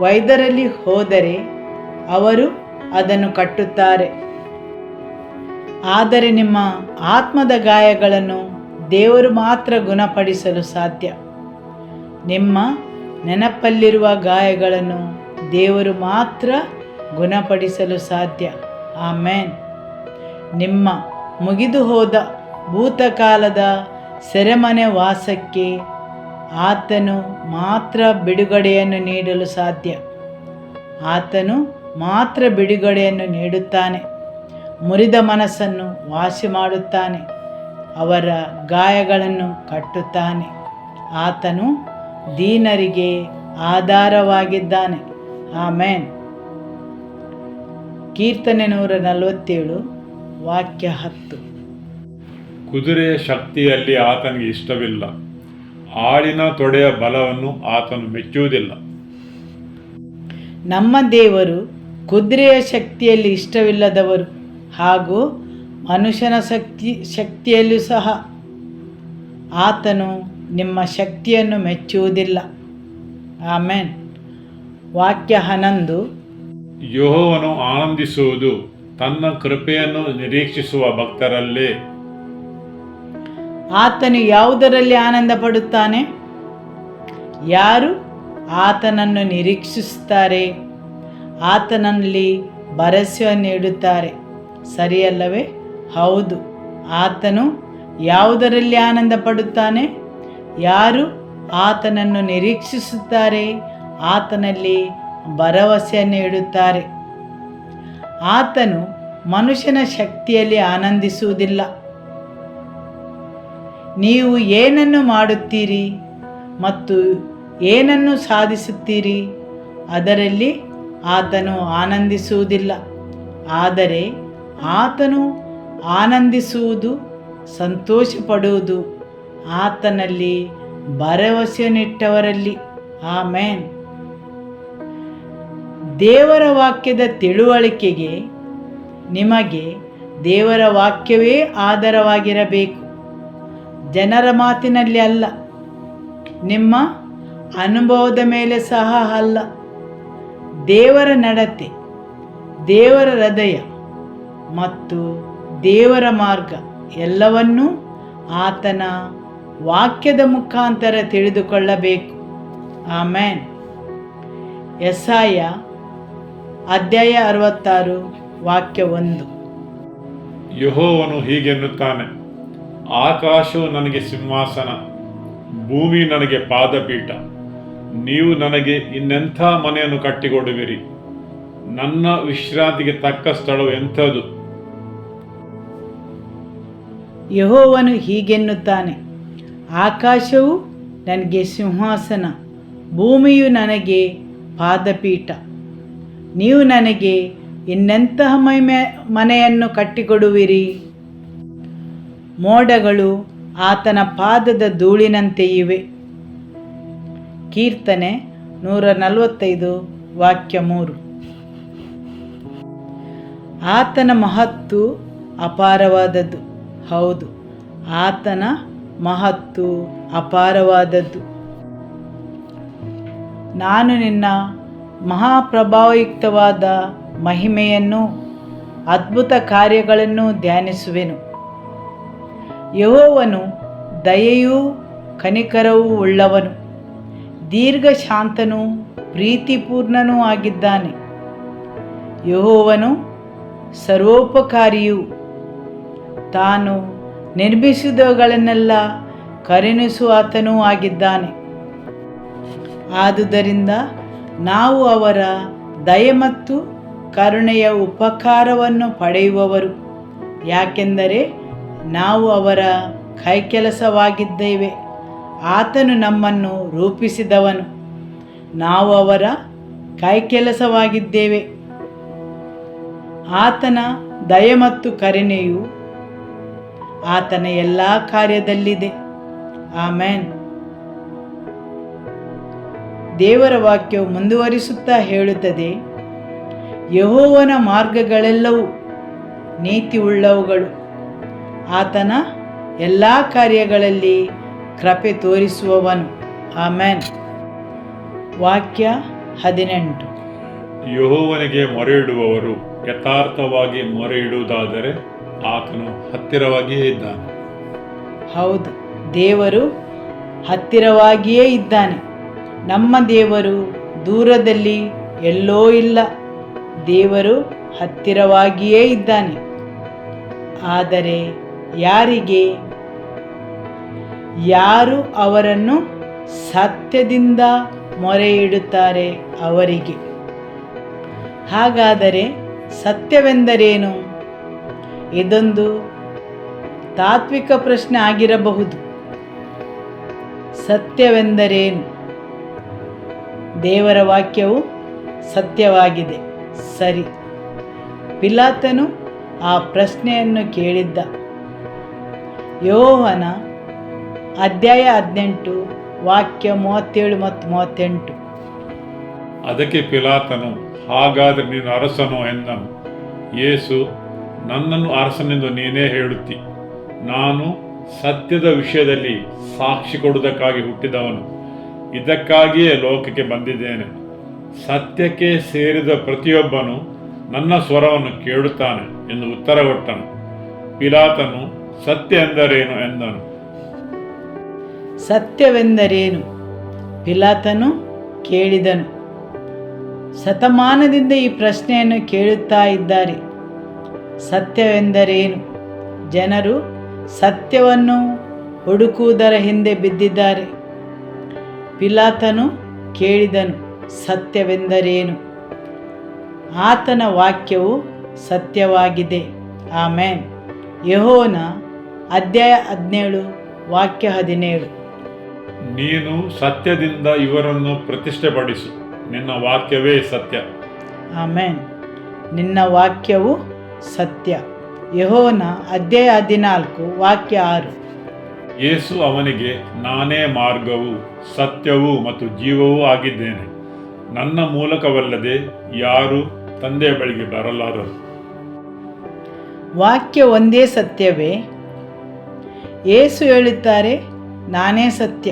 ವೈದ್ಯರಲ್ಲಿ ಹೋದರೆ ಅವರು ಅದನ್ನು ಕಟ್ಟುತ್ತಾರೆ, ಆದರೆ ನಿಮ್ಮ ಆತ್ಮದ ಗಾಯಗಳನ್ನು ದೇವರು ಮಾತ್ರ ಗುಣಪಡಿಸಲು ಸಾಧ್ಯ. ನಿಮ್ಮ ನೆನಪಲ್ಲಿರುವ ಗಾಯಗಳನ್ನು ದೇವರು ಮಾತ್ರ ಗುಣಪಡಿಸಲು ಸಾಧ್ಯ. ಆಮೆನ್. ನಿಮ್ಮ ಮುಗಿದು ಹೋದ ಭೂತಕಾಲದ ಸೆರೆಮನೆ ವಾಸಕ್ಕೆ ಆತನು ಮಾತ್ರ ಬಿಡುಗಡೆಯನ್ನು ನೀಡಲು ಸಾಧ್ಯ. ಆತನು ಮಾತ್ರ ಬಿಡುಗಡೆಯನ್ನು ನೀಡುತ್ತಾನೆ. ಮುರಿದ ಮನಸ್ಸನ್ನು ವಾಸಿ ಮಾಡುತ್ತಾನೆ. ಅವರ ಗಾಯಗಳನ್ನು ಕಟ್ಟುತ್ತಾನೆ. ಆತನು ದೀನರಿಗೆ ಆಧಾರವಾಗಿದ್ದಾನೆ. ಆಮೆನ್. ಕೀರ್ತನೆ 147 ವಾಕ್ಯ 10. ಕುದುರೆಯ ಶಕ್ತಿಯಲ್ಲಿ ಆತನಿಗೆ ಇಷ್ಟವಿಲ್ಲ, ಆಳಿನ ತೊಡೆಯ ಬಲವನ್ನು ಆತನು ಮೆಚ್ಚುವುದಿಲ್ಲ. ನಮ್ಮ ದೇವರು ಕುದುರೆಯ ಶಕ್ತಿಯಲ್ಲಿ ಇಷ್ಟವಿಲ್ಲದವರು ಹಾಗೂ ಮನುಷ್ಯನ ಶಕ್ತಿಯಲ್ಲೂ ಸಹ ಆತನು ನಿಮ್ಮ ಶಕ್ತಿಯನ್ನು ಮೆಚ್ಚುವುದಿಲ್ಲ. ಆಮೆನ್. ವಾಕ್ಯ 11. ಯೆಹೋವನು ಆನಂದಿಸುವುದು ತನ್ನ ಕೃಪೆಯನ್ನು ನಿರೀಕ್ಷಿಸುವ ಭಕ್ತರಲ್ಲೇ. ಆತನು ಯಾವುದರಲ್ಲಿ ಆನಂದ ಪಡುತ್ತಾನೆ? ಯಾರು ಆತನನ್ನು ನಿರೀಕ್ಷಿಸುತ್ತಾರೆ, ಆತನಲ್ಲಿ ಭರವಸೆಯನ್ನು ಇಡುತ್ತಾರೆ. ಸರಿಯಲ್ಲವೇ? ಹೌದು. ಆತನು ಯಾವುದರಲ್ಲಿ ಆನಂದ ಪಡುತ್ತಾನೆ? ಯಾರು ಆತನನ್ನು ನಿರೀಕ್ಷಿಸುತ್ತಾರೆ, ಆತನಲ್ಲಿ ಭರವಸೆಯನ್ನು ಇಡುತ್ತಾರೆ. ಆತನು ಮನುಷ್ಯನ ಶಕ್ತಿಯಲ್ಲಿ ಆನಂದಿಸುವುದಿಲ್ಲ. ನೀವು ಏನನ್ನು ಮಾಡುತ್ತೀರಿ ಮತ್ತು ಏನನ್ನು ಸಾಧಿಸುತ್ತೀರಿ, ಅದರಲ್ಲಿ ಆತನು ಆನಂದಿಸುವುದಿಲ್ಲ. ಆದರೆ ಆತನು ಆನಂದಿಸುವುದು, ಸಂತೋಷಪಡುವುದು ಆತನಲ್ಲಿ ಭರವಸೆಯನ್ನಿಟ್ಟವರಲ್ಲಿ. ಆಮೆನ್. ದೇವರ ವಾಕ್ಯದ ತಿಳುವಳಿಕೆಗೆ ನಿಮಗೆ ದೇವರ ವಾಕ್ಯವೇ ಆಧಾರವಾಗಿರಬೇಕು. ಜನರ ಮಾತಿನಲ್ಲಿ ಅಲ್ಲ, ನಿಮ್ಮ ಅನುಭವದ ಮೇಲೆ ಸಹ ಅಲ್ಲ. ದೇವರ ನಡತೆ, ದೇವರ ಹೃದಯ ಮತ್ತು ದೇವರ ಮಾರ್ಗ ಎಲ್ಲವನ್ನೂ ಆತನ ವಾಕ್ಯದ ಮುಖಾಂತರ ತಿಳಿದುಕೊಳ್ಳಬೇಕು. ಆಮೇನ್. ಯೆಶಾಯ ಅಧ್ಯಾಯ 66 ವಾಕ್ಯ 1. ಯೆಹೋವನು ಹೀಗೆನ್ನುತ್ತಾನೆ, ಆಕಾಶವು ನನಗೆ ಸಿಂಹಾಸನ, ಭೂಮಿ ನನಗೆ ಪಾದಪೀಠ. ನೀವು ನನಗೆ ಇನ್ನೆಂಥ ಮನೆಯನ್ನು ಕಟ್ಟಿಕೊಡುವಿರಿ? ನನ್ನ ವಿಶ್ರಾಂತಿಗೆ ತಕ್ಕ ಸ್ಥಳವು ಎಂಥದ್ದು? ಯೆಹೋವನು ಹೀಗೆನ್ನುತ್ತಾನೆ, ಆಕಾಶವು ನನಗೆ ಸಿಂಹಾಸನ, ಭೂಮಿಯು ನನಗೆ ಪಾದಪೀಠ. ನೀವು ನನಗೆ ಇನ್ನೆಂತಹ ಮನೆಯನ್ನು ಕಟ್ಟಿಕೊಡುವಿರಿ? ಮೋಡಗಳು ಆತನ ಪಾದದ ಧೂಳಿನಂತೆ ಇವೆ. ಕೀರ್ತನೆ 145 ವಾಕ್ಯ 3. ಆತನ ಮಹತ್ತು ಅಪಾರವಾದದ್ದು. ಹೌದು, ಆತನ ಮಹತ್ತು ಅಪಾರವಾದದ್ದು. ನಾನು ನಿನ್ನ ಮಹಾಪ್ರಭಾವಯುಕ್ತವಾದ ಮಹಿಮೆಯನ್ನು, ಅದ್ಭುತ ಕಾರ್ಯಗಳನ್ನು ಧ್ಯಾನಿಸುವೆನು. ಯೆಹೋವನು ದಯೆಯೂ ಕನಿಕರವೂ ಉಳ್ಳವನು, ದೀರ್ಘ ಶಾಂತನೂ ಪ್ರೀತಿಪೂರ್ಣನೂ ಆಗಿದ್ದಾನೆ. ಯೆಹೋವನು ಸರ್ವೋಪಕಾರಿಯೂ ತಾನು ನಿರ್ಮಿಸಿದವುಗಳನ್ನೆಲ್ಲ ಕರುಣಿಸುವಾತನೂ ಆಗಿದ್ದಾನೆ. ಆದುದರಿಂದ ನಾವು ಅವರ ದಯೆ ಮತ್ತು ಕರುಣೆಯ ಉಪಕಾರವನ್ನು ಪಡೆಯುವವರು, ಯಾಕೆಂದರೆ ನಾವು ಅವರ ಕೈಕೆಲಸವಾಗಿದ್ದೇವೆ. ಆತನು ನಮ್ಮನ್ನು ರೂಪಿಸಿದವನು, ನಾವು ಅವರ ಕೈಕೆಲಸವಾಗಿದ್ದೇವೆ. ಆತನ ದಯೆ ಮತ್ತು ಕರುಣೆಯು ಆತನ ಎಲ್ಲ ಕಾರ್ಯದಲ್ಲಿದೆ. ಆಮೇನ್. ದೇವರ ವಾಕ್ಯವು ಮುಂದುವರಿಸುತ್ತಾ ಹೇಳುತ್ತದೆ, ಯೆಹೋವನ ಮಾರ್ಗಗಳೆಲ್ಲವೂ ನೀತಿಯುಳ್ಳವುಗಳು, ಆತನ ಎಲ್ಲ ಕಾರ್ಯಗಳಲ್ಲಿ ಕೃಪೆ ತೋರಿಸುವವನು. ಆಮೇನ್. ವಾಕ್ಯ 18. ಯೆಹೋವನಿಗೆ ಮೊರೆಯಿಡುವವರು ಯಥಾರ್ಥವಾಗಿ ಮೊರೆಯಿಡುವುದಾದರೆ ಆತನು ಹತ್ತಿರವಾಗಿಯೇ ಇದ್ದಾನೆ. ಹೌದು, ದೇವರು ಹತ್ತಿರವಾಗಿಯೇ ಇದ್ದಾನೆ. ನಮ್ಮ ದೇವರು ದೂರದಲ್ಲಿ ಎಲ್ಲೋ ಇಲ್ಲ. ದೇವರು ಹತ್ತಿರವಾಗಿಯೇ ಇದ್ದಾನೆ. ಆದರೆ ಯಾರು ಅವರನ್ನು ಸತ್ಯದಿಂದ ಮೊರೆಯಿಡುತ್ತಾರೆ ಅವರಿಗೆ. ಹಾಗಾದರೆ ಸತ್ಯವೆಂದರೇನು? ಇದೊಂದು ತಾತ್ವಿಕ ಪ್ರಶ್ನೆ ಆಗಿರಬಹುದು. ಸತ್ಯವೆಂದರೇನು? ದೇವರ ವಾಕ್ಯವು ಸತ್ಯವಾಗಿದೆ. ಸರಿ. ಪಿಲಾತನು ಆ ಪ್ರಶ್ನೆಯನ್ನು ಕೇಳಿದ್ದ. ಯೋಹಾನ ಅಧ್ಯಾಯ 18 ವಾಕ್ಯ 37 ಮತ್ತು 38. ಅದಕ್ಕೆ ಪಿಲಾತನು, ಹಾಗಾದರೆ ನೀನು ಅರಸನು ಎಂದನು. ಯೇಸು, ನನ್ನನ್ನು ಅರಸನೆಂದು ನೀನೇ ಹೇಳುತ್ತಿ. ನಾನು ಸತ್ಯದ ವಿಷಯದಲ್ಲಿ ಸಾಕ್ಷಿ ಕೊಡುವುದಕ್ಕಾಗಿ ಹುಟ್ಟಿದವನು. ಇದಕ್ಕಾಗಿಯೇ ಲೋಕಕ್ಕೆ ಬಂದಿದ್ದೇನೆ. ಸತ್ಯಕ್ಕೆ ಸೇರಿದ ಪ್ರತಿಯೊಬ್ಬನು ನನ್ನ ಸ್ವರವನ್ನು ಕೇಳುತ್ತಾನೆ ಎಂದು ಉತ್ತರ ಕೊಟ್ಟನು. ಪಿಲಾತನು, ಸತ್ಯ ಎಂದರೇನು ಎಂದನು. ಸತ್ಯವೆಂದರೇನು? ಪಿಲಾತನು ಕೇಳಿದನು. ಶತಮಾನದಿಂದ ಈ ಪ್ರಶ್ನೆಯನ್ನು ಕೇಳುತ್ತಾ ಇದ್ದಾರೆ. ಸತ್ಯವೆಂದರೇನು? ಜನರು ಸತ್ಯವನ್ನು ಹುಡುಕುವುದರ ಹಿಂದೆ ಬಿದ್ದಿದ್ದಾರೆ. ಪಿಲಾತನು ಕೇಳಿದನು, ಸತ್ಯವೆಂದರೇನು? ಆತನ ವಾಕ್ಯವು ಸತ್ಯವಾಗಿದೆ. ಆಮೇನ್. ಯೋಹಾನ ಅಧ್ಯಾಯ 17 ವಾಕ್ಯ 17. ನೀನು ಸತ್ಯದಿಂದ ಇವರನ್ನು ಪ್ರತಿಷ್ಠೆಪಡಿಸು, ನಿನ್ನ ವಾಕ್ಯವೇ ಸತ್ಯ. ಆಮೇನ್. ನಿನ್ನ ವಾಕ್ಯವು ಸತ್ಯ. ಯೋಹಾನ ಅಧ್ಯಾಯ 14 ವಾಕ್ಯ 6. ಯೇಸು ಅವನಿಗೆ, ನಾನೇ ಮಾರ್ಗವೂ ಸತ್ಯವೂ ಮತ್ತು ಜೀವವೂ ಆಗಿದ್ದೇನೆ. ನನ್ನ ಮೂಲಕವಲ್ಲದೆ ಯಾರೂ ತಂದೆಯ ಬಳಿಗೆ ಬರಲಾರರು. ವಾಕ್ಯ ಒಂದೇ ಸತ್ಯವೇ? ಯೇಸು ಹೇಳುತ್ತಾರೆ, ನಾನೇ ಸತ್ಯ.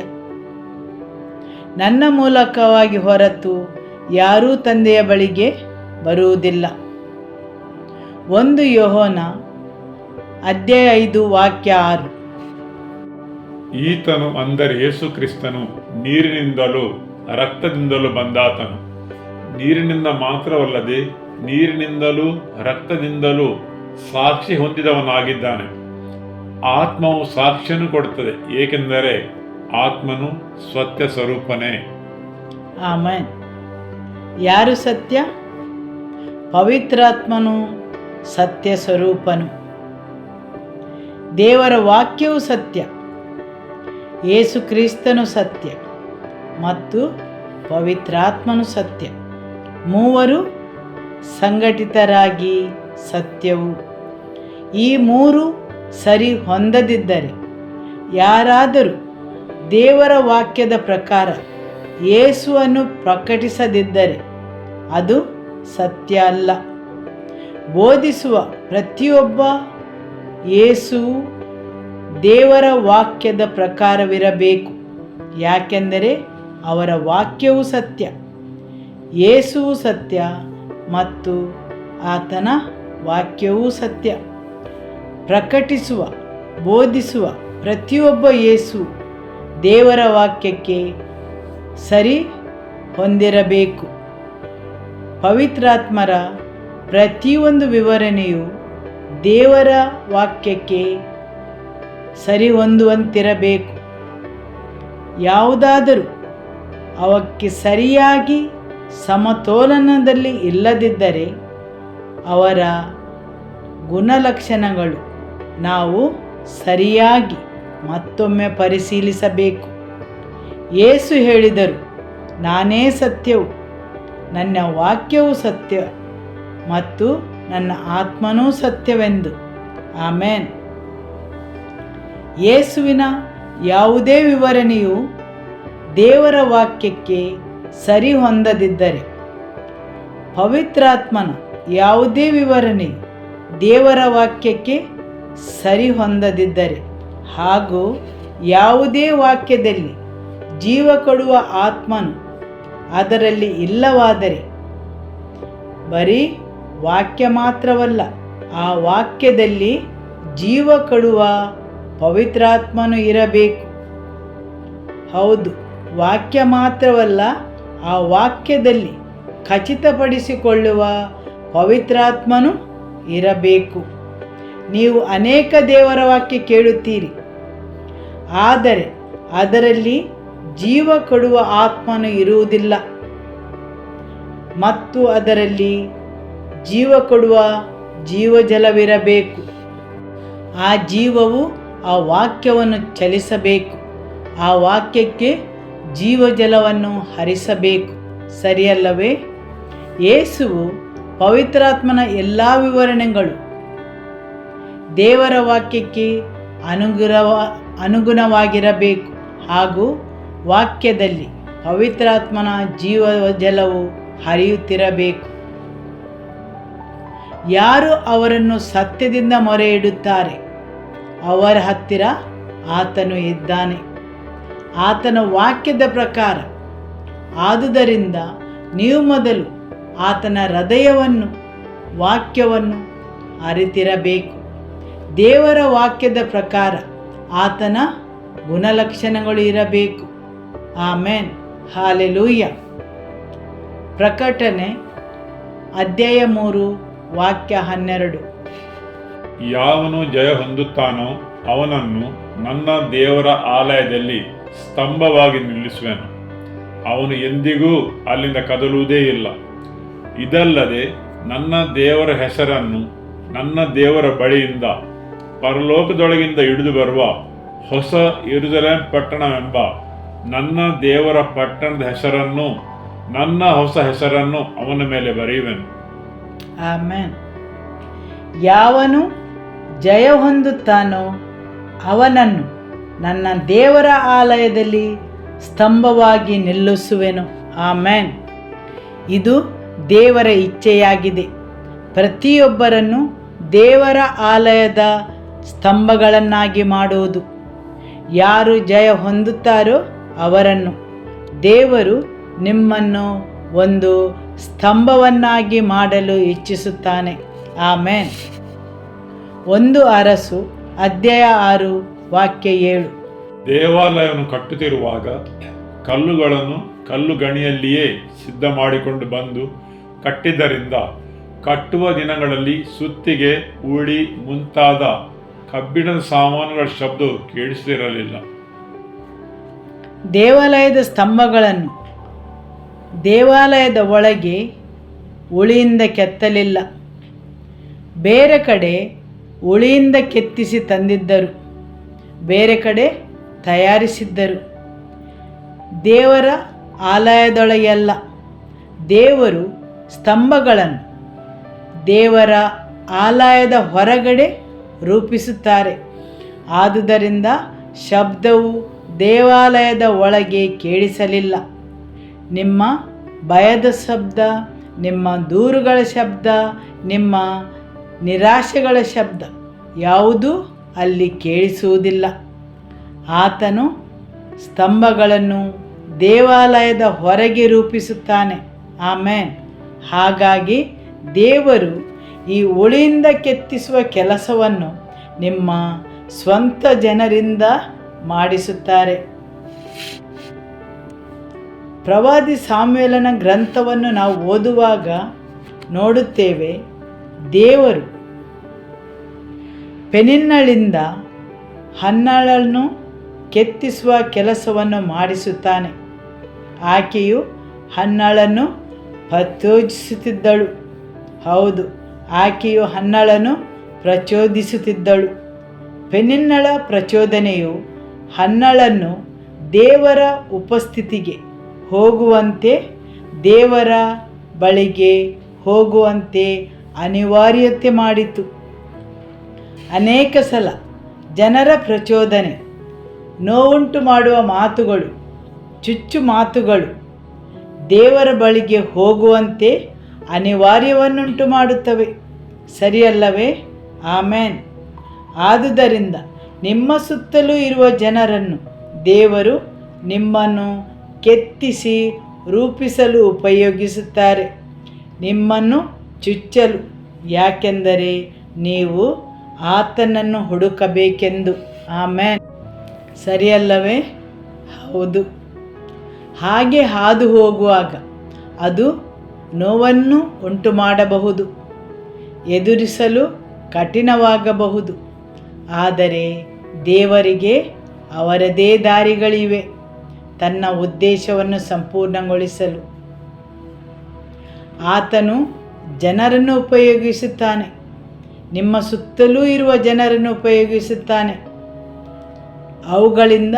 ನನ್ನ ಮೂಲಕವಾಗಿ ಹೊರತು ಯಾರೂ ತಂದೆಯ ಬಳಿಗೆ ಬರುವುದಿಲ್ಲ. 1 ಯೋಹನ ಅಧ್ಯಾಯ 5 ವಾಕ್ಯ 6. ಈತನು ಅಂದರೆ ಯೇಸು ಕ್ರಿಸ್ತನು ನೀರಿನಿಂದಲೂ ರಕ್ತದಿಂದಲೂ ಬಂದಾತನು. ನೀರಿನಿಂದ ಮಾತ್ರವಲ್ಲದೆ ನೀರಿನಿಂದಲೂ ರಕ್ತದಿಂದಲೂ ಸಾಕ್ಷಿ ಹೊಂದಿದವನಾಗಿದ್ದಾನೆ. ಆತ್ಮವು ಸಾಕ್ಷ್ಯನು ಕೊಡುತ್ತದೆ, ಏಕೆಂದರೆ ಆತ್ಮನು ಸತ್ಯ ಸ್ವರೂಪನೇ. ಆಮೆನ್. ಯಾರು ಸತ್ಯ? ಪವಿತ್ರಾತ್ಮನು ಸತ್ಯ ಸ್ವರೂಪನು. ದೇವರ ವಾಕ್ಯವು ಸತ್ಯ, ಯೇಸು ಕ್ರಿಸ್ತನು ಸತ್ಯ ಮತ್ತು ಪವಿತ್ರಾತ್ಮನು ಸತ್ಯ. ಮೂವರು ಸಂಘಟಿತರಾಗಿ ಸತ್ಯವು. ಈ ಮೂರು ಸರಿ ಹೊಂದದಿದ್ದರೆ, ಯಾರಾದರೂ ದೇವರ ವಾಕ್ಯದ ಪ್ರಕಾರ ಯೇಸುವನ್ನು ಪ್ರಕಟಿಸದಿದ್ದರೆ ಅದು ಸತ್ಯ ಅಲ್ಲ. ಬೋಧಿಸುವ ಪ್ರತಿಯೊಬ್ಬ ಯೇಸು ದೇವರ ವಾಕ್ಯದ ಪ್ರಕಾರವಿರಬೇಕು, ಯಾಕೆಂದರೆ ಅವರ ವಾಕ್ಯವು ಸತ್ಯ, ಯೇಸುವು ಸತ್ಯ ಮತ್ತು ಆತನ ವಾಕ್ಯವೂ ಸತ್ಯ. ಪ್ರಕಟಿಸುವ ಬೋಧಿಸುವ ಪ್ರತಿಯೊಬ್ಬ ಯೇಸು ದೇವರ ವಾಕ್ಯಕ್ಕೆ ಸರಿ ಹೊಂದಿರಬೇಕು. ಪವಿತ್ರಾತ್ಮರ ಪ್ರತಿಯೊಂದು ವಿವರಣೆಯು ದೇವರ ವಾಕ್ಯಕ್ಕೆ ಸರಿ ಹೊಂದುವಂತಿರಬೇಕು. ಯಾವುದಾದರೂ ಅವಕ್ಕೆ ಸರಿಯಾಗಿ ಸಮತೋಲನದಲ್ಲಿ ಇಲ್ಲದಿದ್ದರೆ ಅವರ ಗುಣಲಕ್ಷಣಗಳು ನಾವು ಸರಿಯಾಗಿ ಮತ್ತೊಮ್ಮೆ ಪರಿಶೀಲಿಸಬೇಕು. ಯೇಸು ಹೇಳಿದರು, ನಾನೇ ಸತ್ಯವು, ನನ್ನ ವಾಕ್ಯವು ಸತ್ಯ ಮತ್ತು ನನ್ನ ಆತ್ಮನೂ ಸತ್ಯವೆಂದು. ಆಮೆನ್. ಯೇಸುವಿನ ಯಾವುದೇ ವಿವರಣೆಯು ದೇವರ ವಾಕ್ಯಕ್ಕೆ ಸರಿ ಹೊಂದದಿದ್ದರೆ, ಪವಿತ್ರಾತ್ಮನ ಯಾವುದೇ ವಿವರಣೆಯು ದೇವರ ವಾಕ್ಯಕ್ಕೆ ಸರಿ ಹೊಂದದಿದ್ದರೆ ಹಾಗೂ ಯಾವುದೇ ವಾಕ್ಯದಲ್ಲಿ ಜೀವ ಕೊಡುವ ಆತ್ಮನು ಅದರಲ್ಲಿ ಇಲ್ಲವಾದರೆ, ಬರೀ ವಾಕ್ಯ ಮಾತ್ರವಲ್ಲ, ಆ ವಾಕ್ಯದಲ್ಲಿ ಜೀವ ಕೊಡುವ ಪವಿತ್ರಾತ್ಮನು ಇರಬೇಕು. ಹೌದು, ವಾಕ್ಯ ಮಾತ್ರವಲ್ಲ, ಆ ವಾಕ್ಯದಲ್ಲಿ ಖಚಿತಪಡಿಸಿಕೊಳ್ಳುವ ಪವಿತ್ರಾತ್ಮನು ಇರಬೇಕು. ನೀವು ಅನೇಕ ದೇವರ ವಾಕ್ಯ ಕೇಳುತ್ತೀರಿ, ಆದರೆ ಅದರಲ್ಲಿ ಜೀವ ಕೊಡುವ ಆತ್ಮನು ಇರುವುದಿಲ್ಲ ಮತ್ತು ಅದರಲ್ಲಿ ಜೀವ ಕೊಡುವ ಜೀವಜಲವಿರಬೇಕು. ಆ ಜೀವವು ಆ ವಾಕ್ಯವನ್ನು ಚಲಿಸಬೇಕು, ಆ ವಾಕ್ಯಕ್ಕೆ ಜೀವಜಲವನ್ನು ಹರಿಸಬೇಕು. ಸರಿಯಲ್ಲವೇ? ಯೇಸುವು ಪವಿತ್ರಾತ್ಮನ ಎಲ್ಲ ವಿವರಣೆಗಳು ದೇವರ ವಾಕ್ಯಕ್ಕೆ ಅನುಗುಣವಾಗಿರಬೇಕು ಹಾಗೂ ವಾಕ್ಯದಲ್ಲಿ ಪವಿತ್ರಾತ್ಮನ ಜೀವಜಲವು ಹರಿಯುತ್ತಿರಬೇಕು. ಯಾರು ಅವರನ್ನು ಸತ್ಯದಿಂದ ಮೊರೆ ಇಡುತ್ತಾರೆ ಅವರ ಹತ್ತಿರ ಆತನು ಇದ್ದಾನೆ, ಆತನ ವಾಕ್ಯದ ಪ್ರಕಾರ. ಆದುದರಿಂದ ನೀವು ಮೊದಲು ಆತನ ಹೃದಯವನ್ನು ವಾಕ್ಯವನ್ನು ಅರಿತಿರಬೇಕು. ದೇವರ ವಾಕ್ಯದ ಪ್ರಕಾರ ಆತನ ಗುಣಲಕ್ಷಣಗಳು ಇರಬೇಕು. ಆಮೆನ್. ಹಾಲೆಲೂಯ. ಪ್ರಕಟಣೆ ಅಧ್ಯಾಯ 3 ವಾಕ್ಯ 12. ಯಾವನು ಜಯ ಹೊಂದುತ್ತಾನೋ ಅವನನ್ನು ನನ್ನ ದೇವರ ಆಲಯದಲ್ಲಿ ಸ್ತಂಭವಾಗಿ ನಿಲ್ಲಿಸುವೆನು, ಅವನು ಎಂದಿಗೂ ಅಲ್ಲಿಂದ ಕದಲುವುದೇ ಇಲ್ಲ. ಇದಲ್ಲದೆ ನನ್ನ ದೇವರ ಹೆಸರನ್ನು ನನ್ನ ದೇವರ ಬಳಿಯಿಂದ ಪರಲೋಕದೊಳಗಿಂದ ಹಿಡಿದು ಬರುವ ಹೊಸ ಯೆರೂಸಲೇಮ್ ಪಟ್ಟಣವೆಂಬ ನನ್ನ ದೇವರ ಪಟ್ಟಣದ ಹೆಸರನ್ನು, ನನ್ನ ಹೊಸ ಹೆಸರನ್ನು ಅವನ ಮೇಲೆ ಬರೆಯುವೆನು. ಆಮೆನ್. ಯಾವನು ಜಯ ಹೊಂದುತ್ತಾನೋ ಅವನನ್ನು ನನ್ನ ದೇವರ ಆಲಯದಲ್ಲಿ ಸ್ತಂಭವಾಗಿ ನಿಲ್ಲಿಸುವೆನು. ಆಮೆನ್. ಇದು ದೇವರ ಇಚ್ಛೆಯಾಗಿದೆ. ಪ್ರತಿಯೊಬ್ಬರನ್ನು ದೇವರ ಆಲಯದ ಸ್ತಂಭಗಳನ್ನಾಗಿ ಮಾಡುವುದು. ಯಾರು ಜಯ ಹೊಂದುತ್ತಾರೋ ಅವರನ್ನು ದೇವರು ನಿಮ್ಮನ್ನು ಒಂದು ಸ್ತಂಭವನ್ನಾಗಿ ಮಾಡಲು ಇಚ್ಛಿಸುತ್ತಾನೆ. ಆಮೇನ್. 1 ಅರಸು ಅಧ್ಯಾಯ 6 ವಾಕ್ಯ 7. ದೇವಾಲಯವನ್ನು ಕಟ್ಟುತ್ತಿರುವಾಗ ಕಲ್ಲುಗಳನ್ನು ಕಲ್ಲುಗಣಿಯಲ್ಲಿಯೇ ಸಿದ್ಧ ಮಾಡಿಕೊಂಡು ಬಂದು ಕಟ್ಟಿದ್ದರಿಂದ ಕಟ್ಟುವ ದಿನಗಳಲ್ಲಿ ಸುತ್ತಿಗೆ, ಉಳಿ ಮುಂತಾದ ಕಬ್ಬಿಣದ ಸಾಮಾನುಗಳ ಶಬ್ದವು ಕೇಳಿಸಿರಲಿಲ್ಲ. ದೇವಾಲಯದ ಸ್ತಂಭಗಳನ್ನು ದೇವಾಲಯದ ಒಳಗೆ ಉಳಿಯಿಂದ ಕೆತ್ತಲಿಲ್ಲ. ಬೇರೆ ಕಡೆ ಉಳಿಯಿಂದ ಕೆತ್ತಿಸಿ ತಂದಿದ್ದರು, ಬೇರೆ ಕಡೆ ತಯಾರಿಸಿದ್ದರು. ದೇವರ ಆಲಯದೊಳಗೆಲ್ಲ ದೇವರು ಸ್ತಂಭಗಳನ್ನು ದೇವರ ಆಲಯದ ಹೊರಗಡೆ ರೂಪಿಸುತ್ತಾರೆ. ಆದುದರಿಂದ ಶಬ್ದವು ದೇವಾಲಯದ ಒಳಗೆ ಕೇಳಿಸಲಿಲ್ಲ. ನಿಮ್ಮ ಭಯದ ಶಬ್ದ, ನಿಮ್ಮ ದೂರುಗಳ ಶಬ್ದ, ನಿಮ್ಮ ನಿರಾಶೆಗಳ ಶಬ್ದ ಯಾವುದೂ ಅಲ್ಲಿ ಕೇಳಿಸುವುದಿಲ್ಲ. ಆತನು ಸ್ತಂಭಗಳನ್ನು ದೇವಾಲಯದ ಹೊರಗೆ ರೂಪಿಸುತ್ತಾನೆ. ಆಮೇನ್. ಹಾಗಾಗಿ ದೇವರು ಈ ಉಳಿಯಿಂದ ಕೆತ್ತಿಸುವ ಕೆಲಸವನ್ನು ನಿಮ್ಮ ಸ್ವಂತ ಜನರಿಂದ ಮಾಡಿಸುತ್ತಾರೆ. ಪ್ರವಾದಿ ಸಾಮ್ಯೇಲನ ಗ್ರಂಥವನ್ನು ನಾವು ಓದುವಾಗ ನೋಡುತ್ತೇವೆ, ದೇವರು ಪೆನಿನ್ನಳಿಂದ ಹನ್ನಳನ್ನು ಕೆತ್ತಿಸುವ ಕೆಲಸವನ್ನು ಮಾಡಿಸುತ್ತಾನೆ. ಆಕೆಯು ಹನ್ನಳನ್ನು ಪ್ರಚೋದಿಸುತ್ತಿದ್ದಳು. ಹೌದು, ಆಕೆಯು ಹನ್ನಳನ್ನು ಪ್ರಚೋದಿಸುತ್ತಿದ್ದಳು. ಪೆನಿನ್ನಳ ಪ್ರಚೋದನೆಯು ಹನ್ನಳನ್ನು ದೇವರ ಉಪಸ್ಥಿತಿಗೆ ಹೋಗುವಂತೆ, ದೇವರ ಬಳಿಗೆ ಹೋಗುವಂತೆ ಅನಿವಾರ್ಯತೆ ಮಾಡಿತು. ಅನೇಕ ಸಲ ಜನರ ಪ್ರಚೋದನೆ, ನೋವುಂಟು ಮಾಡುವ ಮಾತುಗಳು, ಚುಚ್ಚು ಮಾತುಗಳು ದೇವರ ಬಳಿಗೆ ಹೋಗುವಂತೆ ಅನಿವಾರ್ಯವನ್ನುಂಟು ಮಾಡುತ್ತವೆ. ಸರಿಯಲ್ಲವೇ? ಆಮೇನ್. ಆದುದರಿಂದ ನಿಮ್ಮ ಸುತ್ತಲೂ ಇರುವ ಜನರನ್ನು ದೇವರು ನಿಮ್ಮನ್ನು ಕೆತ್ತಿಸಿ ರೂಪಿಸಲು ಉಪಯೋಗಿಸುತ್ತಾರೆ, ನಿಮ್ಮನ್ನು ಚುಚ್ಚಲು. ಯಾಕೆಂದರೆ ನೀವು ಆತನನ್ನು ಹುಡುಕಬೇಕೆಂದು. ಆಮೇನ್. ಸರಿಯಲ್ಲವೇ? ಹೌದು. ಹಾಗೆ ಹಾದು ಹೋಗುವಾಗ ಅದು ನೋವನ್ನು ಉಂಟು ಮಾಡಬಹುದು, ಎದುರಿಸಲು ಕಠಿಣವಾಗಬಹುದು. ಆದರೆ ದೇವರಿಗೆ ಅವರದೇ ದಾರಿಗಳಿವೆ ತನ್ನ ಉದ್ದೇಶವನ್ನು ಸಂಪೂರ್ಣಗೊಳಿಸಲು. ಆತನು ಜನರನ್ನು ಉಪಯೋಗಿಸುತ್ತಾನೆ, ನಿಮ್ಮ ಸುತ್ತಲೂ ಇರುವ ಜನರನ್ನು ಉಪಯೋಗಿಸುತ್ತಾನೆ. ಅವುಗಳಿಂದ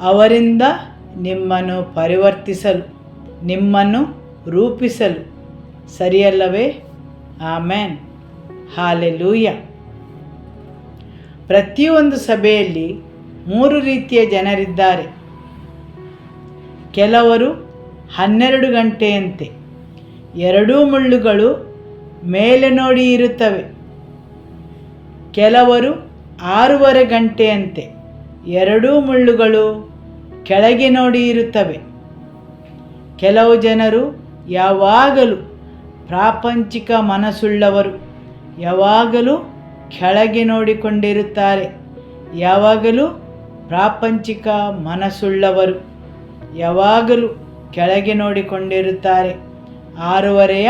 ಅವರಿಂದ ನಿಮ್ಮನ್ನು ಪರಿವರ್ತಿಸಲು, ನಿಮ್ಮನ್ನು ರೂಪಿಸಲು. ಸರಿಯಲ್ಲವೇ? ಆಮೇನ್. ಹಾಲೆಲೂಯ. ಪ್ರತಿಯೊಂದು ಸಭೆಯಲ್ಲಿ 3 ರೀತಿಯ ಜನರಿದ್ದಾರೆ. ಕೆಲವರು 12 ಗಂಟೆಯಂತೆ 2 ಮುಳ್ಳುಗಳು ಮೇಲೆ ನೋಡಿ ಇರುತ್ತವೆ. ಕೆಲವರು 6:30 ಗಂಟೆಯಂತೆ 2 ಮುಳ್ಳುಗಳು ಕೆಳಗೆ ನೋಡಿ ಇರುತ್ತವೆ. ಕೆಲವು ಜನರು ಯಾವಾಗಲೂ ಪ್ರಾಪಂಚಿಕ ಮನಸ್ಸುಳ್ಳವರು, ಯಾವಾಗಲೂ ಕೆಳಗೆ ನೋಡಿಕೊಂಡಿರುತ್ತಾರೆ. ಯಾವಾಗಲೂ ಪ್ರಾಪಂಚಿಕ ಮನಸ್ಸುಳ್ಳವರು ಯಾವಾಗಲೂ ಕೆಳಗೆ ನೋಡಿಕೊಂಡಿರುತ್ತಾರೆ, 6:30ಯ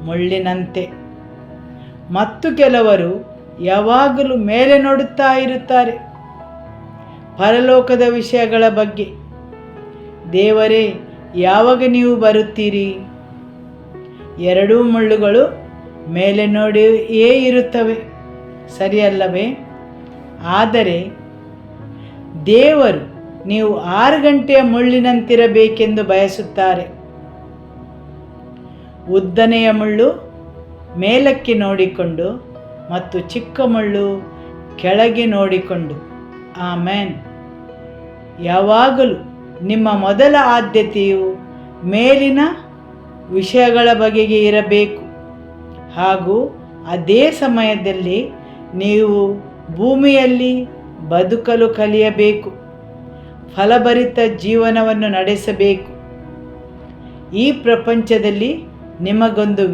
ಮುಳ್ಳಿನಂತೆ. ಮತ್ತು ಕೆಲವರು ಯಾವಾಗಲೂ ಮೇಲೆ ನೋಡುತ್ತಾ ಇರುತ್ತಾರೆ, ಪರಲೋಕದ ವಿಷಯಗಳ ಬಗ್ಗೆ. ದೇವರೇ, ಯಾವಾಗ ನೀವು ಬರುತ್ತೀರಿ? 2 ಮುಳ್ಳುಗಳು ಮೇಲೆ ನೋಡಿಯೇ ಇರುತ್ತವೆ. ಸರಿಯಲ್ಲವೇ? ಆದರೆ ದೇವರು ನೀವು 6 ಗಂಟೆಯ ಮುಳ್ಳಿನಂತಿರಬೇಕೆಂದು ಬಯಸುತ್ತಾರೆ. ಉದ್ದನೆಯ ಮುಳ್ಳು ಮೇಲಕ್ಕೆ ನೋಡಿಕೊಂಡು ಮತ್ತು ಚಿಕ್ಕ ಮುಳ್ಳು ಕೆಳಗೆ ನೋಡಿಕೊಂಡು. ಆಮೇನ್. ಯಾವಾಗಲೂ ನಿಮ್ಮ ಮೊದಲ ಆದ್ಯತೆಯು ಮೇಲಿನ ವಿಷಯಗಳ ಬಗೆಗೆ ಇರಬೇಕು, ಹಾಗೂ ಅದೇ ಸಮಯದಲ್ಲಿ ನೀವು ಭೂಮಿಯಲ್ಲಿ ಬದುಕಲು ಕಲಿಯಬೇಕು, ಫಲಭರಿತ ಜೀವನವನ್ನು ನಡೆಸಬೇಕು. ಈ ಪ್ರಪಂಚದಲ್ಲಿ ನಿಮಗೊಂದು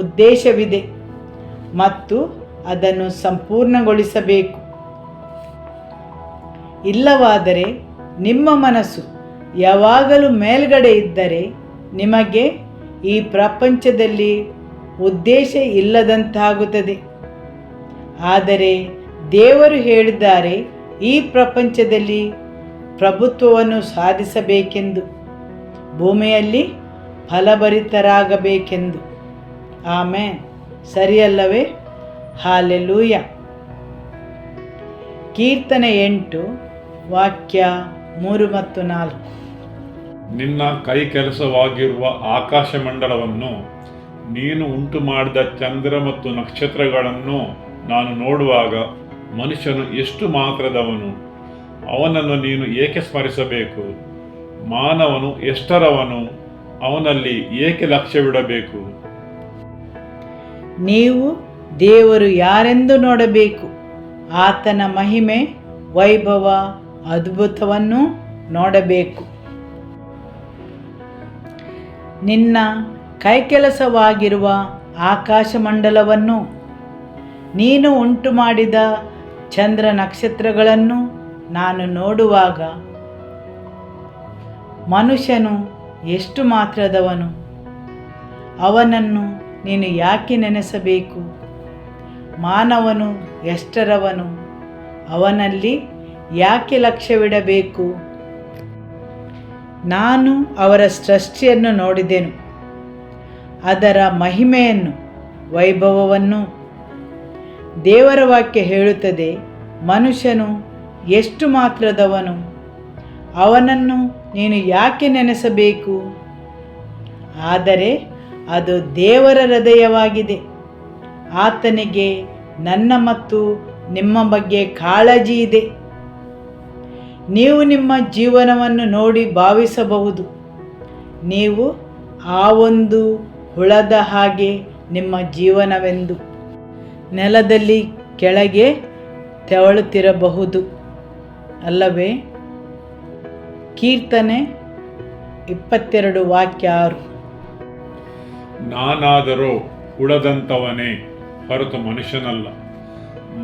ಉದ್ದೇಶವಿದೆ ಮತ್ತು ಅದನ್ನು ಸಂಪೂರ್ಣಗೊಳಿಸಬೇಕು. ಇಲ್ಲವಾದರೆ ನಿಮ್ಮ ಮನಸ್ಸು ಯಾವಾಗಲೂ ಮೇಲ್ಗಡೆ ಇದ್ದರೆ ನಿಮಗೆ ಈ ಪ್ರಪಂಚದಲ್ಲಿ ಉದ್ದೇಶ ಇಲ್ಲದಂತಾಗುತ್ತದೆ. ಆದರೆ ದೇವರು ಹೇಳಿದ್ದಾರೆ, ಈ ಪ್ರಪಂಚದಲ್ಲಿ ಪ್ರಭುತ್ವವನ್ನು ಸಾಧಿಸಬೇಕೆಂದು, ಭೂಮಿಯಲ್ಲಿ ಫಲಭರಿತರಾಗಬೇಕೆಂದು. ಆಮೇನ್. ಸರಿಯಲ್ಲವೇ? ಹಾಲೆಲೂಯ. ಕೀರ್ತನೆ 8 ವಾಕ್ಯ 3 ಮತ್ತು 4. ನಿನ್ನ ಕೈ ಕೆಲಸವಾಗಿರುವ ಆಕಾಶಮಂಡಲವನ್ನು, ನೀನು ಉಂಟು ಮಾಡಿದ ಚಂದ್ರ ಮತ್ತು ನಕ್ಷತ್ರಗಳನ್ನು ನಾನು ನೋಡುವಾಗ ಮನುಷ್ಯನು ಎಷ್ಟು ಮಾತ್ರದವನು, ಅವನನ್ನು ನೀನು ಏಕೆ ಸ್ಮರಿಸಬೇಕು? ಮಾನವನು ಎಷ್ಟರವನು, ಅವನಲ್ಲಿ ಏಕೆ ಲಕ್ಷ್ಯವಿಡಬೇಕು? ನೀವು ದೇವರು ಯಾರೆಂದು ನೋಡಬೇಕು, ಆತನ ಮಹಿಮೆ, ವೈಭವ, ಅದ್ಭುತವನ್ನು ನೋಡಬೇಕು. ನಿನ್ನ ಕೈಕೆಲಸವಾಗಿರುವ ಆಕಾಶಮಂಡಲವನ್ನು, ನೀನು ಉಂಟು ಮಾಡಿದ ಚಂದ್ರ ನಕ್ಷತ್ರಗಳನ್ನು ನಾನು ನೋಡುವಾಗ ಮನುಷ್ಯನು ಎಷ್ಟು ಮಾತ್ರದವನು, ಅವನನ್ನು ನೀನು ಯಾಕೆ ನೆನೆಸಬೇಕು? ಮಾನವನು ಎಷ್ಟರವನು, ಅವನಲ್ಲಿ ಯಾಕೆ ಲಕ್ಷ್ಯವಿಡಬೇಕು? ನಾನು ಅವರ ಸೃಷ್ಟಿಯನ್ನು ನೋಡಿದೆನು, ಅದರ ಮಹಿಮೆಯನ್ನು, ವೈಭವವನ್ನು. ದೇವರ ವಾಕ್ಯ ಹೇಳುತ್ತದೆ, ಮನುಷ್ಯನು ಎಷ್ಟು ಮಾತ್ರದವನು, ಅವನನ್ನು ನೀನು ಯಾಕೆ ನೆನೆಸಬೇಕು? ಆದರೆ ಅದು ದೇವರ ಹೃದಯವಾಗಿದೆ. ಆತನಿಗೆ ನನ್ನ ಮತ್ತು ನಿಮ್ಮ ಬಗ್ಗೆ ಕಾಳಜಿ ಇದೆ. ನೀವು ನಿಮ್ಮ ಜೀವನವನ್ನು ನೋಡಿ ಭಾವಿಸಬಹುದು, ನೀವು ಆ ಒಂದು ಹುಳದ ಹಾಗೆ ನಿಮ್ಮ ಜೀವನವೆಂದು. ನೆಲದಲ್ಲಿ ಕೆಳಗೆ ತೆವಳುತ್ತಿರಬಹುದು ಅಲ್ಲವೇ? ಕೀರ್ತನೆ 22 ವಾಕ್ಯ 6. ನಾನಾದರೂ ಹುಳದಂಥವನೇ ಹೊರತು ಮನುಷ್ಯನಲ್ಲ.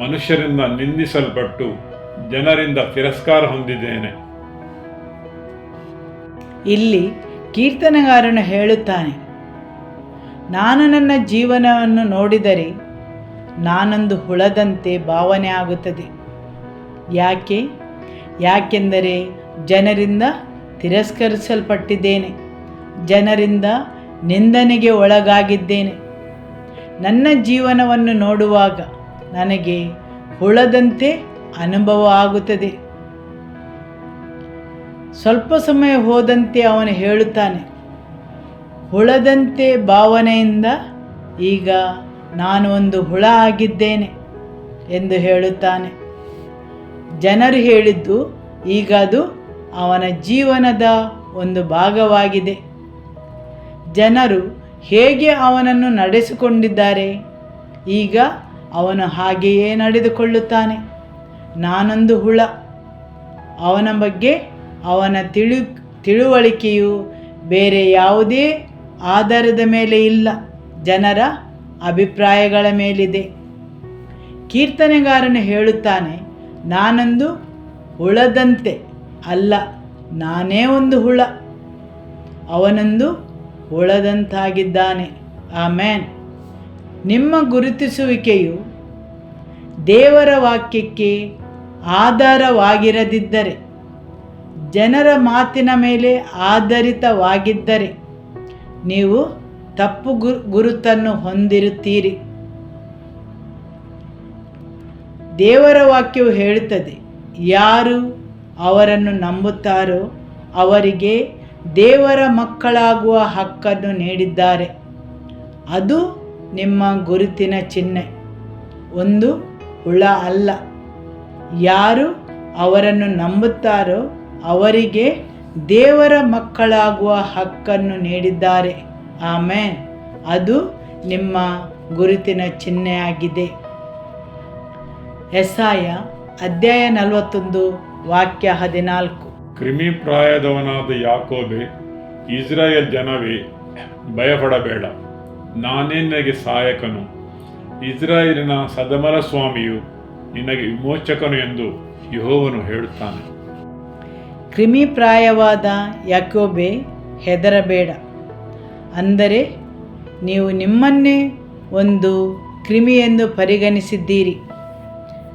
ಮನುಷ್ಯರಿಂದ ನಿಂದಿಸಲ್ಪಟ್ಟು ಜನರಿಂದ ತಿರಸ್ಕಾರ ಹೊಂದಿದ್ದೇನೆ. ಇಲ್ಲಿ ಕೀರ್ತನೆಗಾರನು ಹೇಳುತ್ತಾನೆ, ನಾನು ನನ್ನ ಜೀವನವನ್ನು ನೋಡಿದರೆ ನಾನೊಂದು ಹುಳದಂತೆ ಭಾವನೆ ಆಗುತ್ತದೆ. ಯಾಕೆಂದರೆ ಜನರಿಂದ ತಿರಸ್ಕರಿಸಲ್ಪಟ್ಟಿದ್ದೇನೆ, ಜನರಿಂದ ನಿಂದನೆಗೆ ಒಳಗಾಗಿದ್ದೇನೆ. ನನ್ನ ಜೀವನವನ್ನು ನೋಡುವಾಗ ನನಗೆ ಹುಳದಂತೆ ಅನುಭವ ಆಗುತ್ತದೆ. ಸ್ವಲ್ಪ ಸಮಯ ಹೋದಂತೆ ಅವನು ಹೇಳುತ್ತಾನೆ, ಹುಳದಂತೆ ಭಾವನೆಯಿಂದ ಈಗ ನಾನು ಒಂದು ಹುಳ ಆಗಿದ್ದೇನೆ ಎಂದು ಹೇಳುತ್ತಾನೆ. ಜನರು ಹೇಳಿದ್ದು ಈಗ ಅದು ಅವನ ಜೀವನದ ಒಂದು ಭಾಗವಾಗಿದೆ. ಜನರು ಹೇಗೆ ಅವನನ್ನು ನಡೆಸಿಕೊಂಡಿದ್ದಾರೆ, ಈಗ ಅವನು ಹಾಗೆಯೇ ನಡೆದುಕೊಳ್ಳುತ್ತಾನೆ. ನಾನೊಂದು ಹುಳ. ಅವನ ಬಗ್ಗೆ ಅವನ ತಿಳುವಳಿಕೆಯು ಬೇರೆ ಯಾವುದೇ ಆಧಾರದ ಮೇಲೆ ಇಲ್ಲ, ಜನರ ಅಭಿಪ್ರಾಯಗಳ ಮೇಲಿದೆ. ಕೀರ್ತನೆಗಾರನು ಹೇಳುತ್ತಾನೆ, ನಾನೊಂದು ಹುಳದಂತೆ ಅಲ್ಲ, ನಾನೇ ಒಂದು ಹುಳ. ಅವನೊಂದು ಹುಳದಂತಾಗಿದ್ದಾನೆ. ಆಮೇನ್. ನಿಮ್ಮ ಗುರುತಿಸುವಿಕೆಯು ದೇವರ ವಾಕ್ಯಕ್ಕೆ ಆಧಾರವಾಗಿರದಿದ್ದರೆ, ಜನರ ಮಾತಿನ ಮೇಲೆ ಆಧಾರಿತವಾಗಿದ್ದರೆ ನೀವು ತಪ್ಪು ಗುರುತನ್ನು ಹೊಂದಿರುತ್ತೀರಿ. ದೇವರ ವಾಕ್ಯವು ಹೇಳುತ್ತದೆ, ಯಾರು ಅವರನ್ನು ನಂಬುತ್ತಾರೋ ಅವರಿಗೆ ದೇವರ ಮಕ್ಕಳಾಗುವ ಹಕ್ಕನ್ನು ನೀಡಿದ್ದಾರೆ. ಅದು ನಿಮ್ಮ ಗುರುತಿನ ಚಿಹ್ನೆ, ಒಂದು ಹುಳ ಅಲ್ಲ. ಯಾರು ಅವರನ್ನು ನಂಬುತ್ತಾರೋ ಅವರಿಗೆ ದೇವರ ಮಕ್ಕಳಾಗುವ ಹಕ್ಕನ್ನು ನೀಡಿದ್ದಾರೆ. ಆಮೇನ್. ಅದು ನಿಮ್ಮ ಗುರುತಿನ ಚಿಹ್ನೆಯಾಗಿದೆ. ಯೆಶಾಯ ಅಧ್ಯಾಯ 41 ವಾಕ್ಯ 14. ಕ್ರಿಮಿಪ್ರಾಯದವನಾದ ಯಾಕೋಬೆ, ಇಸ್ರಾಯೇಲ್ ಜನವೇ, ಭಯಪಡಬೇಡ, ನಾನೇ ನಿನಗೆ ಸಹಾಯಕನು. ಇಸ್ರಾಯೇಲಿನ ಸದಮಲ ಸ್ವಾಮಿಯು ನಿನಗೆ ವಿಮೋಚಕನು ಎಂದು ಯೆಹೋವನು ಹೇಳುತ್ತಾನೆ. ಕ್ರಿಮಿಪ್ರಾಯವಾದ ಯಾಕೋಬೆ, ಹೆದರಬೇಡ. ಅಂದರೆ ನೀವು ನಿಮ್ಮನ್ನೇ ಒಂದು ಕ್ರಿಮಿ ಎಂದು ಪರಿಗಣಿಸಿದ್ದೀರಿ.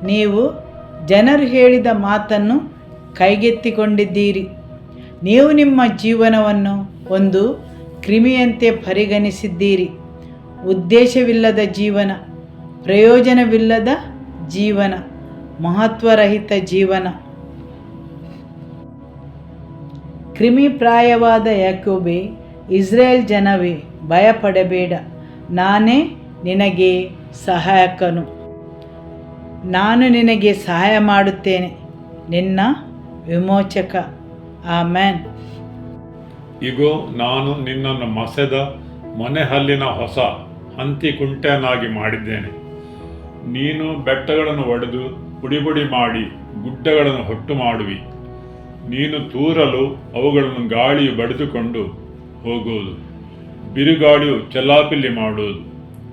ನೀವು ಜನರು ಹೇಳಿದ ಮಾತನ್ನು ಕೈಗೆತ್ತಿಕೊಂಡಿದ್ದೀರಿ. ನೀವು ನಿಮ್ಮ ಜೀವನವನ್ನು ಒಂದು ಕ್ರಿಮಿಯಂತೆ ಪರಿಗಣಿಸಿದ್ದೀರಿ. ಉದ್ದೇಶವಿಲ್ಲದ ಜೀವನ, ಪ್ರಯೋಜನವಿಲ್ಲದ ಜೀವನ, ಮಹತ್ವರಹಿತ ಜೀವನ. ಕ್ರಿಮಿಪ್ರಾಯವಾದ ಯಾಕೋಬೆ, ಇಸ್ರಾಯೇಲ್ ಜನವೇ, ಭಯಪಡಬೇಡ, ನಾನೇ ನಿನಗೆ ಸಹಾಯಕನು. ನಾನು ನಿನಗೆ ಸಹಾಯ ಮಾಡುತ್ತೇನೆ, ನಿನ್ನ ವಿಮೋಚಕ. ಆಮೆನ್. ಇಗೋ, ನಾನು ನಿನ್ನನ್ನು ಮಸೆದ ಮನೆಹಲ್ಲಿನ ಹೊಸ ಹಂತಿಕುಂಟೆಯನ್ನಾಗಿ ಮಾಡಿದ್ದೇನೆ. ನೀನು ಬೆಟ್ಟಗಳನ್ನು ಒಡೆದು ಪುಡಿಪುಡಿ ಮಾಡಿ ಗುಡ್ಡಗಳನ್ನು ಹೊಟ್ಟು ಮಾಡುವಿ. ನೀನು ತೂರಲು ಅವುಗಳನ್ನು ಗಾಳಿಯು ಬಡಿದುಕೊಂಡು ಹೋಗುವುದು, ಬಿರುಗಾಳಿಯು ಚೆಲ್ಲಾಪಿಲ್ಲಿ ಮಾಡುವುದು.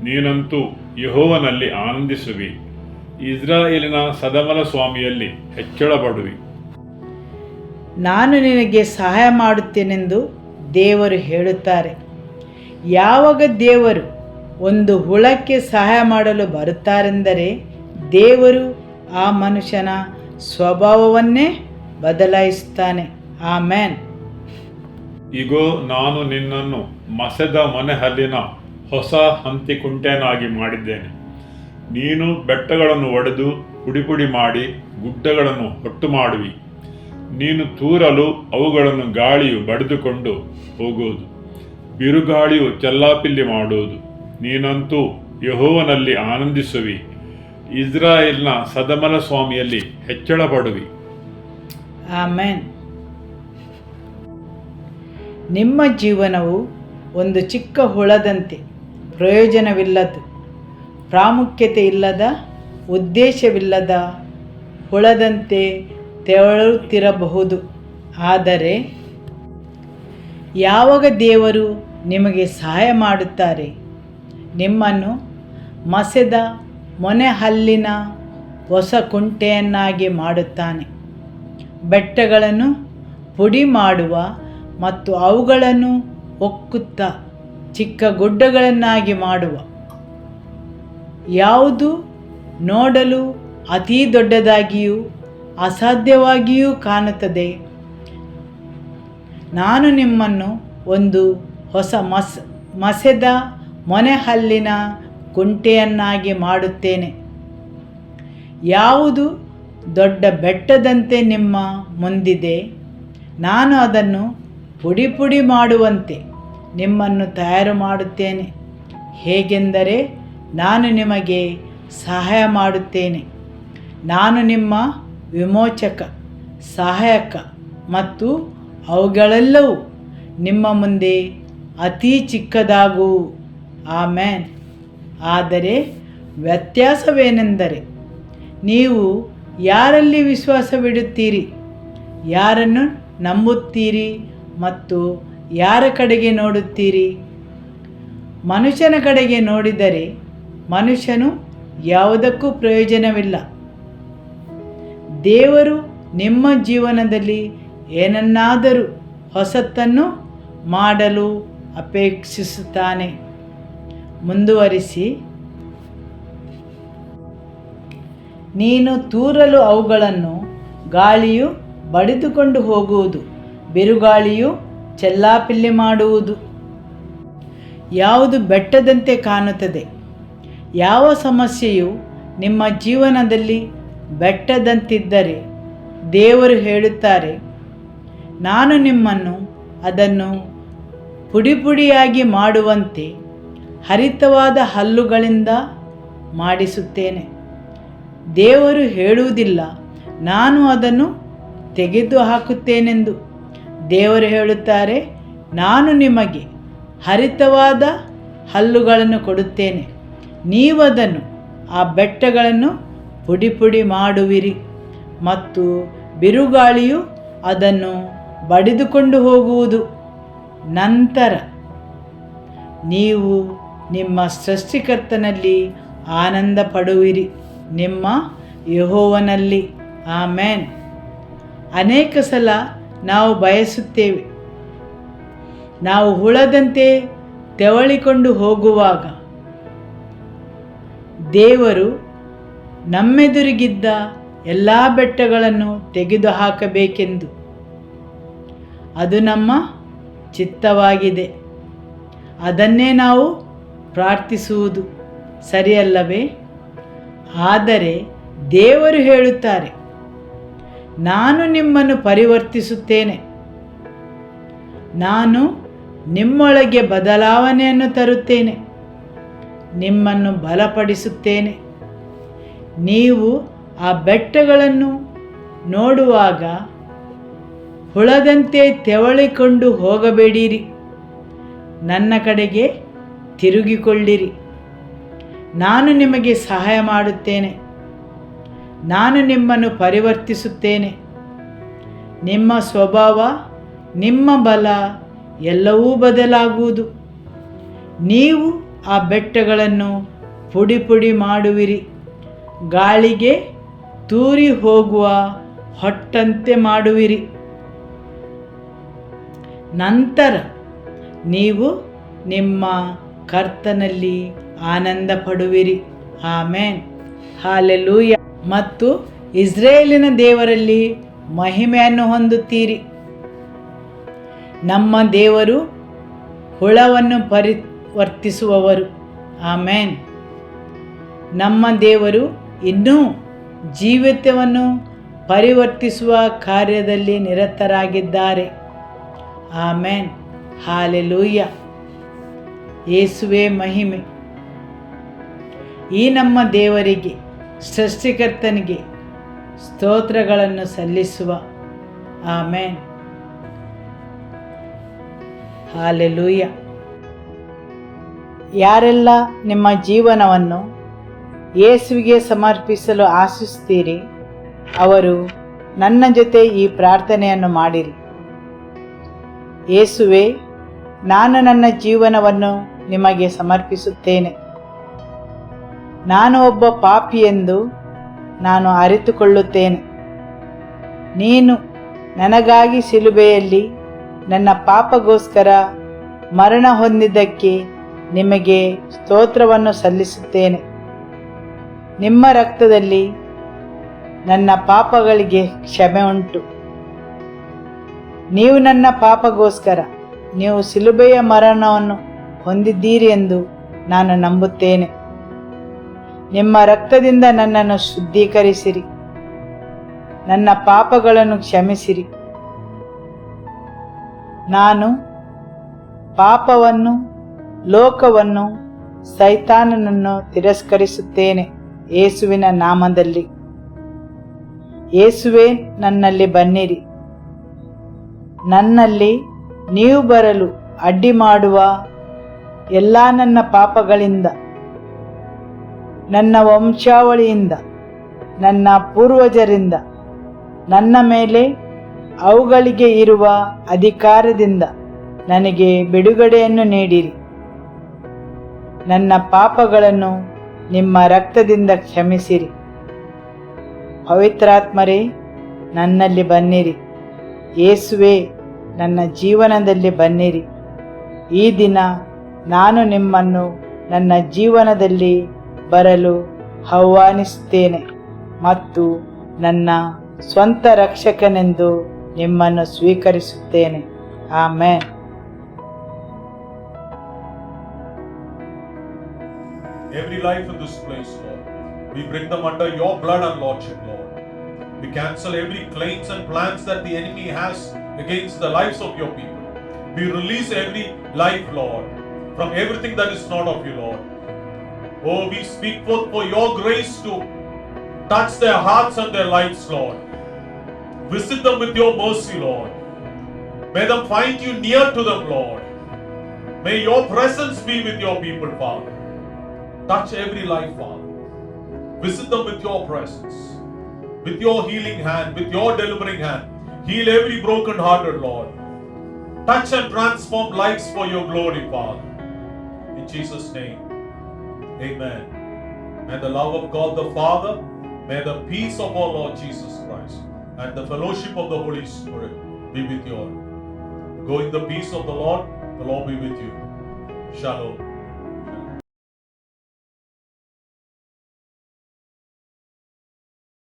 ನೀನಂತೂ ಯೆಹೋವನಲ್ಲಿ ಆನಂದಿಸುವಿ, ಇಸ್ರಾಯೇಲಿನ ಸದಮಲ ಸ್ವಾಮಿಯಲ್ಲಿ ಹೆಚ್ಚಳಪಡುವಿ. ನಾನು ನಿನಗೆ ಸಹಾಯ ಮಾಡುತ್ತೇನೆಂದು ದೇವರು ಹೇಳುತ್ತಾರೆ. ಯಾವಾಗ ದೇವರು ಒಂದು ಹುಳಕ್ಕೆ ಸಹಾಯ ಮಾಡಲು ಬರುತ್ತಾರೆಂದರೆ ದೇವರು ಆ ಮನುಷ್ಯನ ಸ್ವಭಾವವನ್ನೇ ಬದಲಾಯಿಸುತ್ತಾನೆ. ಆಮೆನ್. ಇಗೋ, ನಾನು ನಿನ್ನನ್ನು ಮಸೆದ ಮನೆಹಲ್ಲಿನ ಹೊಸ ಹಂತಿಕುಂಟೆಯನ್ನಾಗಿ ಮಾಡಿದ್ದೇನೆ. ನೀನು ಬೆಟ್ಟಗಳನ್ನು ಒಡೆದು ಪುಡಿಪುಡಿ ಮಾಡಿ ಗುಡ್ಡಗಳನ್ನು ಹೊಟ್ಟು ಮಾಡುವಿ. ನೀನು ತೂರಲು ಅವುಗಳನ್ನು ಗಾಳಿಯು ಬಡಿದುಕೊಂಡು ಹೋಗುವುದು, ಬಿರುಗಾಳಿಯು ಚೆಲ್ಲಾಪಿಲ್ಲಿ ಮಾಡುವುದು. ನೀನಂತೂ ಯೆಹೋವನಲ್ಲಿ ಆನಂದಿಸುವಿ, ಇಸ್ರಾಯೇಲ್ನ ಸದಮಲ ಸ್ವಾಮಿಯಲ್ಲಿ ಹೆಚ್ಚಳಪಡುವಿ. ಆಮೆನ್. ನಿಮ್ಮ ಜೀವನವು ಒಂದು ಚಿಕ್ಕ ಹುಳದಂತೆ, ಪ್ರಯೋಜನವಿಲ್ಲದ, ಪ್ರಾಮುಖ್ಯತೆ ಇಲ್ಲದ, ಉದ್ದೇಶವಿಲ್ಲದ ಹುಳದಂತೆ ತೆವಳುತ್ತಿರಬಹುದು. ಆದರೆ ಯಾವಾಗ ದೇವರು ನಿಮಗೆ ಸಹಾಯ ಮಾಡುತ್ತಾರೆ, ನಿಮ್ಮನ್ನು ಮಸೆದ ಮೊನೆಹಲ್ಲಿನ ಹೊಸ ಕುಂಟೆಯನ್ನಾಗಿ ಮಾಡುತ್ತಾನೆ. ಬೆಟ್ಟಗಳನ್ನು ಪುಡಿ ಮಾಡುವ ಮತ್ತು ಅವುಗಳನ್ನು ಒಕ್ಕುತ್ತಾ ಚಿಕ್ಕ ಗುಡ್ಡಗಳನ್ನಾಗಿ ಮಾಡುವ. ಯಾವುದು ನೋಡಲು ಅತೀ ದೊಡ್ಡದಾಗಿಯೂ ಅಸಾಧ್ಯವಾಗಿಯೂ ಕಾಣುತ್ತದೆ, ನಾನು ನಿಮ್ಮನ್ನು ಒಂದು ಹೊಸ ಮಸೆದ ಮೊನೆಹಲ್ಲಿನ ಕುಂಟೆಯನ್ನಾಗಿ ಮಾಡುತ್ತೇನೆ. ಯಾವುದು ದೊಡ್ಡ ಬೆಟ್ಟದಂತೆ ನಿಮ್ಮ ಮುಂದಿದೆ, ನಾನು ಅದನ್ನು ಪುಡಿ ಪುಡಿ ಮಾಡುವಂತೆ ನಿಮ್ಮನ್ನು ತಯಾರು ಮಾಡುತ್ತೇನೆ. ಹೇಗೆಂದರೆ ನಾನು ನಿಮಗೆ ಸಹಾಯ ಮಾಡುತ್ತೇನೆ. ನಾನು ನಿಮ್ಮ ವಿಮೋಚಕ, ಸಹಾಯಕ ಮತ್ತು ಅವುಗಳೆಲ್ಲವೂ ನಿಮ್ಮ ಮುಂದೆ ಅತೀ ಚಿಕ್ಕದಾಗುವು. ಆಮೆನ್. ಆದರೆ ವ್ಯತ್ಯಾಸವೇನೆಂದರೆ ನೀವು ಯಾರಲ್ಲಿ ವಿಶ್ವಾಸವಿಡುತ್ತೀರಿ, ಯಾರನ್ನು ನಂಬುತ್ತೀರಿ ಮತ್ತು ಯಾರ ಕಡೆಗೆ ನೋಡುತ್ತೀರಿ. ಮನುಷ್ಯನ ಕಡೆಗೆ ನೋಡಿದರೆ ಮನುಷ್ಯನು ಯಾವುದಕ್ಕೂ ಪ್ರಯೋಜನವಿಲ್ಲ. ದೇವರು ನಿಮ್ಮ ಜೀವನದಲ್ಲಿ ಏನನ್ನಾದರೂ ಹೊಸತನ್ನು ಮಾಡಲು ಅಪೇಕ್ಷಿಸುತ್ತಾನೆ. ಮುಂದುವರಿಸಿ, ನೀನು ತೂರಲು ಅವುಗಳನ್ನು ಗಾಳಿಯು ಬಡಿದುಕೊಂಡು ಹೋಗುವುದು, ಬಿರುಗಾಳಿಯು ಚೆಲ್ಲಾಪಿಲ್ಲಿ ಮಾಡುವುದು. ಯಾವುದು ಬೆಟ್ಟದಂತೆ ಕಾಣುತ್ತದೆ, ಯಾವ ಸಮಸ್ಯೆಯು ನಿಮ್ಮ ಜೀವನದಲ್ಲಿ ಬೆಟ್ಟದಂತಿದ್ದರೆ ದೇವರು ಹೇಳುತ್ತಾರೆ, ನಾನು ನಿಮ್ಮನ್ನು ಅದನ್ನು ಪುಡಿ ಪುಡಿಯಾಗಿ ಮಾಡುವಂತೆ ಹರಿತವಾದ ಹಲ್ಲುಗಳಿಂದ ಮಾಡಿಸುತ್ತೇನೆ. ದೇವರು ಹೇಳುವುದಿಲ್ಲ ನಾನು ಅದನ್ನು ತೆಗೆದುಹಾಕುತ್ತೇನೆಂದು. ದೇವರು ಹೇಳುತ್ತಾರೆ, ನಾನು ನಿಮಗೆ ಹರಿತವಾದ ಹಲ್ಲುಗಳನ್ನು ಕೊಡುತ್ತೇನೆ, ನೀವದನ್ನು ಆ ಬೆಟ್ಟಗಳನ್ನು ಪುಡಿ ಪುಡಿ ಮಾಡುವಿರಿ ಮತ್ತು ಬಿರುಗಾಳಿಯು ಅದನ್ನು ಬಡಿದುಕೊಂಡು ಹೋಗುವುದು. ನಂತರ ನೀವು ನಿಮ್ಮ ಸೃಷ್ಟಿಕರ್ತನಲ್ಲಿ ಆನಂದ ಪಡುವಿರಿ, ನಿಮ್ಮ ಯೆಹೋವನಲ್ಲಿ. ಆಮೇನ್. ಅನೇಕ ಸಲ ನಾವು ಬಯಸುತ್ತೇವೆ, ನಾವು ಹುಳದಂತೆ ತೆವಳಿಕೊಂಡು ಹೋಗುವಾಗ ದೇವರು ನಮ್ಮೆದುರಿಗಿದ್ದ ಎಲ್ಲ ಬೆಟ್ಟಗಳನ್ನು ತೆಗೆದುಹಾಕಬೇಕೆಂದು. ಅದು ನಮ್ಮ ಚಿತ್ತವಾಗಿದೆ. ಅದನ್ನೇ ನಾವು ಪ್ರಾರ್ಥಿಸುವುದು ಸರಿಯಲ್ಲವೇ? ಆದರೆ ದೇವರು ಹೇಳುತ್ತಾರೆ, ನಾನು ನಿಮ್ಮನ್ನು ಪರಿವರ್ತಿಸುತ್ತೇನೆ, ನಾನು ನಿಮ್ಮೊಳಗೆ ಬದಲಾವಣೆಯನ್ನು ತರುತ್ತೇನೆ, ನಿಮ್ಮನ್ನು ಬಲಪಡಿಸುತ್ತೇನೆ. ನೀವು ಆ ಬೆಟ್ಟಗಳನ್ನು ನೋಡುವಾಗ ಹುಳದಂತೆ ತೆವಳಿಕೊಂಡು ಹೋಗಬೇಡಿರಿ, ನನ್ನ ಕಡೆಗೆ ತಿರುಗಿಕೊಳ್ಳಿರಿ. ನಾನು ನಿಮಗೆ ಸಹಾಯ ಮಾಡುತ್ತೇನೆ, ನಾನು ನಿಮ್ಮನ್ನು ಪರಿವರ್ತಿಸುತ್ತೇನೆ. ನಿಮ್ಮ ಸ್ವಭಾವ, ನಿಮ್ಮ ಬಲ ಎಲ್ಲವೂ ಬದಲಾಗುವುದು. ನೀವು ಆ ಬೆಟ್ಟಗಳನ್ನು ಪುಡಿ ಪುಡಿ ಮಾಡುವಿರಿ, ಗಾಳಿಗೆ ತೂರಿ ಹೋಗುವ ಹೊಟ್ಟಂತೆ ಮಾಡುವಿರಿ. ನಂತರ ನೀವು ನಿಮ್ಮ ಕರ್ತನಲ್ಲಿ ಆನಂದ ಪಡುವಿರಿ. ಆಮೇನ್. ಹಾಲೆಲೂಯ. ಮತ್ತು ಇಸ್ರೇಲಿನ ದೇವರಲ್ಲಿ ಮಹಿಮೆಯನ್ನು ಹೊಂದುತ್ತೀರಿ. ನಮ್ಮ ದೇವರು ಹುಳವನ್ನು ಪರಿವರ್ತಿಸುವವರು. ಆಮೇನ್. ನಮ್ಮ ದೇವರು ಇನ್ನೂ ಜೀವಿತವನ್ನು ಪರಿವರ್ತಿಸುವ ಕಾರ್ಯದಲ್ಲಿ ನಿರತರಾಗಿದ್ದಾರೆ. ಆಮೇನ್. ಹಾಲೆಲೂಯ. ಯೇಸುವೇ ಮಹಿಮೆ. ಈ ನಮ್ಮ ದೇವರಿಗೆ, ಸೃಷ್ಟಿಕರ್ತನಿಗೆ ಸ್ತೋತ್ರಗಳನ್ನು ಸಲ್ಲಿಸುವ. ಆಮೇನ್. ಹಾಲೆಲೂಯ. ಯಾರೆಲ್ಲ ನಿಮ್ಮ ಜೀವನವನ್ನು ಯೇಸುವಿಗೆ ಸಮರ್ಪಿಸಲು ಆಶಿಸ್ತೀರಿ, ಅವರು ನನ್ನ ಜೊತೆ ಈ ಪ್ರಾರ್ಥನೆಯನ್ನು ಮಾಡಿರಿ. ಯೇಸುವೇ, ನಾನು ನನ್ನ ಜೀವನವನ್ನು ನಿಮಗೆ ಸಮರ್ಪಿಸುತ್ತೇನೆ. ನಾನು ಒಬ್ಬ ಪಾಪಿ ಎಂದು ನಾನು ಅರಿತುಕೊಳ್ಳುತ್ತೇನೆ. ನೀನು ನನಗಾಗಿ ಶಿಲುಬೆಯಲ್ಲಿ ನನ್ನ ಪಾಪಗೋಸ್ಕರ ಮರಣ ಹೊಂದಿದ್ದಕ್ಕೆ ನಿಮಗೆ ಸ್ತೋತ್ರವನ್ನು ಸಲ್ಲಿಸುತ್ತೇನೆ. ನಿಮ್ಮ ರಕ್ತದಲ್ಲಿ ನನ್ನ ಪಾಪಗಳಿಗೆ ಕ್ಷಮೆ ಉಂಟು. ನೀವು ನನ್ನ ಪಾಪಗೋಸ್ಕರ ನೀವು ಶಿಲುಬೆಯ ಮರಣವನ್ನು ಹೊಂದಿದ್ದೀರಿ ಎಂದು ನಾನು ನಂಬುತ್ತೇನೆ. ನಿಮ್ಮ ರಕ್ತದಿಂದ ನನ್ನನ್ನು ಶುದ್ಧೀಕರಿಸಿರಿ, ನನ್ನ ಪಾಪಗಳನ್ನು ಕ್ಷಮಿಸಿರಿ. ನಾನು ಪಾಪವನ್ನು, ಲೋಕವನ್ನು, ಸೈತಾನನನ್ನು ತಿರಸ್ಕರಿಸುತ್ತೇನೆ ಯೇಸುವಿನ ನಾಮದಲ್ಲಿ. ಯೇಸುವೇ, ನನ್ನಲ್ಲಿ ಬನ್ನಿರಿ. ನನ್ನಲ್ಲಿ ನೀವು ಬರಲು ಅಡ್ಡಿ ಮಾಡುವ ಎಲ್ಲ ನನ್ನ ಪಾಪಗಳಿಂದ, ನನ್ನ ವಂಶಾವಳಿಯಿಂದ, ನನ್ನ ಪೂರ್ವಜರಿಂದ, ನನ್ನ ಮೇಲೆ ಅವುಗಳಿಗೆ ಇರುವ ಅಧಿಕಾರದಿಂದ ನನಗೆ ಬಿಡುಗಡೆಯನ್ನು ನೀಡಿರಿ. ನನ್ನ ಪಾಪಗಳನ್ನು ನಿಮ್ಮ ರಕ್ತದಿಂದ ಕ್ಷಮಿಸಿರಿ. ಪವಿತ್ರಾತ್ಮರೇ, ನನ್ನಲ್ಲಿ ಬನ್ನಿರಿ. ಯೇಸುವೇ, ನನ್ನ ಜೀವನದಲ್ಲಿ ಬನ್ನಿರಿ. ಈ ದಿನ ನಾನು ನಿಮ್ಮನ್ನು ನನ್ನ ಜೀವನದಲ್ಲಿ ಬರಲು ಆಹ್ವಾನಿಸುತ್ತೇನೆ ಮತ್ತು ನನ್ನ ಸ್ವಂತ ರಕ್ಷಕನೆಂದು ನಿಮ್ಮನ್ನು ಸ್ವೀಕರಿಸುತ್ತೇನೆ. Amen. Every life in this place, Lord, we bring them under your blood and lordship, Lord. We cancel every claims and plans that the enemy has against the lives of your people. We release every life, Lord, from everything that is not of you, Lord. Oh, we speak forth for your grace to touch their hearts and their lives, Lord. Visit them with your mercy, Lord. May them find you near to them, Lord. May your presence be with your people, Father. Touch every life, Father. Visit them with your presence, with your healing hand, with your delivering hand. Heal every broken hearted, Lord. Touch and transform lives for your glory, Father. In Jesus' name, amen. May the love of God the Father, may the peace of our Lord Jesus Christ, and the fellowship of the Holy Spirit be with you all. Go in the peace of the Lord be with you. Shalom.